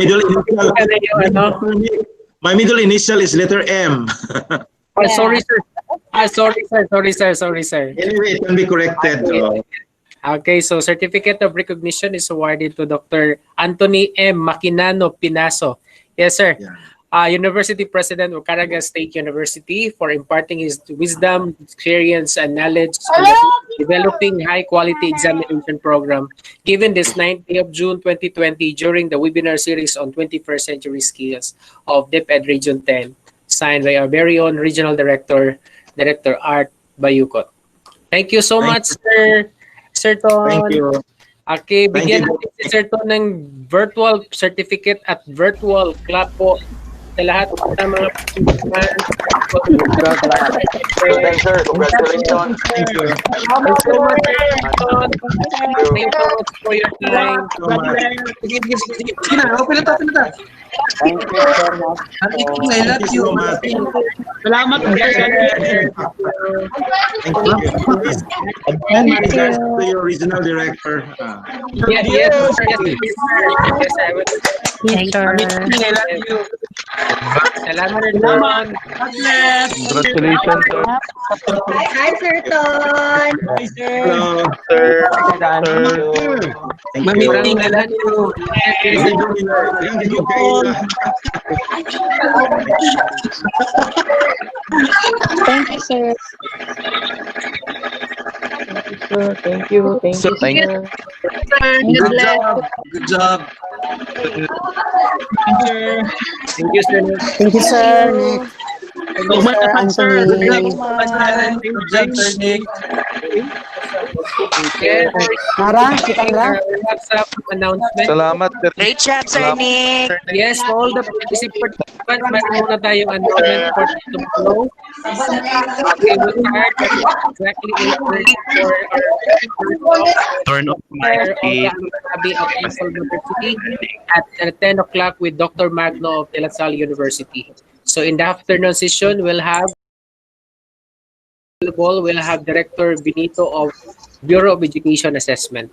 middle initial is letter M. Sorry, sir. Sorry, sir. Anyway, it can be corrected. Okay, so certificate of recognition is awarded to Dr. Anthony M. Maquinano Pinaso. Yes, sir. University President of Caraga State University for imparting his wisdom, experience, and knowledge in developing high-quality examination program given this 9th day of June 2020 during the webinar series on 21st century skills of DepEd Region 10, signed by our very own Regional Director, Director Art Bayukot. Thank you so much, sir. Sir Ton. Thank you. Okay, Thank bigyan you. natin si Sir Ton ng virtual certificate at virtual clap po sa lahat ng mga participants. Well, sir, congratulations. Thank you. Thank you so much, Sir Ton. Thank you so much for your time. Sige na, open na to. Thank you so much. I love you. Salamat. Thank you. And my regards to your regional director. Yes, yes, sir. Yes, sir. I will. Yes, sir. I love you. Salamat rin naman. Congratulations, sir. Hi, Sir Ton. Hi, sir. Hello. Sir. Thank you. Mamiting na lang you. Thank you, sir. Thank you, Thank you, sir. Good job. Good job. Thank you, sir. Thank you, sir. Nick. Thank you, sir, Anthony. Good job, Sir Nick. Yes. Mara, kita nila? WhatsApp announcement. Salamat, sir. Great job, Sir Nick. Yes, for all the participants, meron muna tayong announcement for tomorrow. Okay, we'll start at exactly 8:30 for our Turn off fire of the mic. Abbey of Lasal University at 10 o'clock with Dr. Magno of De La Salle University. So in the afternoon session, we'll have Director Benito of Bureau of Education Assessment.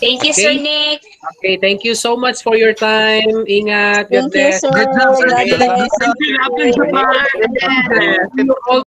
Thank you, Sir Nick. Okay, thank you so much for your time. Ingat. God Thank you, bless. sir. Good job, Sir God Nick. bless. See you all